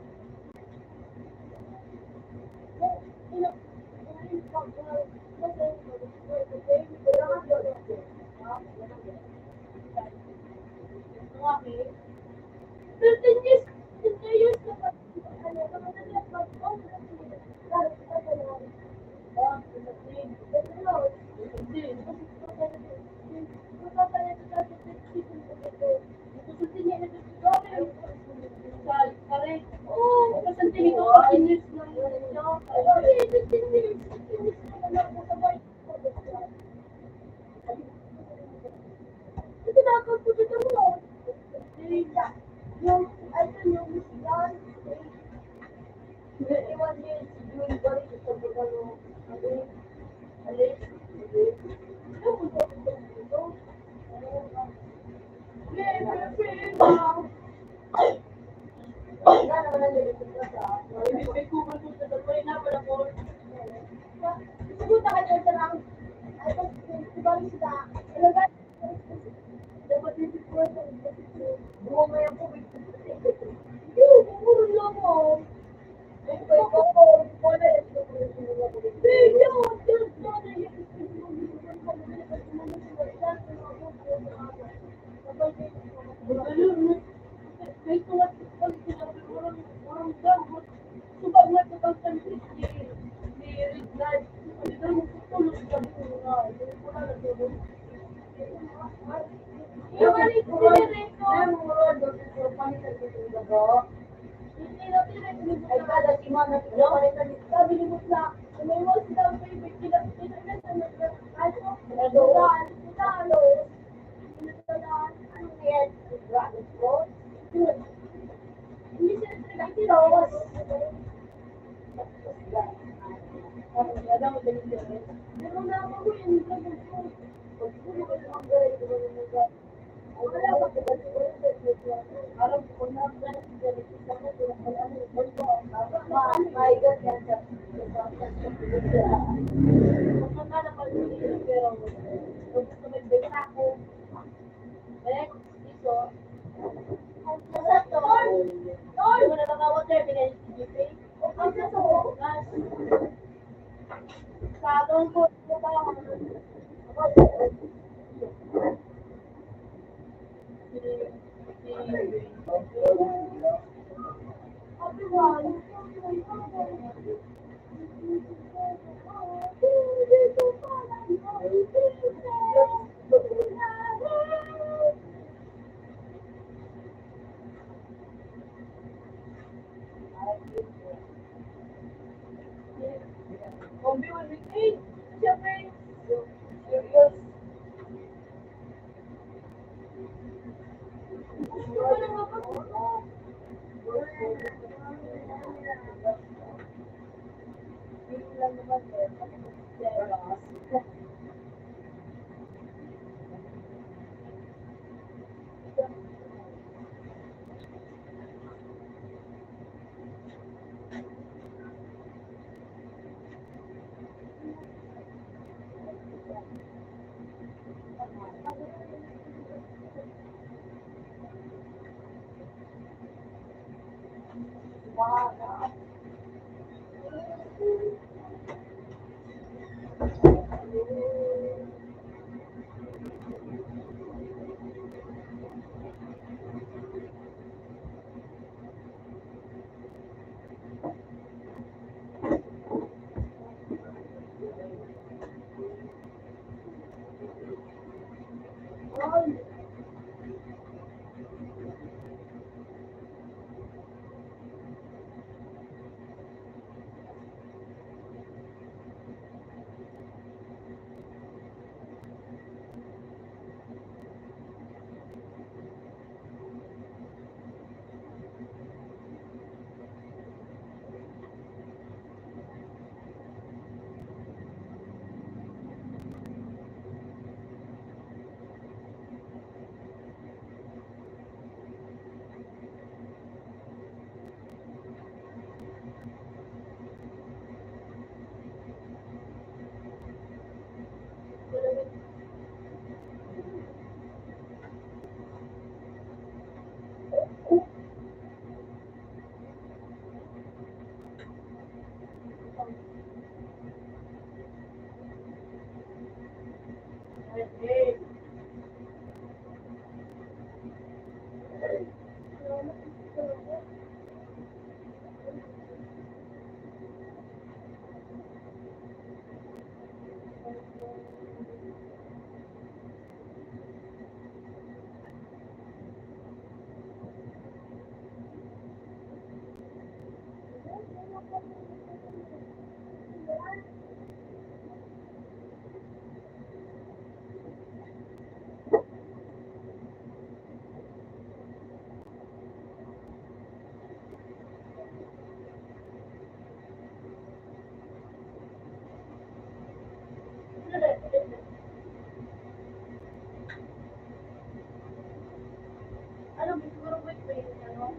Ano, siguro wait, wait, ano,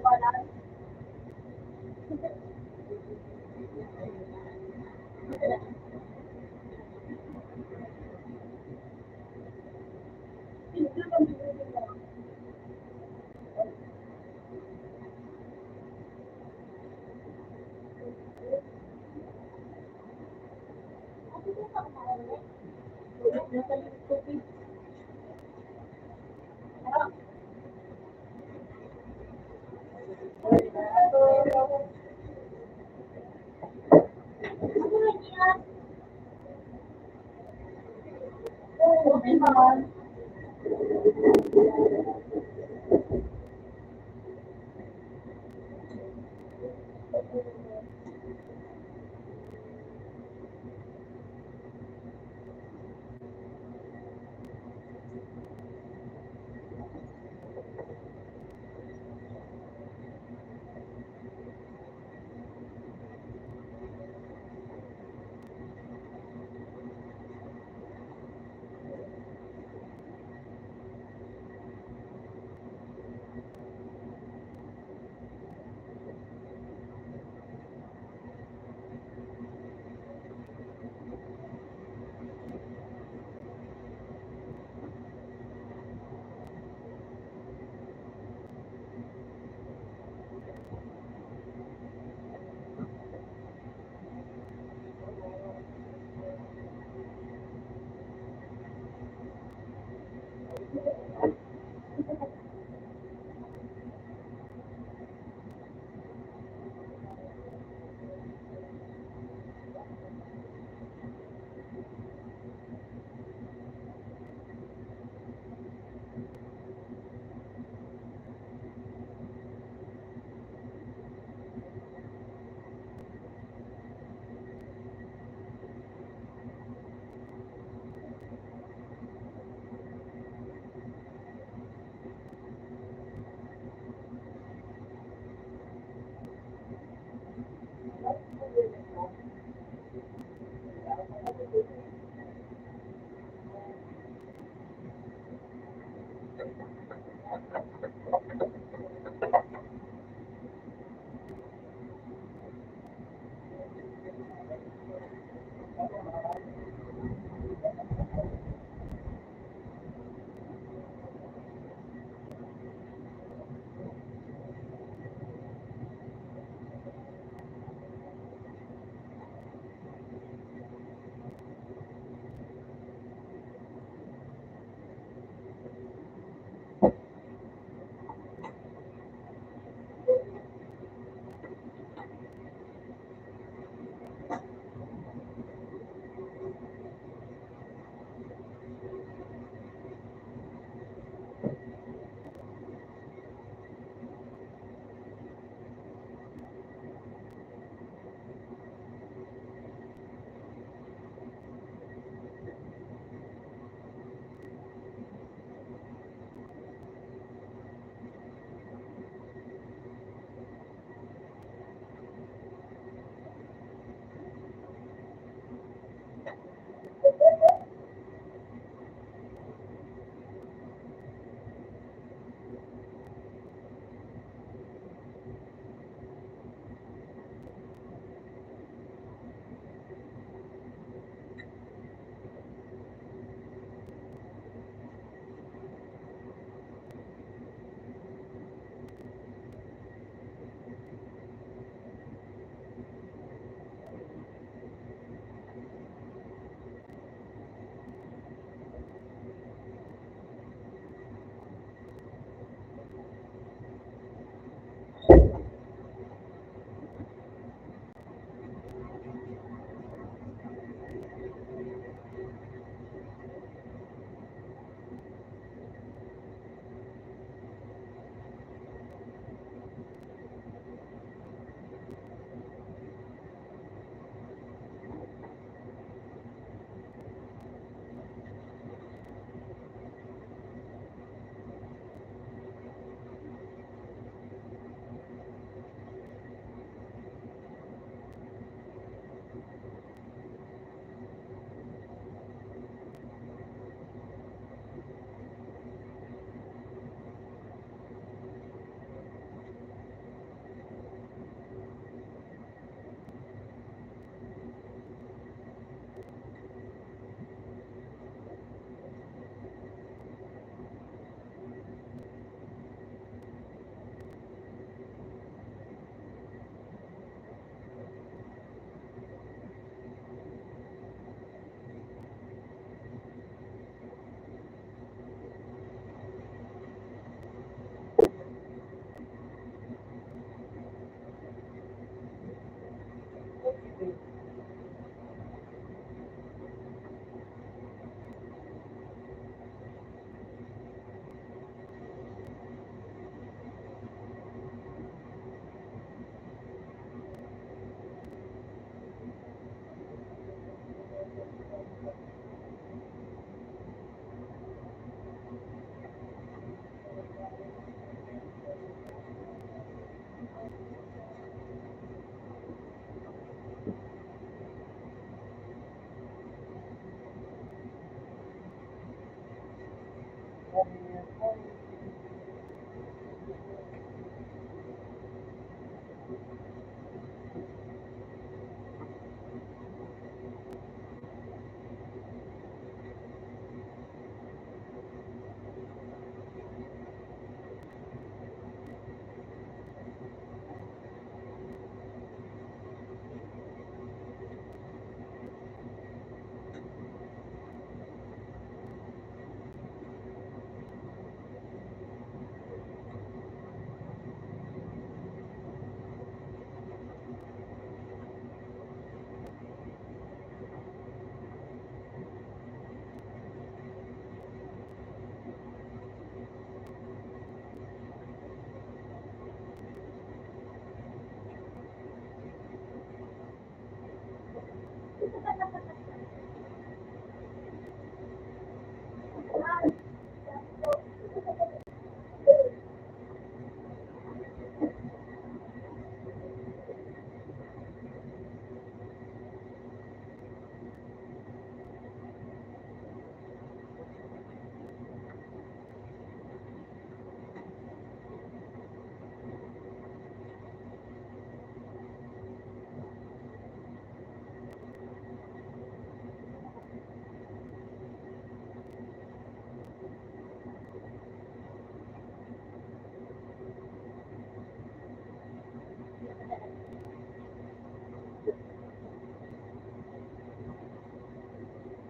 balan. Pinto lang bibili mo. Ano ba sa kanya? Nasa tubig. Ano ba yan? Okay naman.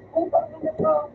Kung pag-ingat ko,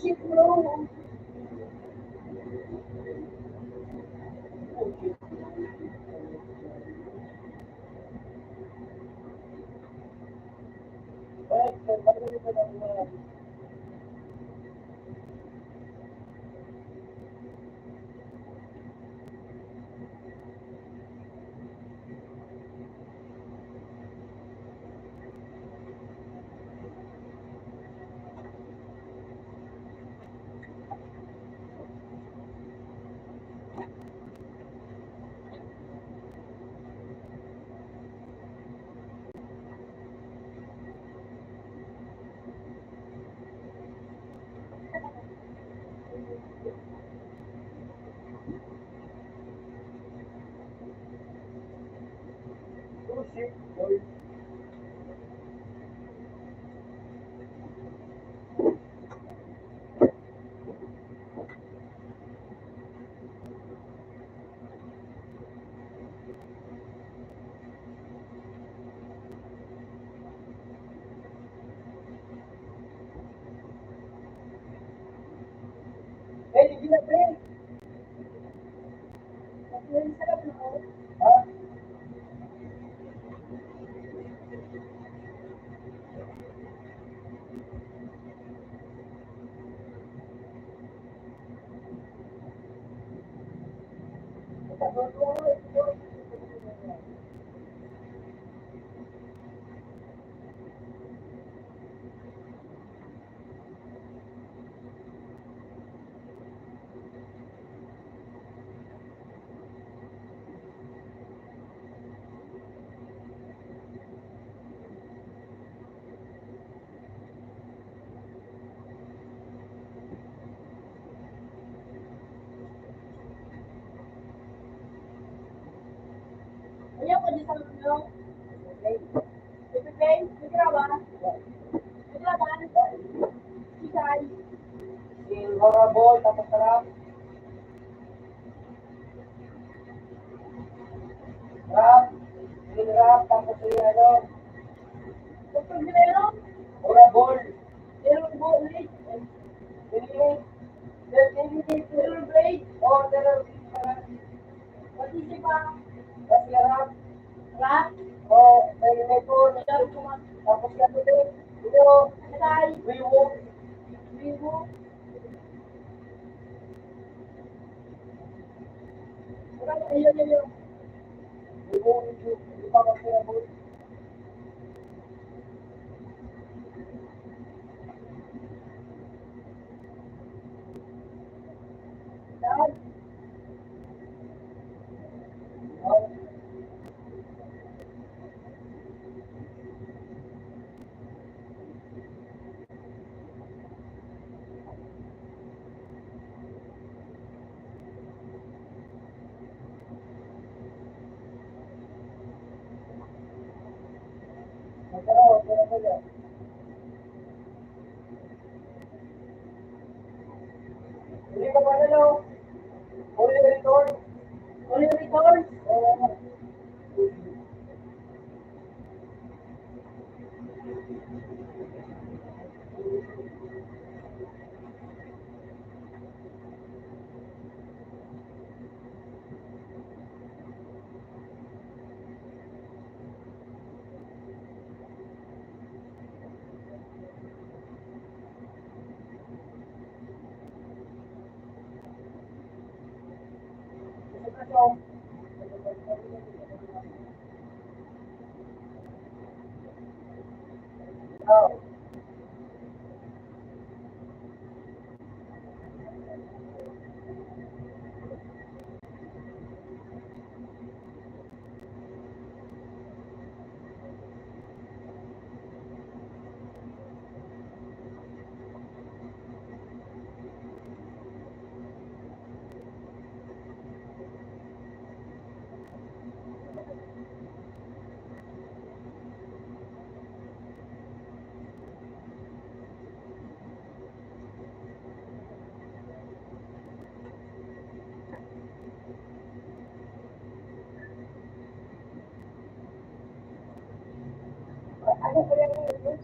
shit bro. Eh, hindi na pre. Ayan ko di sa mga. Ibigay, nagraban. Nagraban. Isay. Silverable, tapos sarap. Rap, yung rap, tapos yung ano, Kapag meron, ora ball. meron bullet, Hindi, hindi, meron blade, oh, pero, pati si pa, tapos yung rap, rap, oh, may phone, meron kumat, tapos yung ito, metal, Reebok, vivo, ayun. Reebok, hindi pa kasi yung ball. Dahil, Oh, masarap, masarap ko dyan. Hindi ka pa ano, uli return, only return, oh, oh, ano pa lang yun?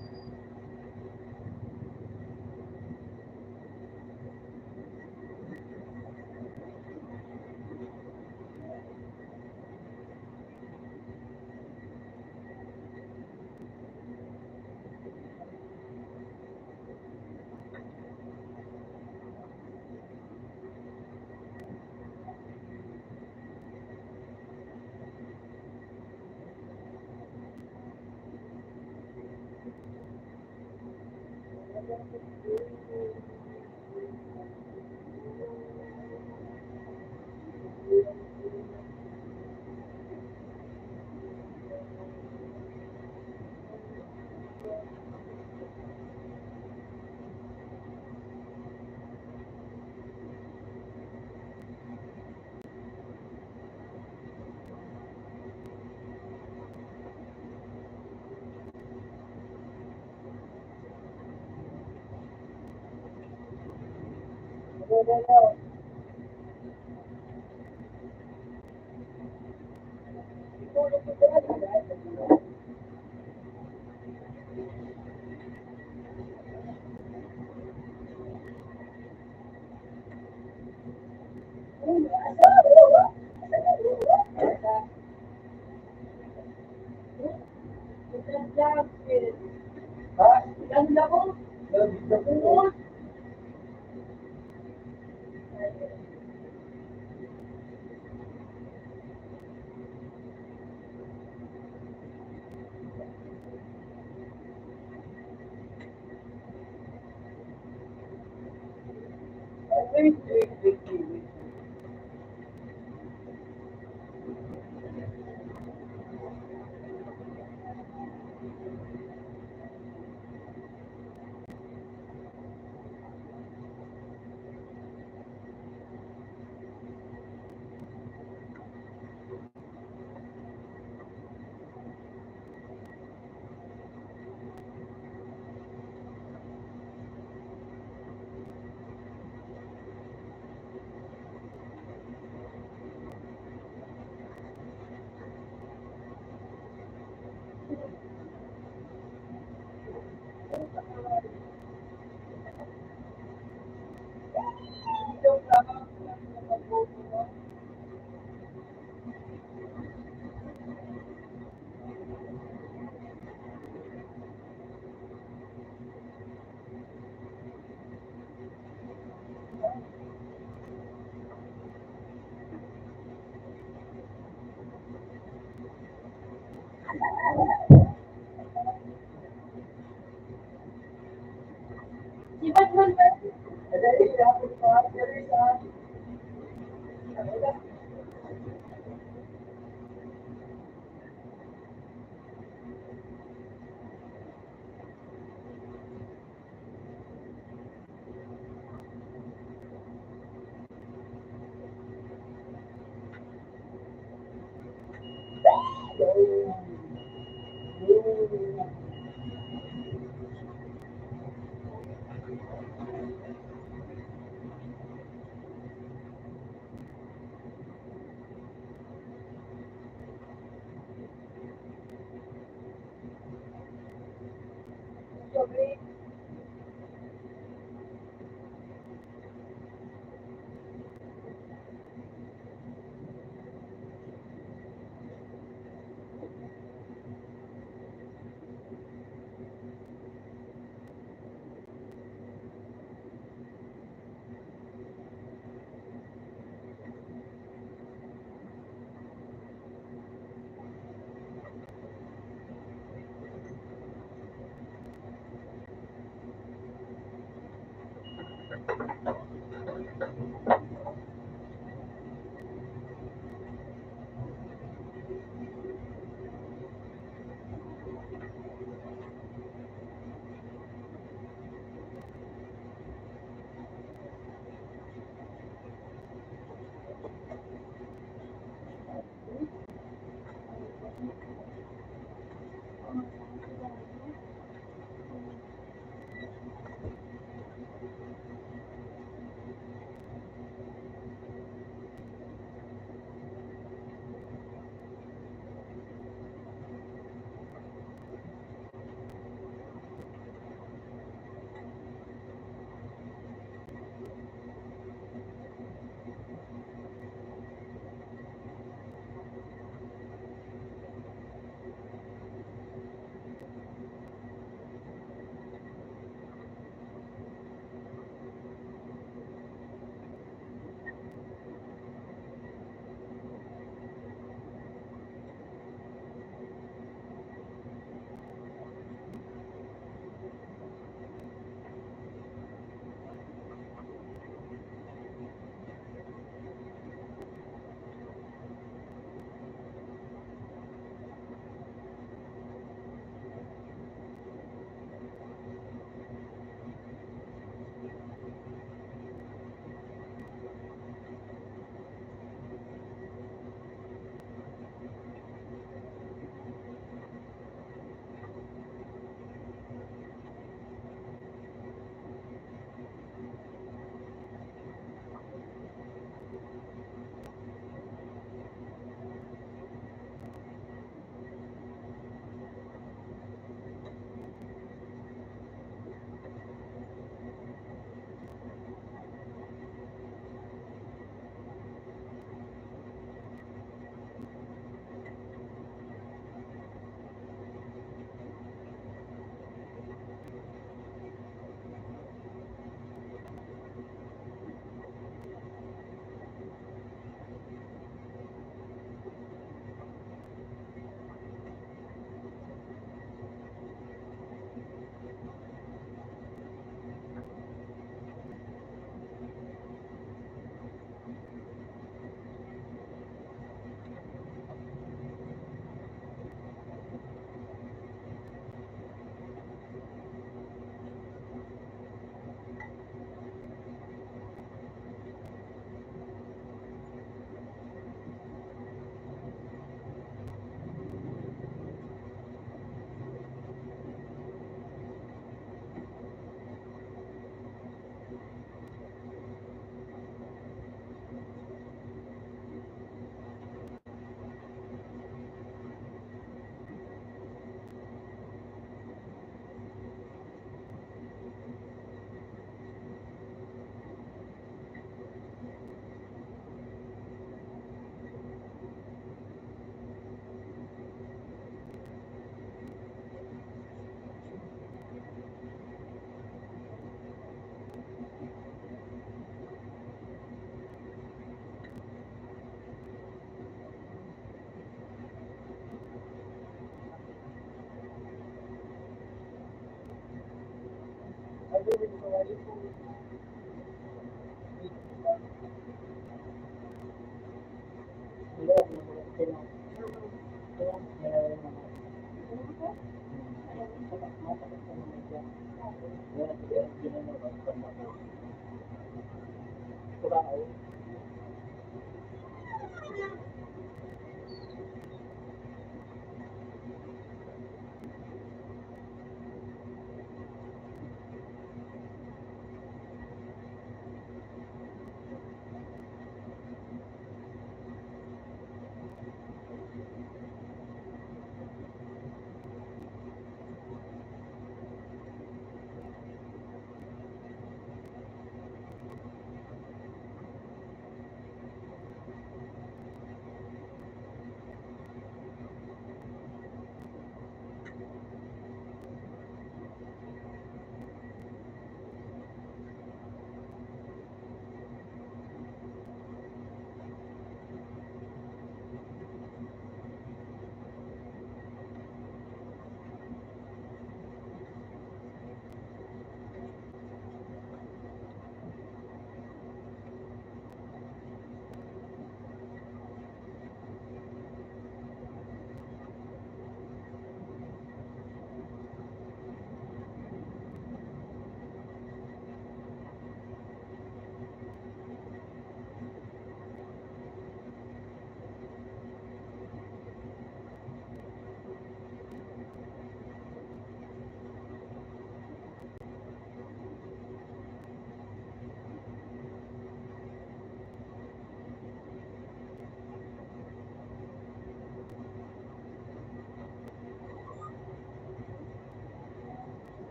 ha? Ganda ko, Video ko. oo. Wait, wait, wait, wait. Sorry.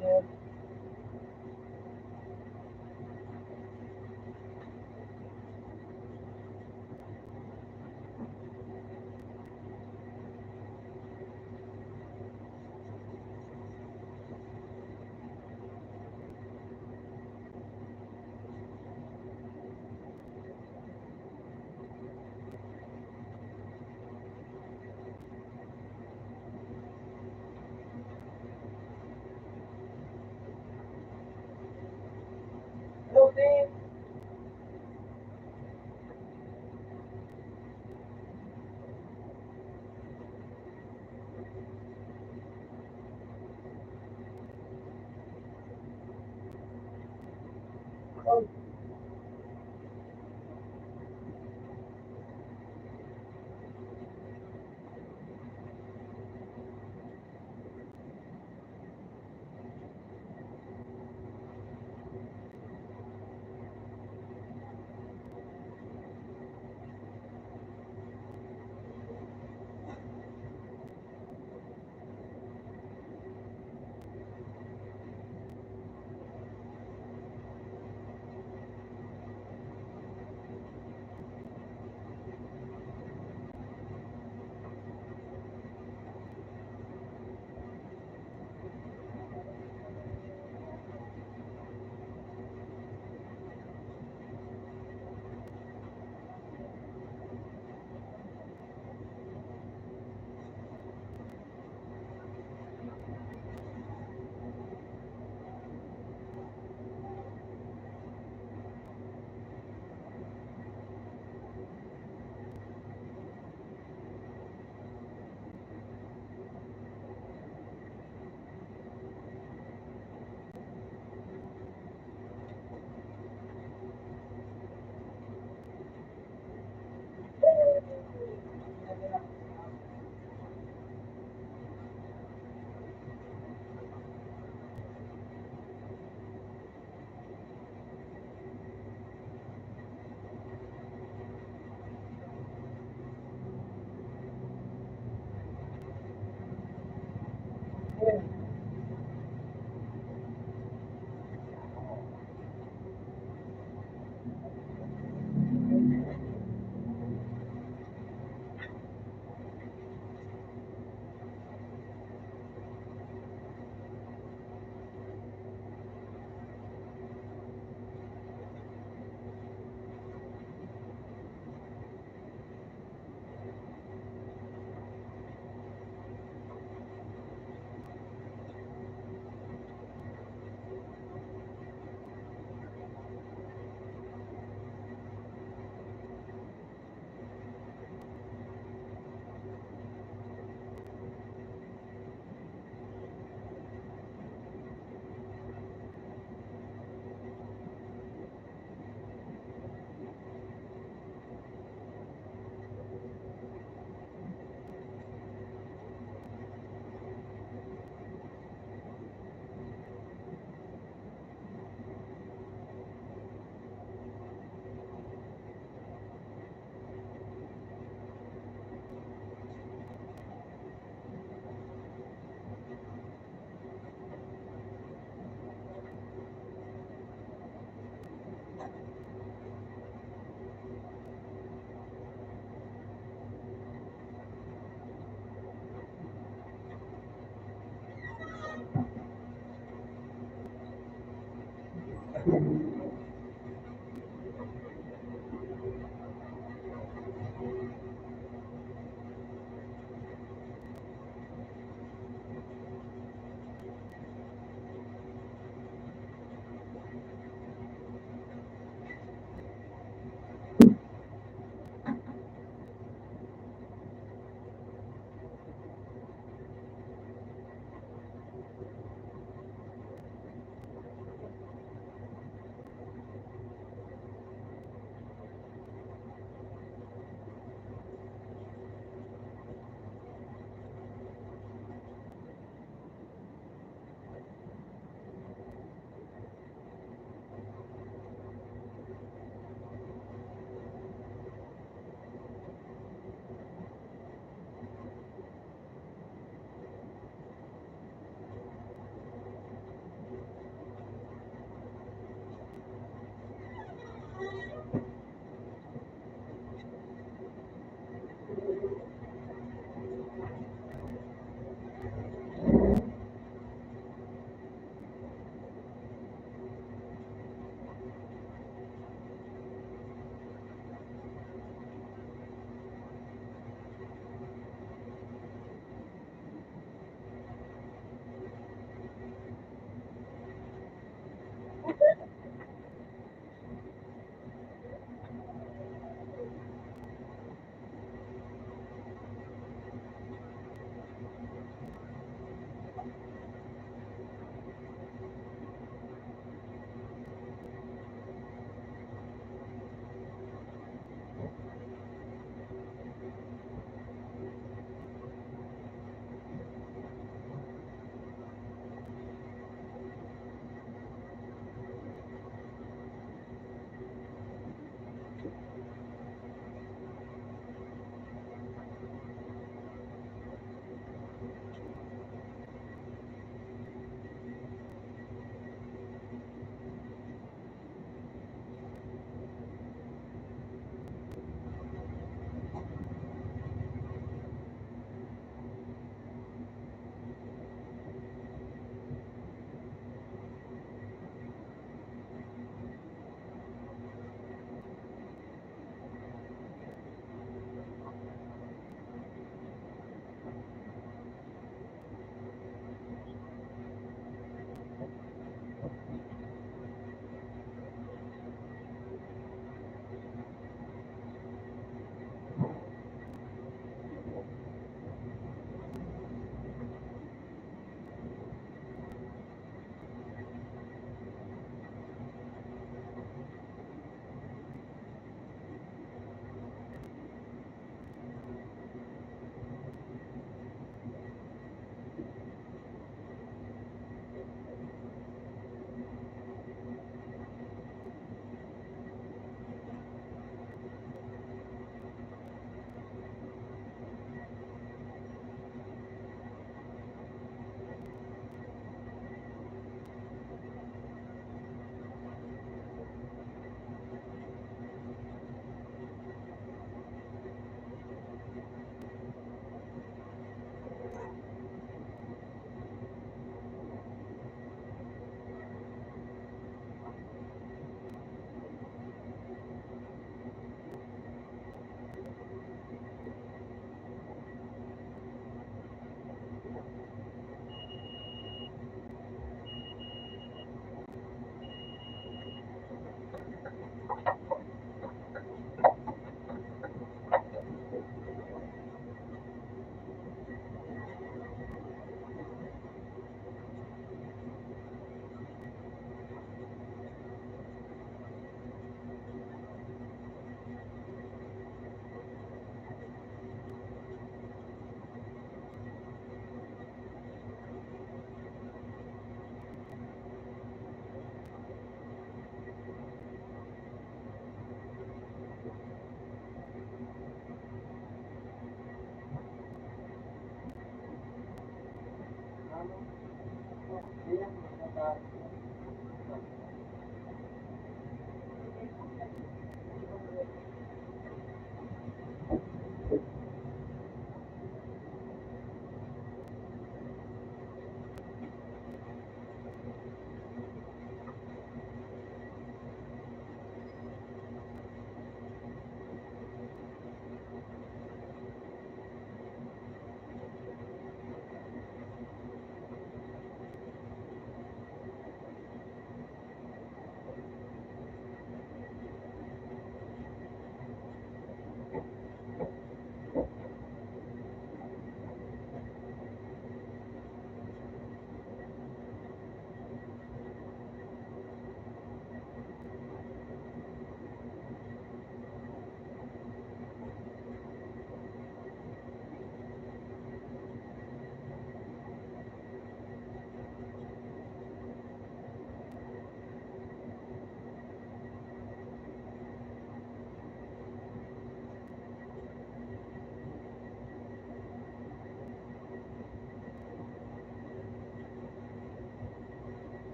sir. Hello, Tim. Oh,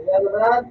Kaya Brad,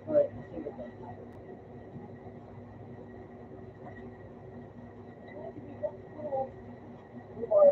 Okay, sige po.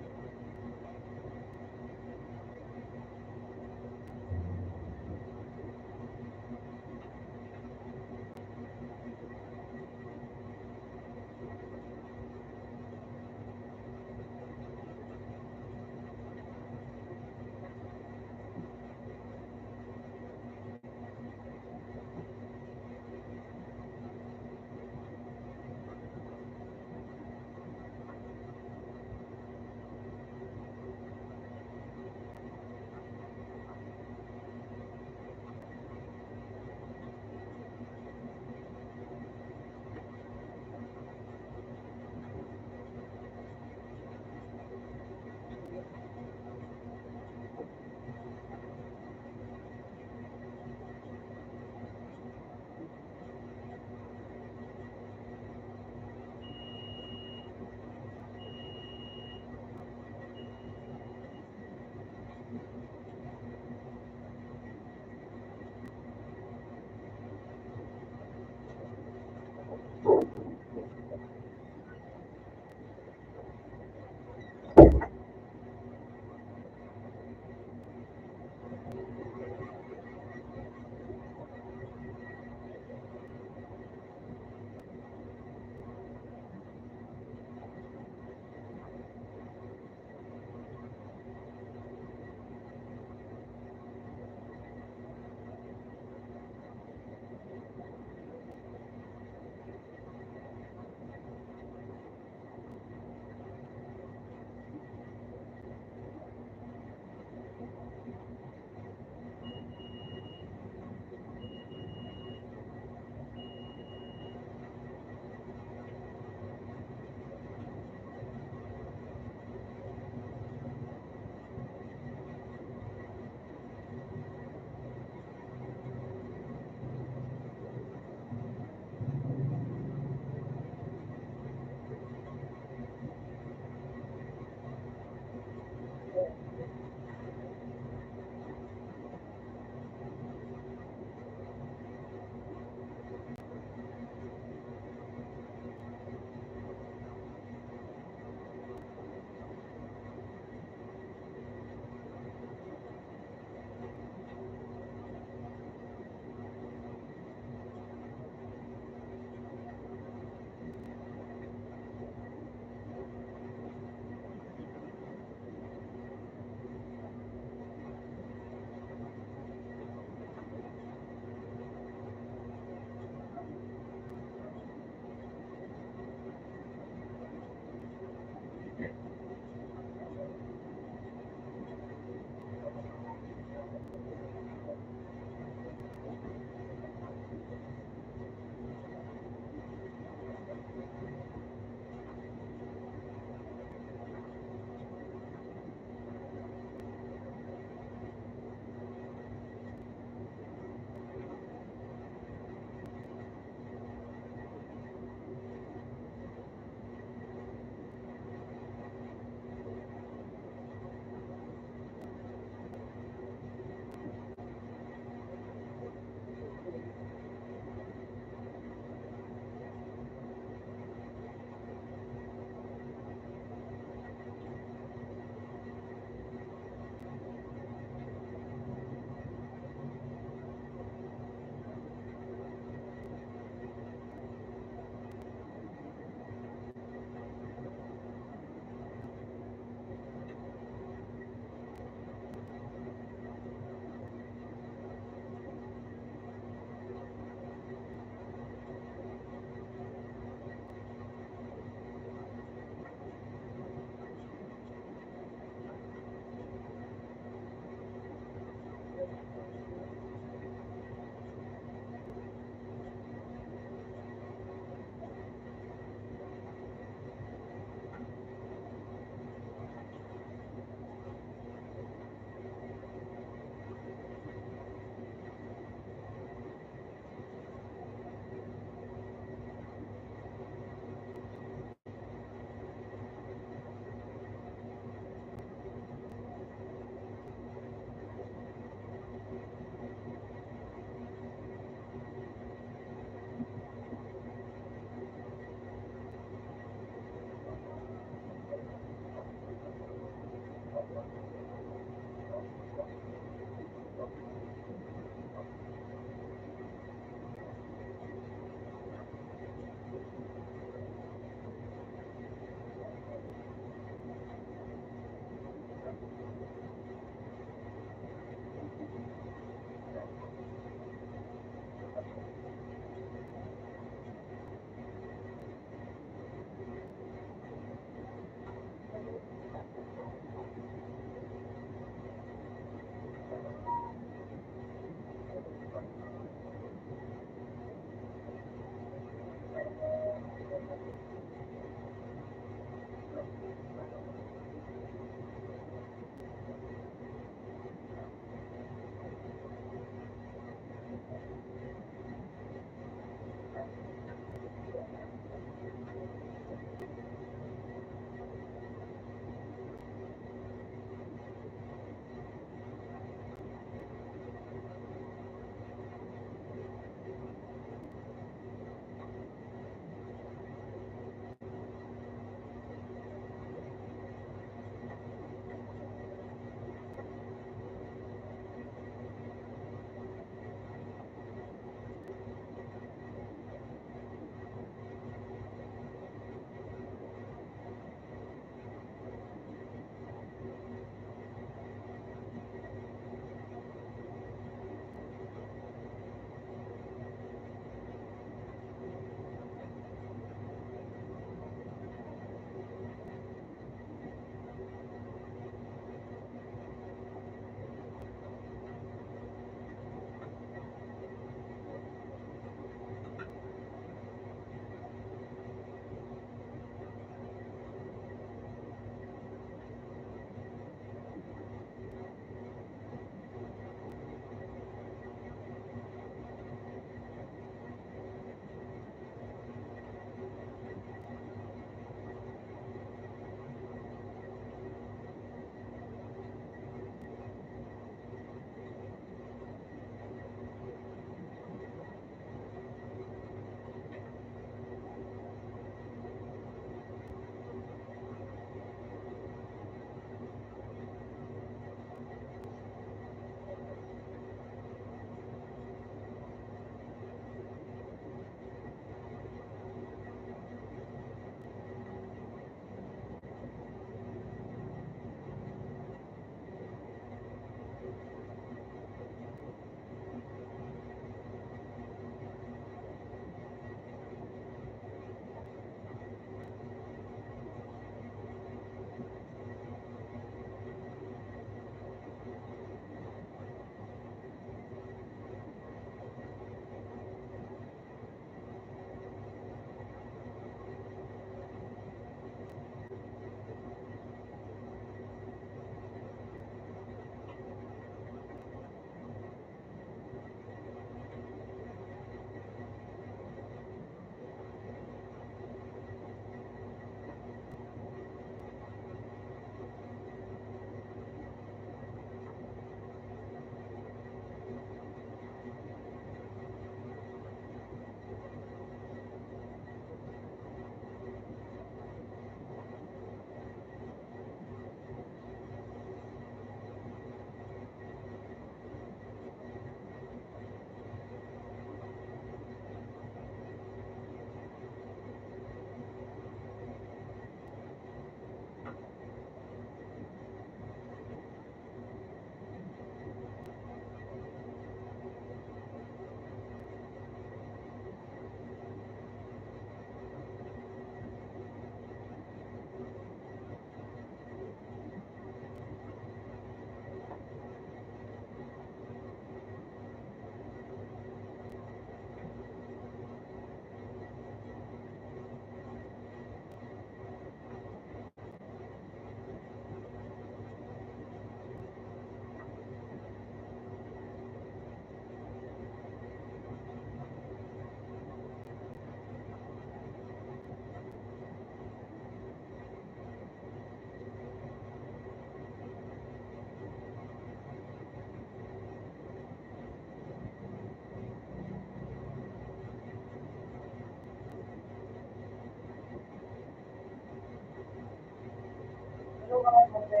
Ano ka mo ba?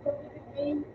Sa Philippines.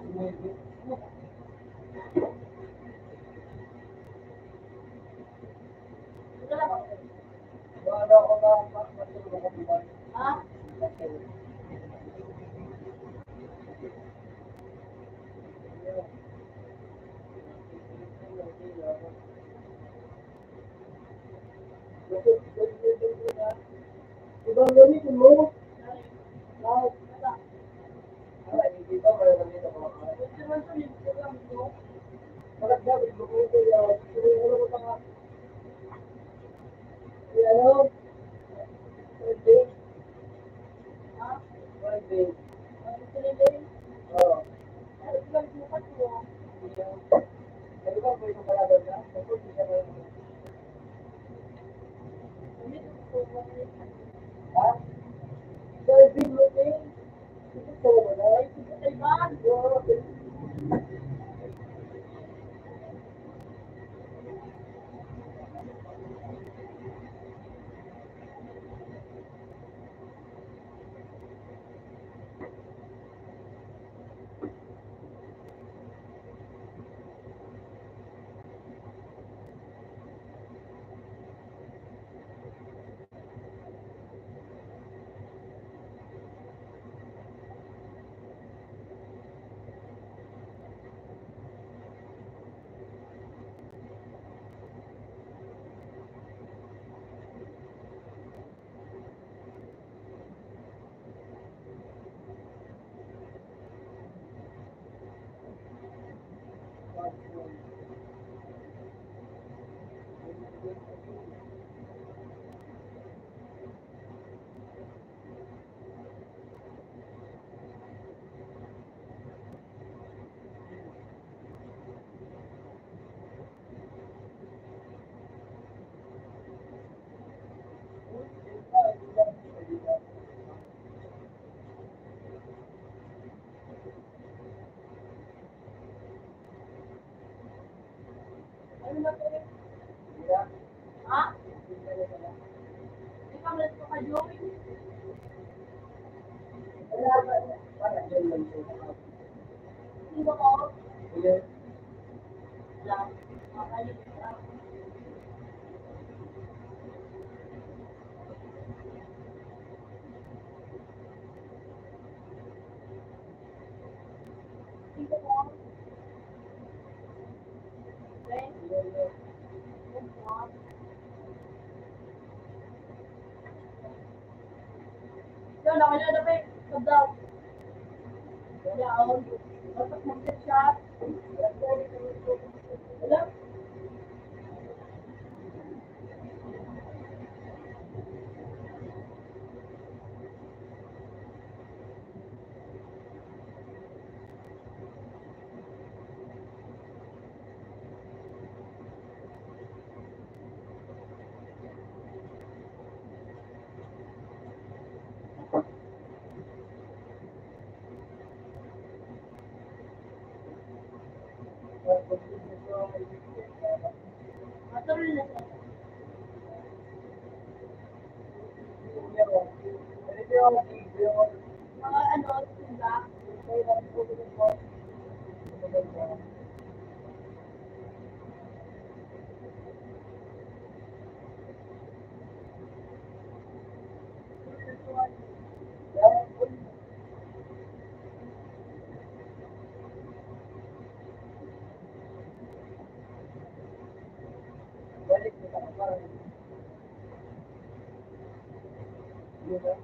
Ito na ba? Wala ko na matulog ako ba? Ha? Ibang gamitin mo. Wow. Ay, hindi ba wala kami na mga Ito naman ito, libre lang ito. Bakit dapat mo ko yung ano ko pa ano? Birthday? Ha? Birthday. Ito na din. Oo. Ay, ito lang bukas mo. Ano ba po yung palaban na? Tapos siya na Ulit ito. ha? Birthday mo din? Ito ko wala. Ay, ito sa iban. Ano ba ito? Ha? Hindi ka malas ko ka, Joey. Hindi ba ko? Wala. Makalimutan lang. Hindi ba ko? Okay? Yun, ako na dapat sabdaw. Wala ako. Dapat mag-chat. Wala. Matuloy na siya. Mga ano, diba? Balik kita parang yo.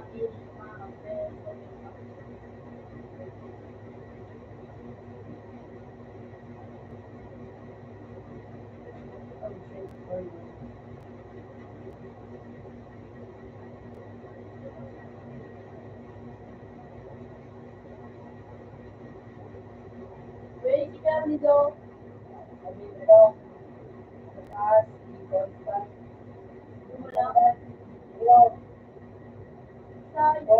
Wait, ikaw dito. Sabi dito. Mataas, constant. Wala. Hello. Sorry. Hello.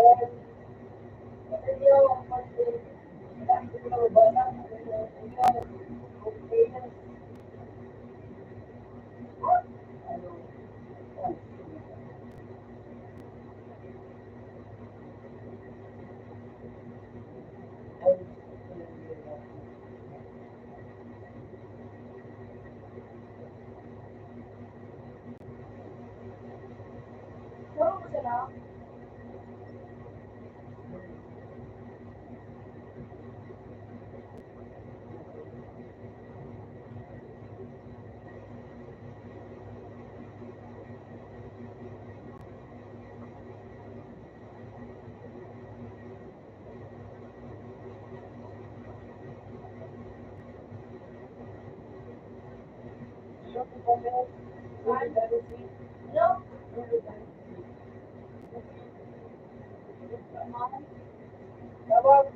Puro mo sila. Hello. Tawag.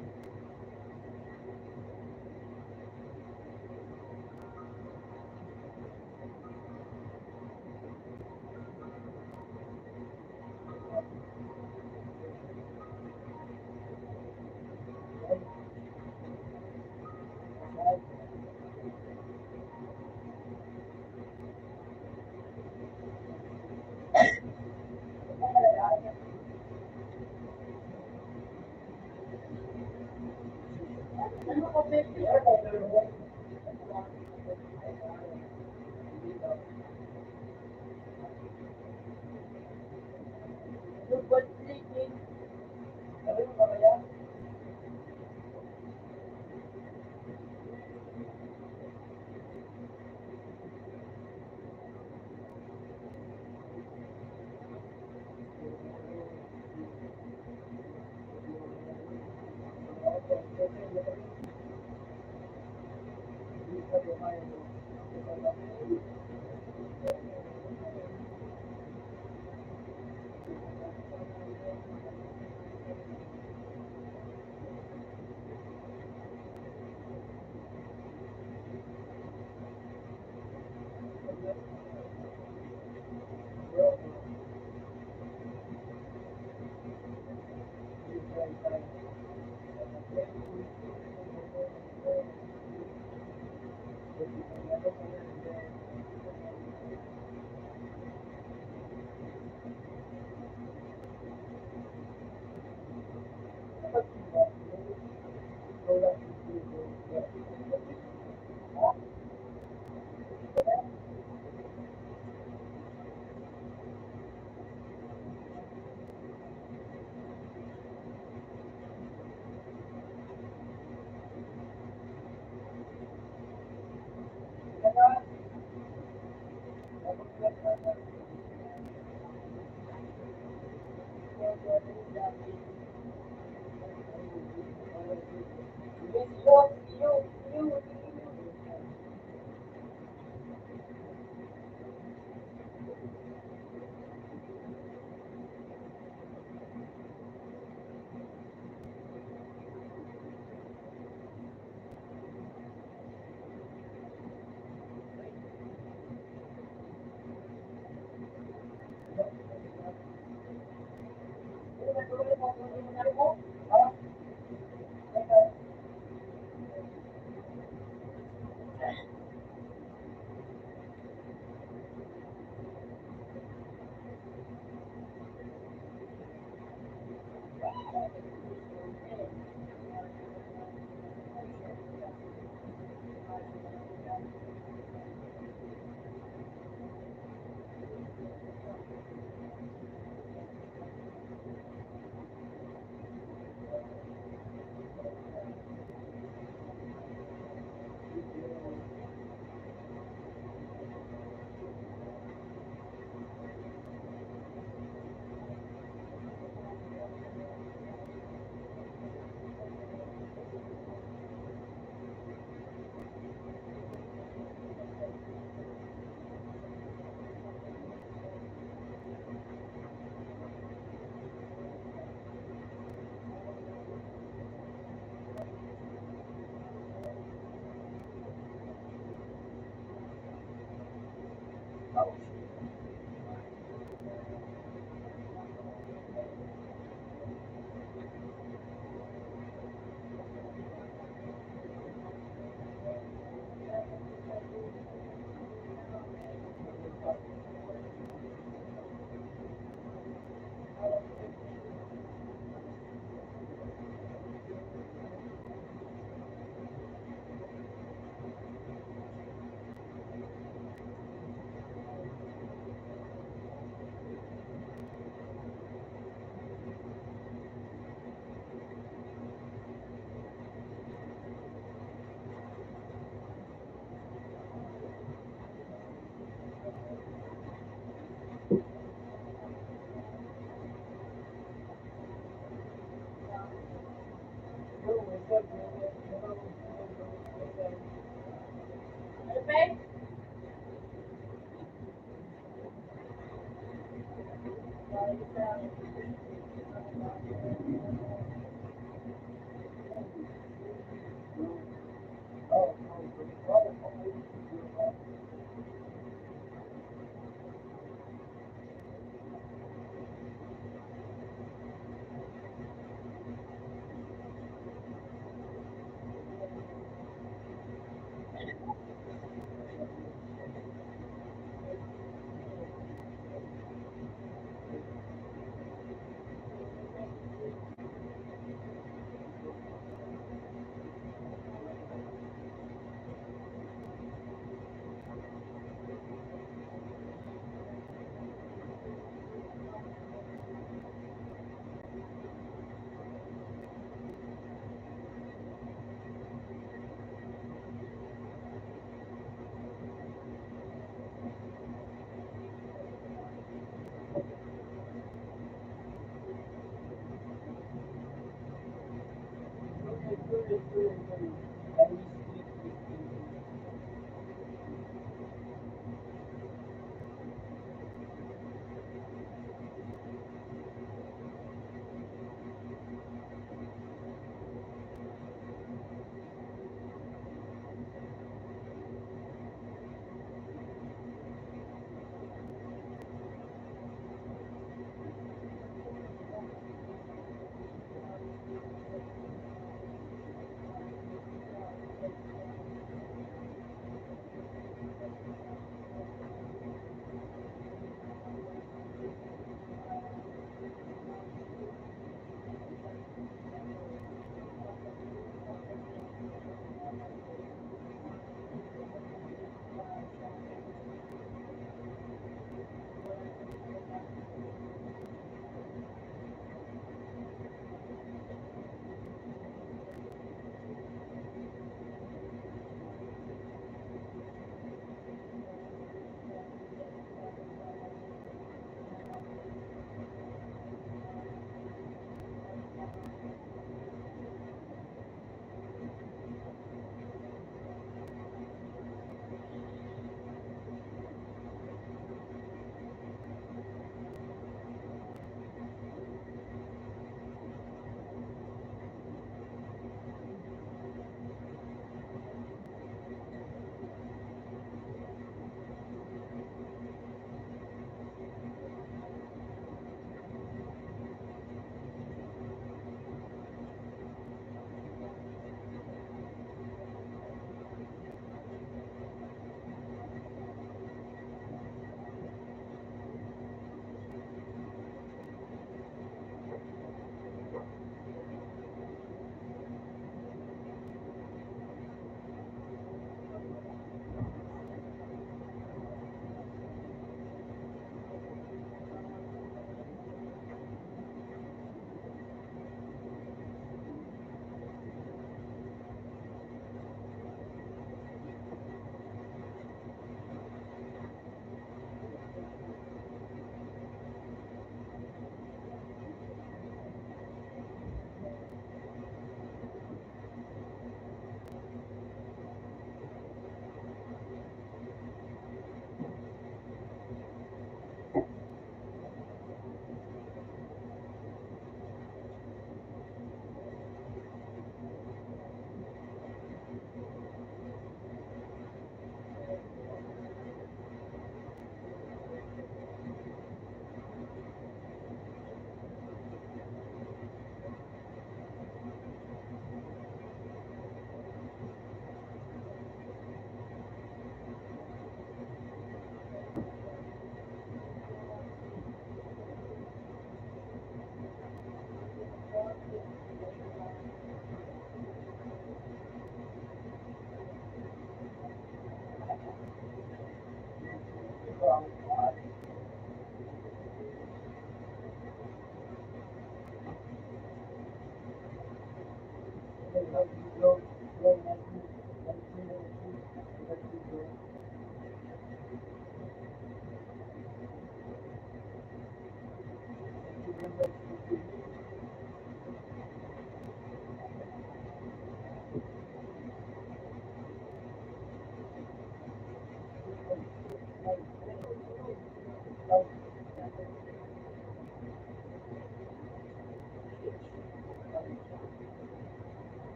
Ano ko, baby? Football league. Sabi mo ba kaya?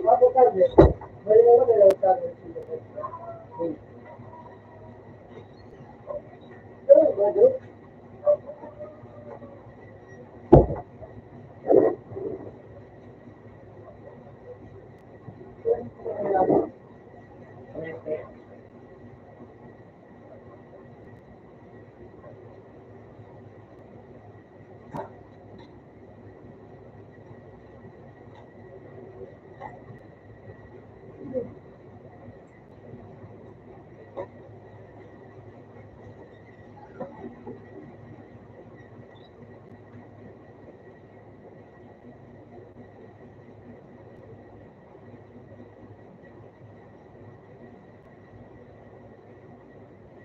Ako kasi.